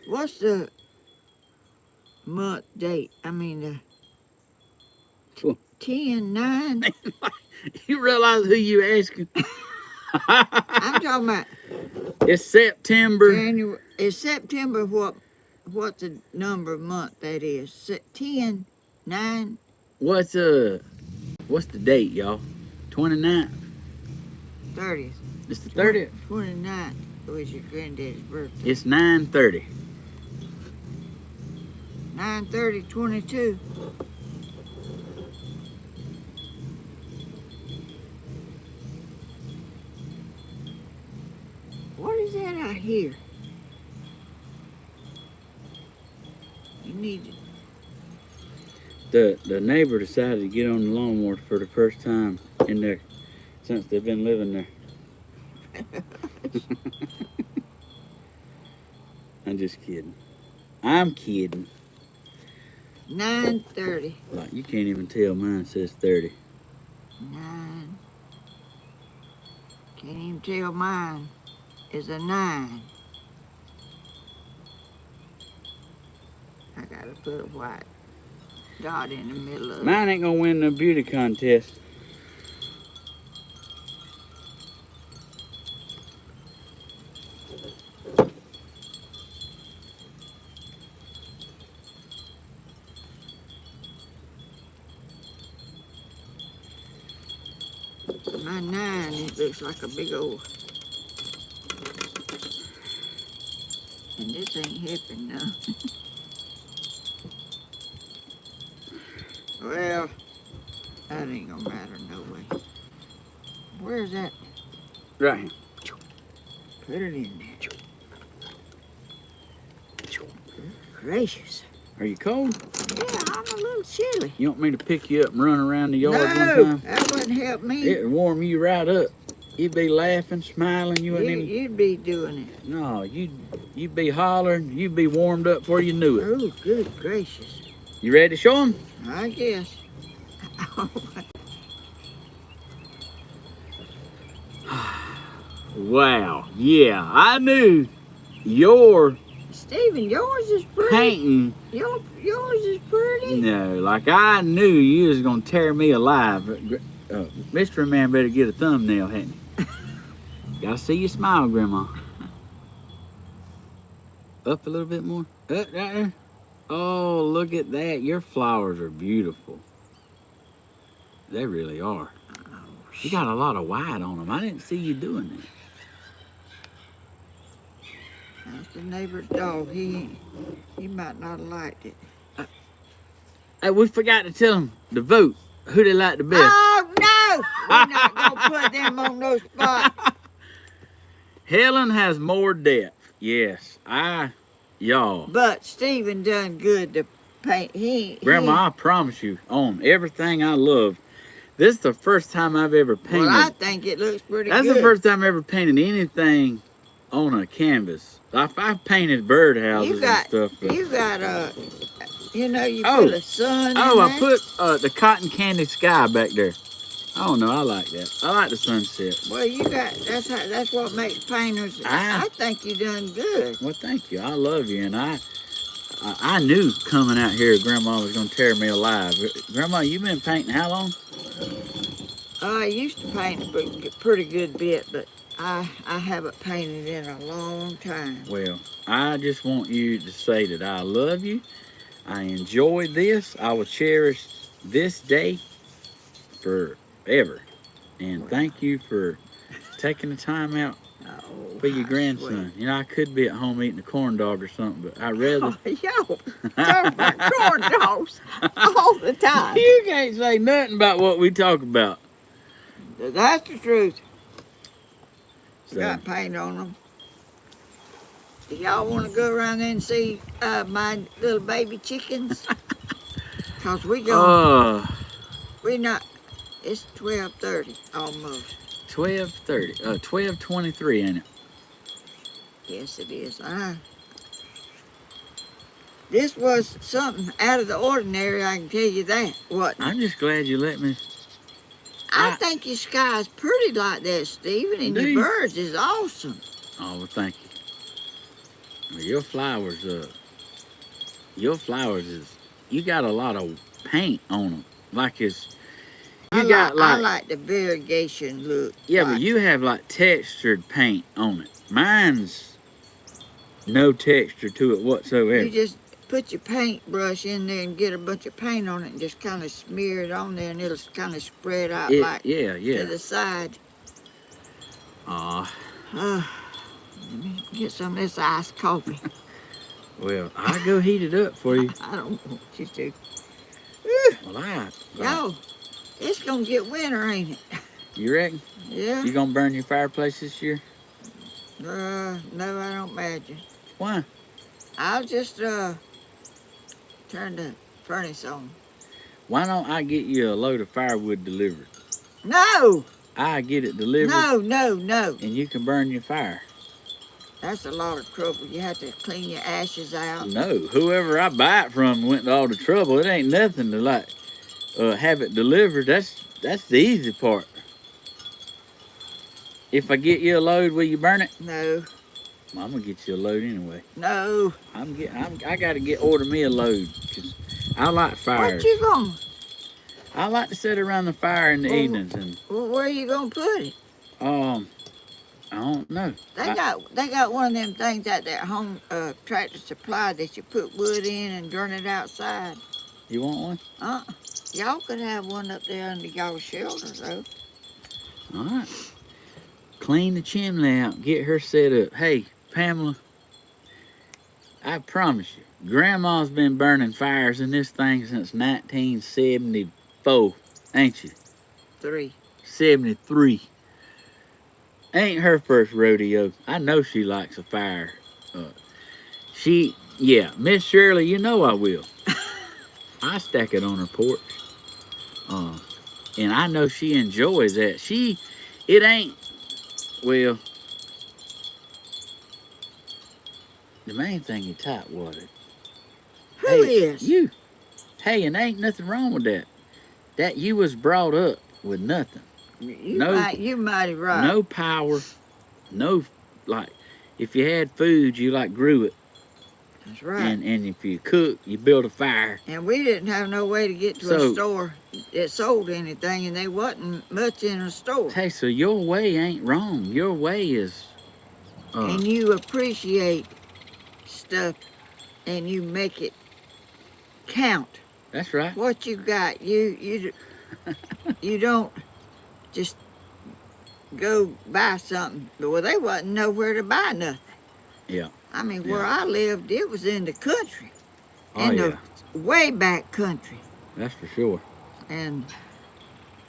What's the month date? I mean the Cool. 10/9. You realize who you asking? I'm talking about It's September. January. Is September what the number of month that is? 10/9. What's the date, y'all? 29th. 30th. It's the 30th. 29th was your granddaddy's birthday. It's 9:30. 9/30/22. What is that out here? You need to. The neighbor decided to get on the lawnmower for the first time in there since they've been living there. I'm just kidding. I'm kidding. 9:30. Like, you can't even tell mine says 30. 9. Can't even tell mine is a 9. I gotta put a white dot in the middle of it. Mine ain't gonna win the beauty contest. My 9, it looks like a big old. And this ain't hipping now. Well, that ain't gonna matter no way. Where's that? Right here. Put it in there. Gracious. Are you cold? Yeah, I'm a little chilly. You want me to pick you up and run around the yard one No, time? that wouldn't help me. It'd warm you right up. You'd be laughing, smiling. You wouldn't even. You'd be doing it. No, you'd be hollering. You'd be warmed up before you knew it. Oh, good gracious. You ready to show them? I guess. Wow. Yeah, I knew your Stephen, yours is pretty. painting. Yours is pretty. No, like I knew you was gonna tear me alive. Mystery Man better get a thumbnail, hadn't he? Gotta see you smile, Grandma. Up a little bit more. Up right there. Oh, look at that. Your flowers are beautiful. They really are. You got a lot of white on them. I didn't see you doing that. That's the neighbor's dog. He might not have liked it. Hey, we forgot to tell them to vote who they like the best. Oh no! We're not gonna put them on no spot. Helen has more depth. Yes, y'all. But Stephen done good to paint. Grandma, I promise you, on everything I love, this is the first time I've ever painted. Well, I think it looks pretty That's good. the first time I ever painted anything on a canvas. I've painted birdhouses and stuff. But... You got you Oh. put a sun. Oh, in I there. put the cotton candy sky back there. I don't know. I like that. I like the sunset. Well, you got that's what makes painters. Ah. I think you done good. Well, thank you. I love you, and I knew coming out here, Grandma was gonna tear me alive. Grandma, you been painting how long? I used to paint a pretty good bit, but I haven't painted in a long time. Well, I just want you to say that I love you. I enjoyed this. I will cherish this day forever. And thank you for taking the time out Oh, for your how grandson. You know, I could be at home eating a corn dog or something, but I'd rather. sweet. Yo, talk about corn dogs all the time. You can't say nothing about what we talk about. That's the truth. So, Got paint on them. Y'all want to go around there and see my little baby chickens? Cause we not. It's 12:30 almost. 12:30, 12:23, ain't it? Yes, it is. This was something out of the ordinary. I can tell you that. What? I'm just glad you let me. I think your sky's pretty like that, Stephen, and Do your you? birds is awesome. Oh, well, thank you. Well, your flowers is. You got a lot of paint on them, like it's. You got I like. like the variegation look. Yeah, like, but you have like textured paint on it. Mine's no texture to it whatsoever. you just put your paintbrush in there and get a bunch of paint on it and just kind of smear it on there, and it'll kind of spread out Yeah. to the side. Aw. Let me get some of this iced coffee. Well, I'll go heat it up for you. I don't want you to. Well, Yo, it's gonna get winter, ain't it? You reckon? Yeah. You gonna burn your fireplace this year? No, I don't imagine. Why? I'll just turn the furnace on. Why don't I get you a load of firewood delivered? No, I get it delivered. no. And you can burn your fire. That's a lot of trouble. You have to clean your ashes out. No, whoever I buy it from went to all the trouble. It ain't nothing to like have it delivered. That's the easy part. If I get you a load, will you burn it? No, Well, I'm gonna get you a load anyway. no. I gotta order me a load because I like fires. What you gonna? I like to sit around the fire in the evenings and Well, where you gonna put it? I don't know. They got one of them things at their home Tractor Supply that you put wood in and burn it outside. You want one? Y'all could have one up there under y'all's shelter though. All right. Clean the chimney out. Get her set up. Hey, Pamela, I promise you, Grandma's been burning fires in this thing since 1974, ain't you? 3. 73. Ain't her first rodeo. I know she likes a fire. Miss Shirley, you know I will. I stack it on her porch. And I know she enjoys that. It ain't, well, the main thing is tight water. Who Hey, is? you. Hey, and ain't nothing wrong with that. That you was brought up with nothing. You mighty right. No power. No, like, if you had food, you like grew it. That's right. And if you cook, you build a fire. And we didn't have no way to get to a store that sold anything, and there wasn't much in a store. Hey, so your way ain't wrong. Your way is. And you appreciate stuff, and you make it count That's right. what you got. You don't just go buy something. Well, they wasn't nowhere to buy nothing. Yeah. I mean, where Yeah. I lived, it was in the country, Oh, in yeah. the way back country, That's for sure. and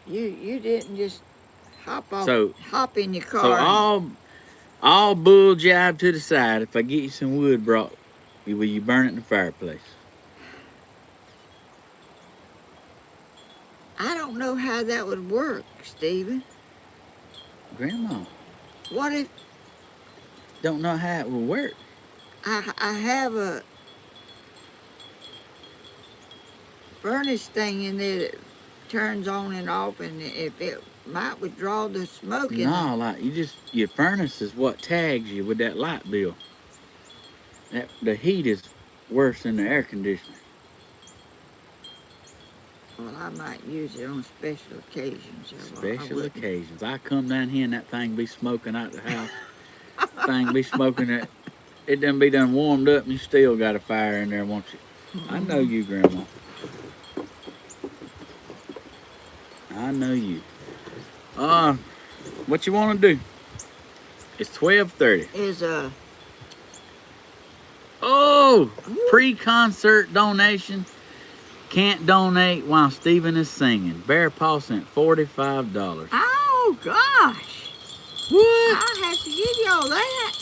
you didn't just hop in your car. So all bull jive to the side. If I get you some wood brought, will you burn it in the fireplace? I don't know how that would work, Stephen. Grandma, What if don't know how it will work. I have a furnace thing in there that turns on and off, and if it might withdraw the smoke in No, like your furnace is what tags you with that light bill. The heat is worse than the air conditioner. Well, I might use it on special occasions. Special occasions. I come down here and that thing be smoking out the house. Thing be smoking it done be done warmed up and you still got a fire in there, won't you? I know you, Grandma. I know you. What you want to do? It's 12:30. Is Pre-concert donation. Can't donate while Stephen is singing. Bear Paw sent $45. oh gosh, What? I have to give y'all that.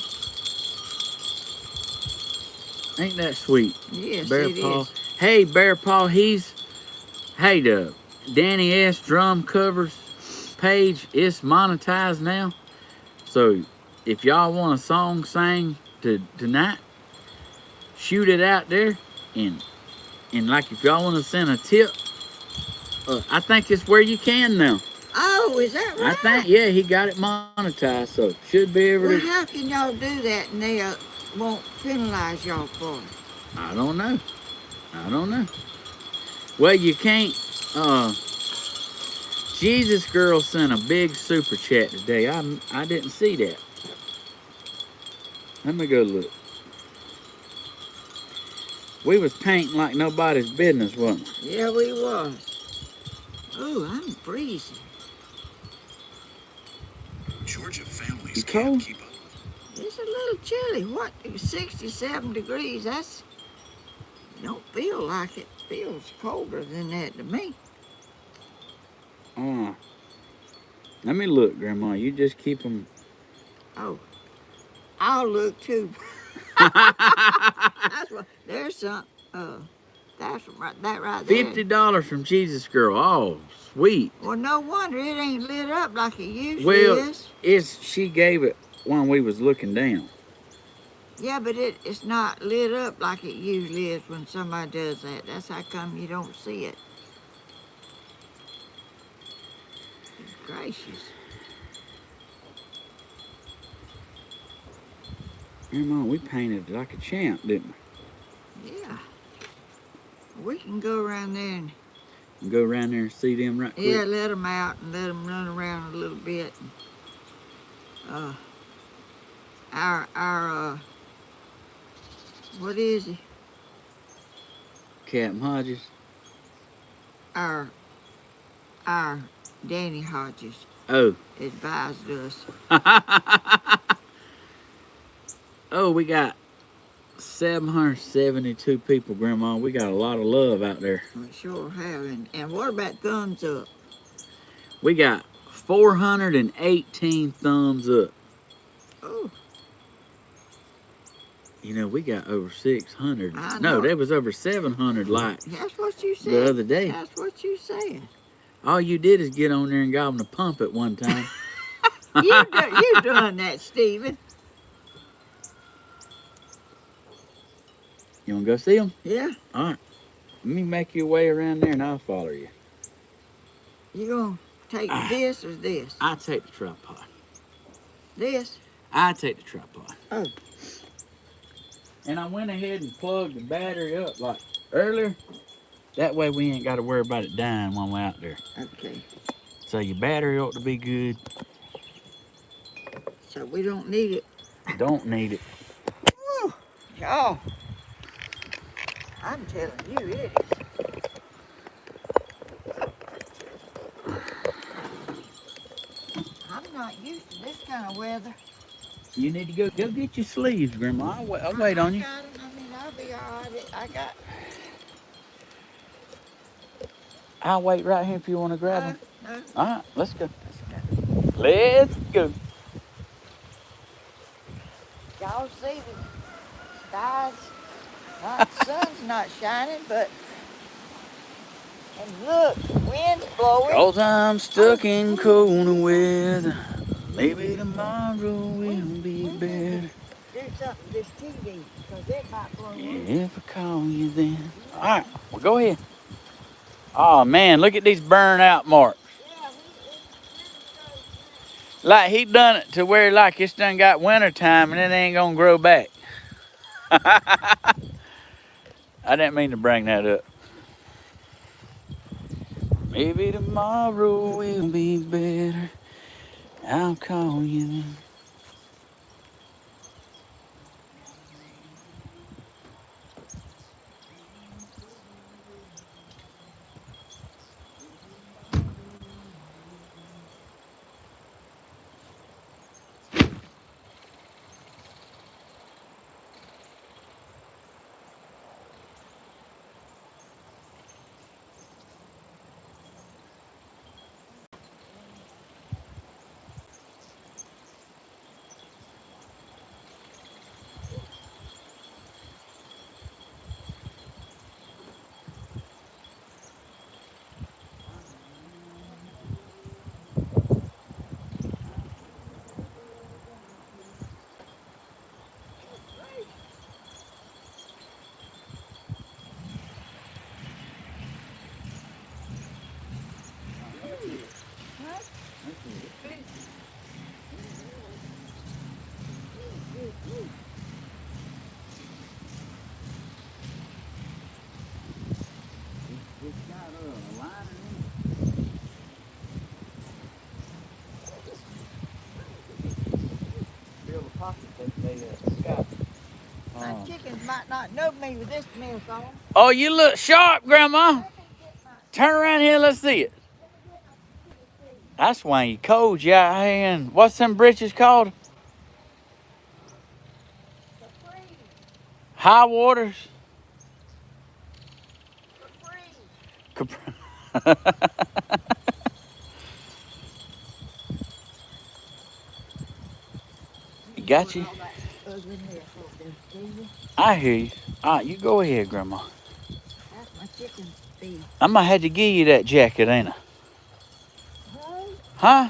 Ain't that sweet? Yes, Bear it Paw. is. Hey, Bear Paw, the Danny S. drum covers page is monetized now. So if y'all want a song sang tonight, shoot it out there. And like if y'all want to send a tip, I think it's where you can now. Oh, is that right? I think, yeah, he got it monetized, so should be able Well, to. how can y'all do that and they won't penalize y'all for it? I don't know. Well, you can't. Jesus Girl sent a big super chat today. I didn't see that. Let me go look. We was painting like nobody's business, wasn't we? Yeah, we was. Oh, I'm freezing. Georgia families You can't cold? keep up. It's a little chilly. What? 67 degrees. Don't feel like it. Feels colder than that to me. Let me look, Grandma. You just keep them. Oh, I'll look too. That's what. There's some. That right there. $50 from Jesus Girl. Oh, sweet. Well, no wonder it ain't lit up like it usually Well, is. she gave it when we was looking down. Yeah, but it's not lit up like it usually is when somebody does that. That's how come you don't see it. Gracious. Grandma, we painted like a champ, didn't we? Yeah. We can go around there and Go around there and see them right quick. let them out and let them run around a little bit. Our what is he? Captain Hodges. Our Danny Hodges Oh. advised us. Oh, we got 772 people, Grandma. We got a lot of love out there. We sure have. And what about thumbs up? We got 418 thumbs up. Oh, You know, we got over 600. I No, know. there was over 700 likes that's what you said. the other day. That's what you said. All you did is get on there and got them to pump it one time. You done that, Stephen. You want to go see them? Yeah. All right. Let me make your way around there and I'll follow you. You gonna take this or this? I take the tripod. This? I take the tripod. Oh. And I went ahead and plugged the battery up like earlier. That way we ain't got to worry about it dying when we're out there. Okay. So your battery ought to be good. So we don't need it. Don't need it. Woo! Y'all. I'm telling you, it is not used to this kind of weather. You need to go get your sleeves, Grandma. I'll wait on you. I got 'em. I mean, I'll be all right. I got. I'll wait right here if you want to grab them. No. All right, let's go. Let's go. Y'all see the skies? Not the sun's not shining, but and look, the wind's blowing. 'Cause I'm stuck in cold weather. Maybe tomorrow will be better. Do something this TV, because it might blow over. If I call you then. All right, well, go ahead. Oh, man, look at these burnout marks. Yeah, Like he done it to where like it's done got winter time and it ain't gonna grow back. I didn't mean to bring that up. Maybe tomorrow will be better. I'll call you then. my chickens might not know me with this mess on. Oh, you look sharp, Grandma. Turn around here, let's see it. That's why you cold, you out here. And what's them britches called? High waters. Capri. Got you. I hear you. All right, you go ahead, Grandma. That's my chicken's feed. I'm gonna have to give you that jacket, ain't I? Huh?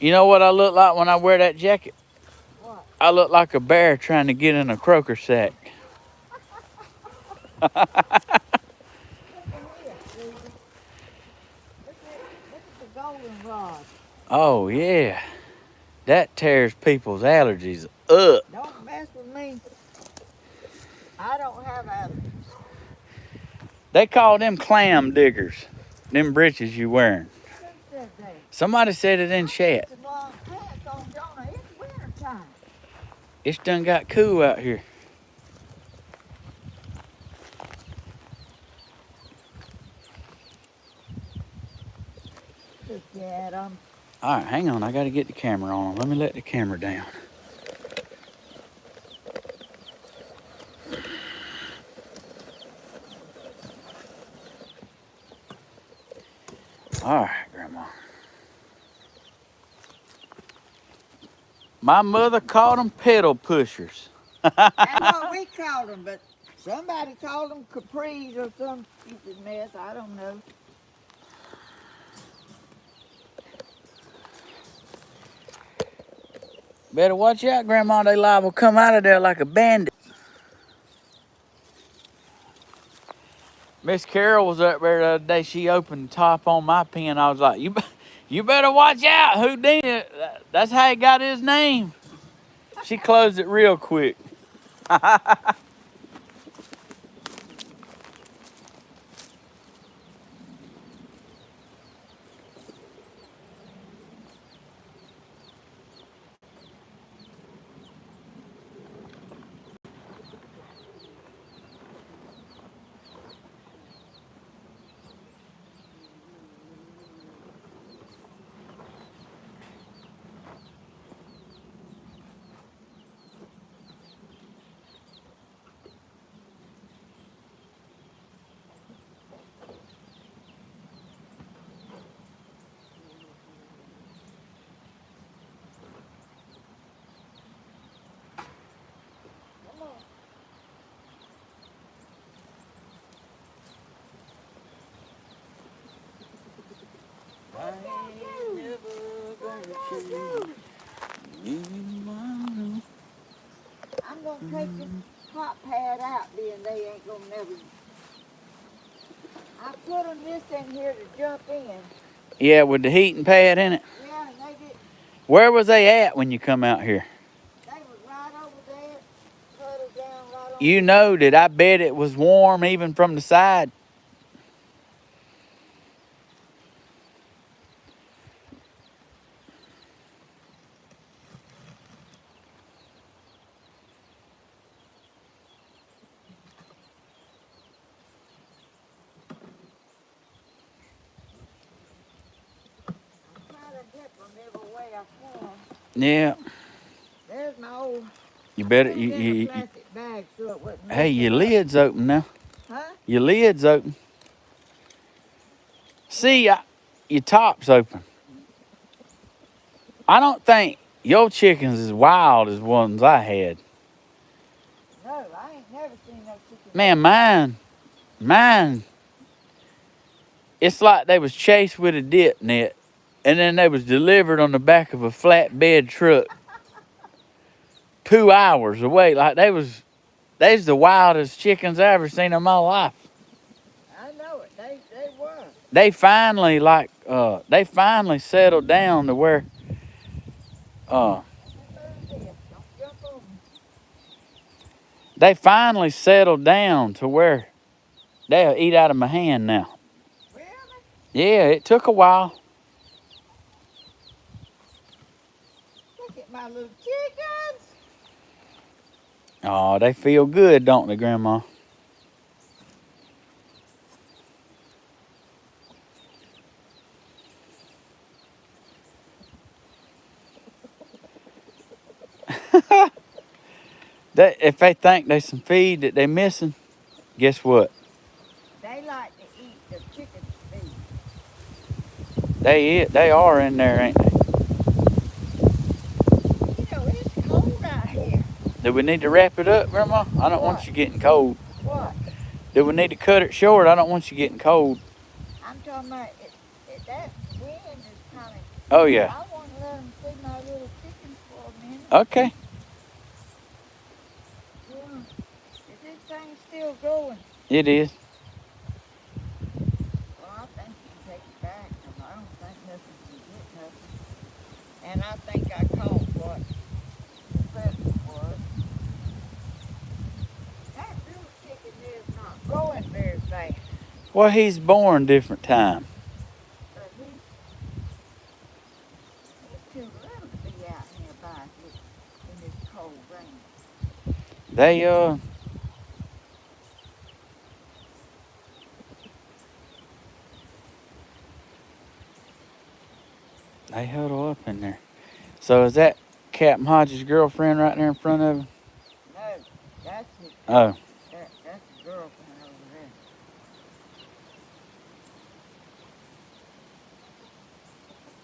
You know what I look like when I wear that jacket? What? I look like a bear trying to get in a croaker sack. Look at the goldenrod. Oh, yeah. That tears people's allergies up. Don't mess with me. I don't have allergies. They call them clam diggers, them britches you wearing. Who said that? Somebody said it in chat. It's long pants on Jonah. It's winter time. It's done got cool out here. Look at them. All right, hang on. I got to get the camera on. Let me let the camera down. All right, Grandma. My mother called them pedal pushers. That's what we called them, but somebody called them capris or some stupid mess. I don't know. Better watch out, Grandma. They liable to come out of there like a bandit. Miss Carol was up there the other day. She opened the top on my pen. I was like, you better watch out. Who did it? That's how he got his name. She closed it real quick. I'm gonna take this hot pad out, then they ain't gonna never. I put them this in here to jump in. Yeah, with the heating pad in it. Yeah, and they did. Where was they at when you come out here? They was right over there, huddled down right on. You know that I bet it was warm even from the side. I try to dip them every way I can. Yeah. There's my old. You I better put it in a plastic bag so it wouldn't hey, mess your it up. lid's open now. Huh? Your lid's open. See, your top's open. I don't think your chickens as wild as ones I had. No, I ain't never seen no chicken. Man, mine, it's like they was chased with a dip net and then they was delivered on the back of a flatbed truck 2 hours away. Like they's the wildest chickens I ever seen in my life. I know it. They were. They finally settled down to where Don't jump over. they finally settled down to where they'll eat out of my hand now. Really? Yeah, it took a while. Look at my little chickens. Oh, they feel good, don't they, Grandma? If they think there's some feed that they're missing, guess what? They like to eat the chicken's feet. They are in there, ain't they? You know, it's cold out here. Do we need to wrap it up, Grandma? I don't want What? you getting cold. What? Do we need to cut it short? I don't want you getting cold. I'm talking about that wind is kind of. Oh, yeah. I want to let them see my little chickens for a minute. Okay. Yeah. Is this thing still going? It is. Well, I think you can take it back because I don't think nothing can get nothing. And I think I caught what the pheasant was. That little chicken there is not growing very fast. Well, he's born different time. But he's too little to be out here by this, in this cold rain. They huddle up in there. So is that Captain Hodges' girlfriend right there in front of him? No, that's his. Oh. That's the girlfriend over there.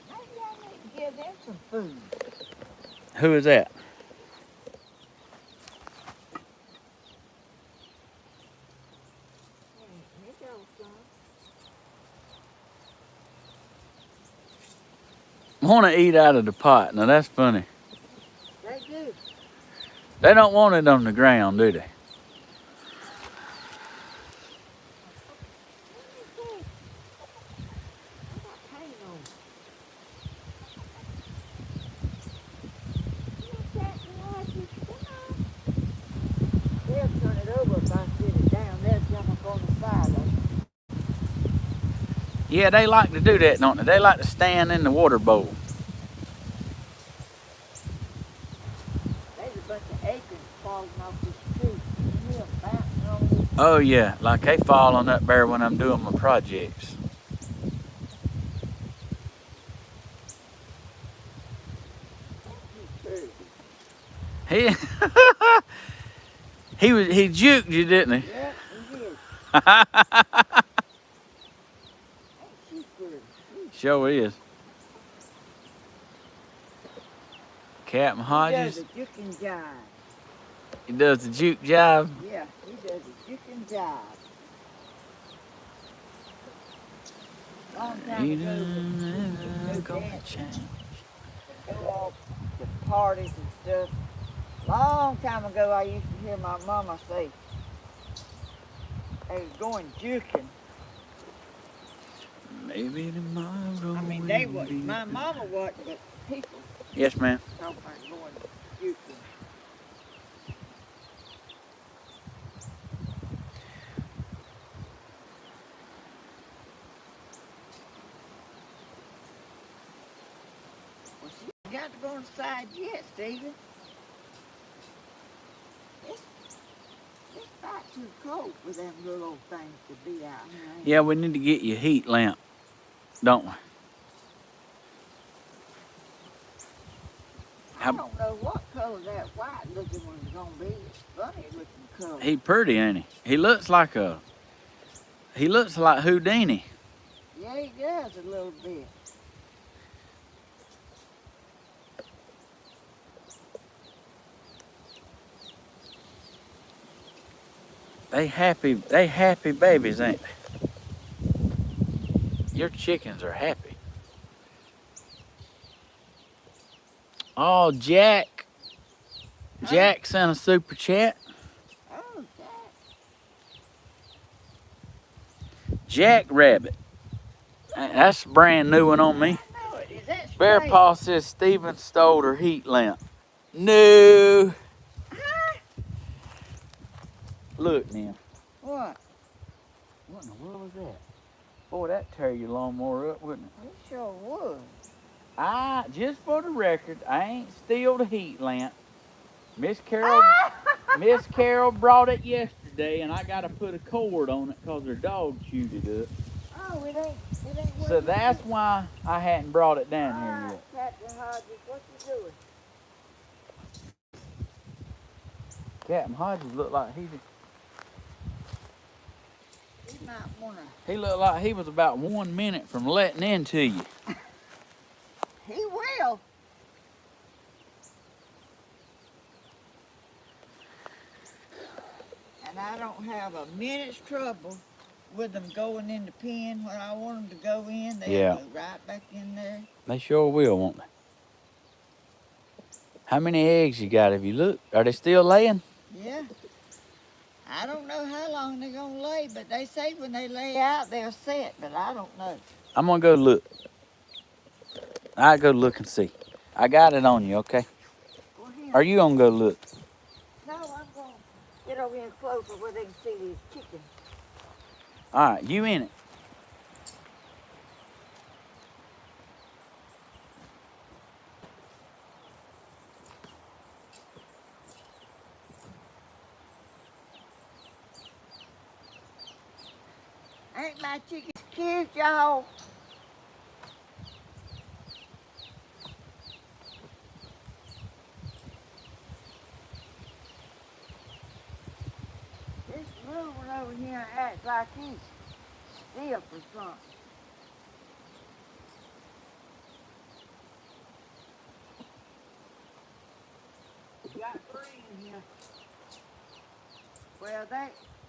Maybe I need to give them some food. Who is that? Here goes some. Want to eat out of the pot. Now, that's funny. They do. They don't want it on the ground, do they? They'll turn it over if I sit it down. They'll jump up on the side of it. Yeah, they like to do that, don't they? They like to stand in the water bowl. There's a bunch of acorns falling off this tree. You hear them bouncing on this. Oh, yeah. Like they falling up there when I'm doing my projects. He he juked you, didn't he? Yeah, he did. She's good. Sure is. Captain Hodges, He does a juke and jive. he does the juke jive. Yeah, he does a juke and jive. Long time You ago, don't no gonna dance. change. go off to parties and stuff. Long time ago, I used to hear my mama say they was going juking. Maybe tomorrow. I mean, they wasn't. My mama wasn't, but people Yes, ma'am. talking about going juking. Well, she ain't got to go inside yet, Stephen. It's about too cold for them little old things to be out here. Ain't Yeah, we need to get you a heat lamp, don't we? I don't know what color that white looking one's gonna be. It's funny looking color. He pretty, ain't he? He looks like Houdini. Yeah, he does a little bit. They happy babies, ain't they? Your chickens are happy. Oh, Jack. Jack sent a super chat. Oh, Jack. Jack Rabbit. That's a brand new one on me. I know it. Is that Bear straight? Paw says Steven stole her heat lamp. No. Huh? Look now. What? What in the world was that? Boy, that'd tear your lawnmower up, wouldn't it? It sure would. Just for the record, I ain't steal the heat lamp. Miss Carol brought it yesterday, and I gotta put a cord on it because her dog chewed it up. Oh, it ain't So that's why I hadn't brought it down here yet. Captain Hodges, what you doing? Captain Hodges looked like He might wanna. he looked like he was about 1 minute from letting into you. He will. And I don't have a minute's trouble with them going in the pen when I want them to go in. They'll Yeah. go right back in there. They sure will, won't they? How many eggs you got? Have you looked? Are they still laying? Yeah. I don't know how long they're gonna lay, but they say when they lay out they're set, but I don't know. I'm gonna go look. I'll go look and see. I got it on you, okay? Go ahead. Are you gonna go look? No, I'm gonna get over here closer where they can see these chickens. All right, you in it. Ain't my chickens cute, y'all? This little one over here acts like he's stiff or something. You got 3 in here. Well,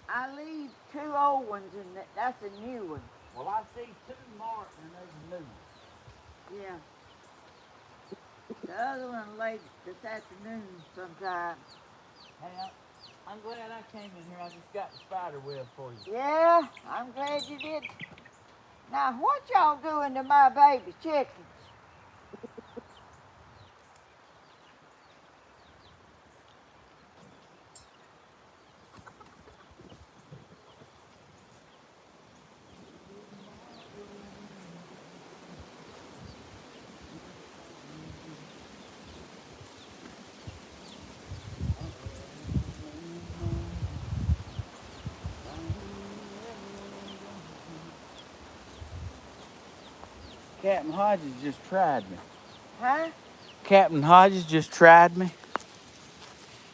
I leave 2 old ones, and that's a new one. Well, I see 2 marked and there's a new one. Yeah. The other one laid this afternoon sometime. Hey, I'm glad I came in here. I just got the spider web for you. Yeah, I'm glad you did. Now, what y'all doing to my baby chickens? Captain Hodges just tried me. Huh? Captain Hodges just tried me.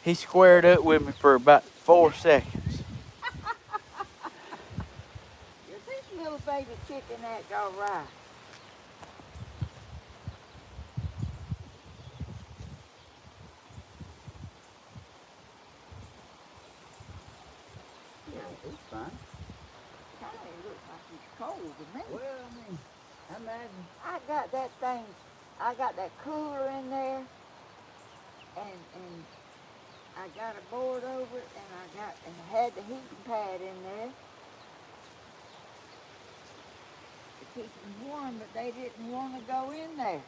He squared up with me for about 4 seconds. Is this little baby chicken act all right? Yeah, he's fine. Kind of looks like he's cold to me. Well, I mean, I imagine. I got that thing I got that cooler in there, and I got a board over it, and I had the heating pad in there to keep them warm, but they didn't want to go in there.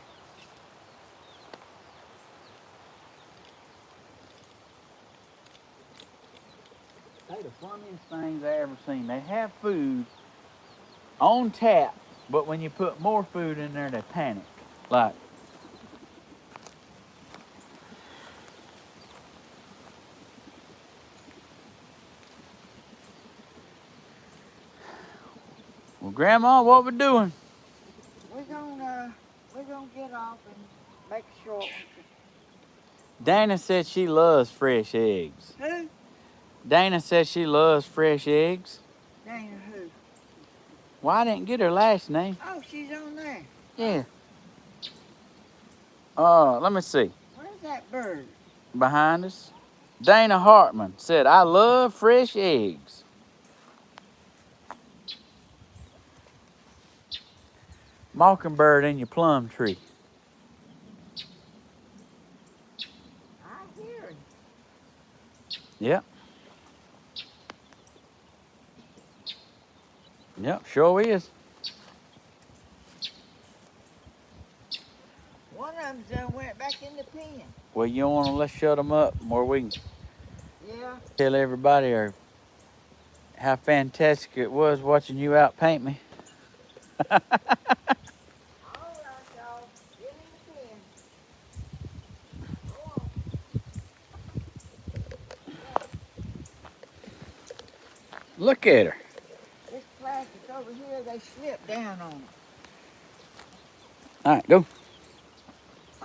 They the funniest things I ever seen. They have food on tap, but when you put more food in there, they panic. Like, well, Grandma, what we doing? We're gonna get off and make a short one. Dana said she loves fresh eggs. Who? Dana said she loves fresh eggs. Dana who? Well, I didn't get her last name. Oh, she's on there. Yeah. Let me see. Where's that bird? Behind us. Dana Hartman said, I love fresh eggs. Mockingbird in your plum tree. I hear him. Yep. Yep, sure is. One of them's done went back in the pen. Well, you want to let's shut them up where we can Yeah. tell everybody how fantastic it was watching you outpaint me. All right, y'all. Get in the pen. Go on. Look at her. This plastic over here, they slip down on it. All right, go.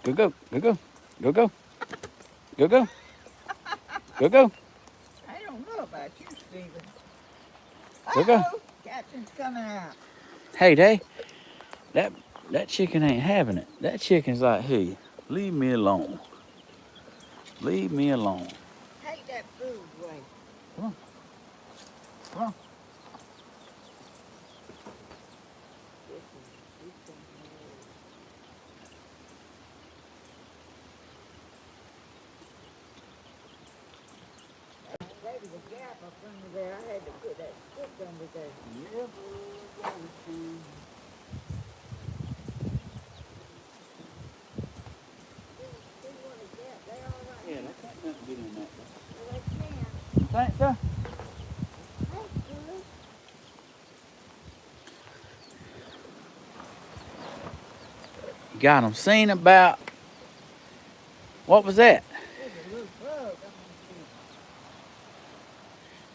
Go, go, go, go. Go, go. Go, go. Go, go. I don't know about you, Stephen. Go, go. Uh-oh, Captain's coming out. Hey, that chicken ain't having it. That chicken's like, hey, leave me alone. Leave me alone. Take that food away. Come on. Come on. There was a gap up under there. I had to put that stick under there. Yeah, boy. See what a gap. They all right. Yeah, they can't nothing get in that. Well, they can. You think so? That's good. You got them seen about. What was that? There's a little bug up on the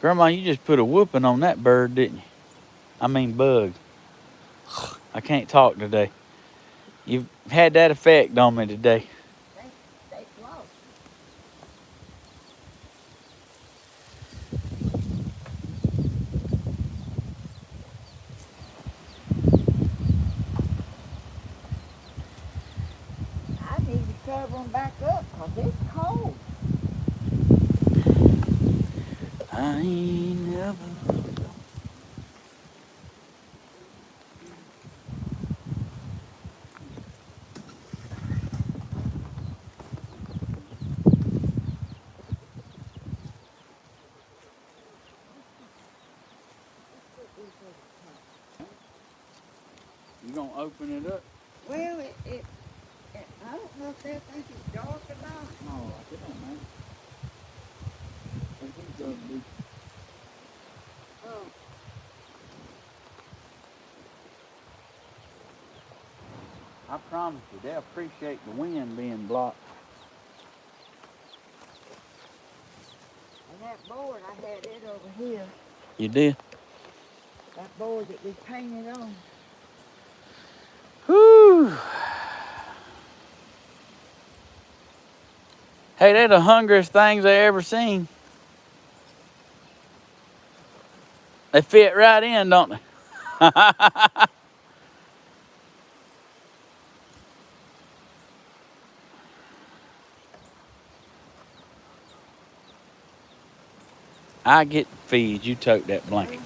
Grandma, you just put a whooping on that bird, didn't you? I mean bug. I can't talk today. You've had that effect on me today. They float. I need to cover them back up because it's cold. I ain't never. You gonna open it up? Well, I don't know if they think it's dark or not. No, it don't matter. Oh, I promise you, they'll appreciate the wind being blocked. and that board, I had it over here. You did? That board that we painted on. Whew. Hey, they're the hungriest things I ever seen. They fit right in, don't they? I get the feed. You tote that blanket.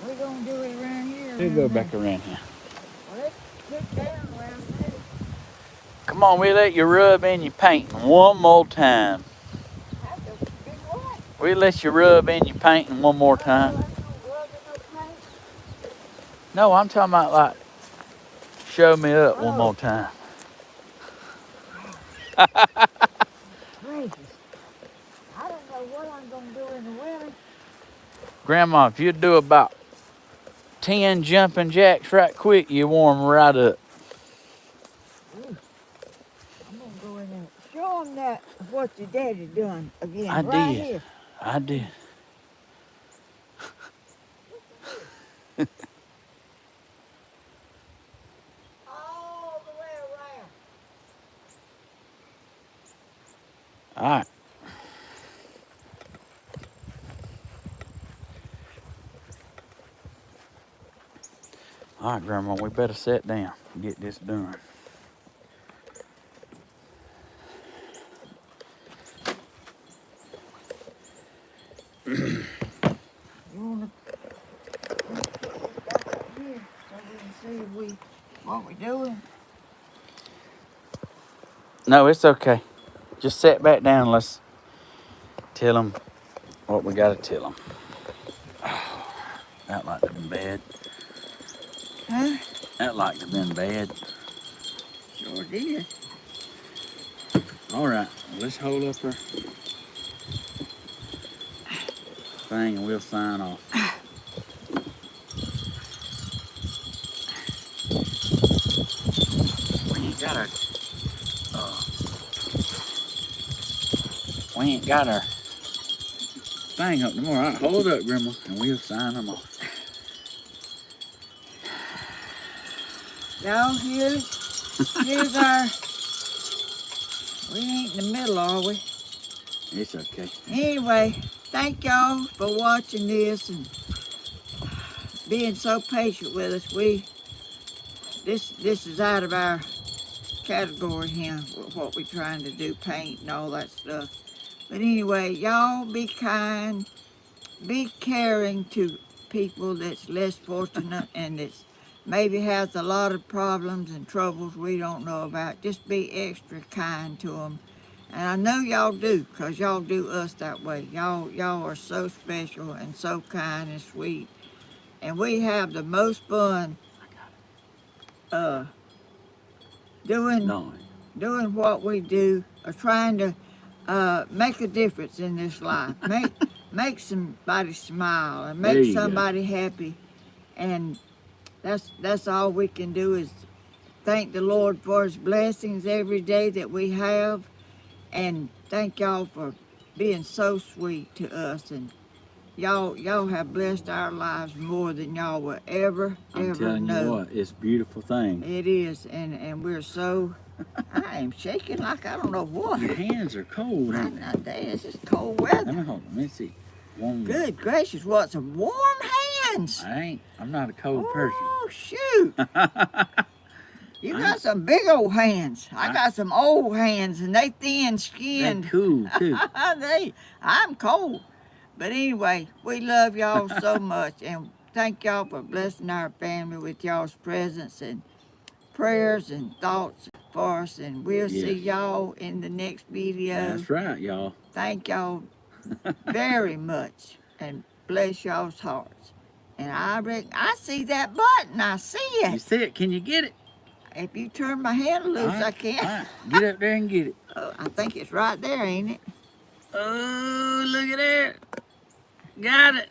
We're going to do it around here. You go back around here. Well, let's put down around there. Come on, we'll let you rub in your painting one more time. We'll let you rub in your painting one more time. No, I'm talking about like, show me up one more time. Gracious. I don't know what I'm going to do in the winter. Grandma, if you'd do about 10 jumping jacks right quick, you warm right up. I'm going to go in there. Show them that, what your daddy done again. I right did. Here. I did. All the way around. All right. All right, Grandma, we better sit down and get this done. You want to here so we can see what we're doing? No, it's okay. Just sit back down and let's tell them what we got to tell them. That like to been bad. Huh? That like to been bad. Sure did. All right, let's hold up our thing and we'll sign off. We ain't got our thing up no more. All right, hold up, Grandma, and we'll sign them off. Y'all, here's our, we ain't in the middle, are we? It's okay. Anyway, thank y'all for watching this and being so patient with us. This is out of our category here, what we're trying to do, paint and all that stuff. But anyway, y'all be kind, be caring to people that's less fortunate and that's maybe has a lot of problems and troubles we don't know about. Just be extra kind to them. And I know y'all do, because y'all do us that way. Y'all are so special and so kind and sweet. And we have the most fun doing what we do, or trying to make a difference in this life. Make somebody smile and make somebody happy. And that's all we can do is thank the Lord for his blessings every day that we have. And thank y'all for being so sweet to us. And y'all have blessed our lives more than y'all will ever I'm telling know. you what, it's a beautiful thing. It is, and we're so, I am shaking like I don't know what. Your hands are cold, ain't they? It's just cold weather. Let me see. Good gracious, what some warm hands. I'm not a cold person. Oh, shoot. You got some big old hands. I got some old hands, and they thin-skinned. They're cool, too. I'm cold. But anyway, we love y'all so much, and thank y'all for blessing our family with y'all's presence and prayers and thoughts for us. And we'll see y'all in the next video. That's right, y'all. Thank y'all very much, and bless y'all's hearts. And I reckon I see that button. I see it. You see it? Can you get it? If you turn my hand loose, I can. All right. Get up there and get it. Oh, I think it's right there, ain't it? Oh, look at that. Got it.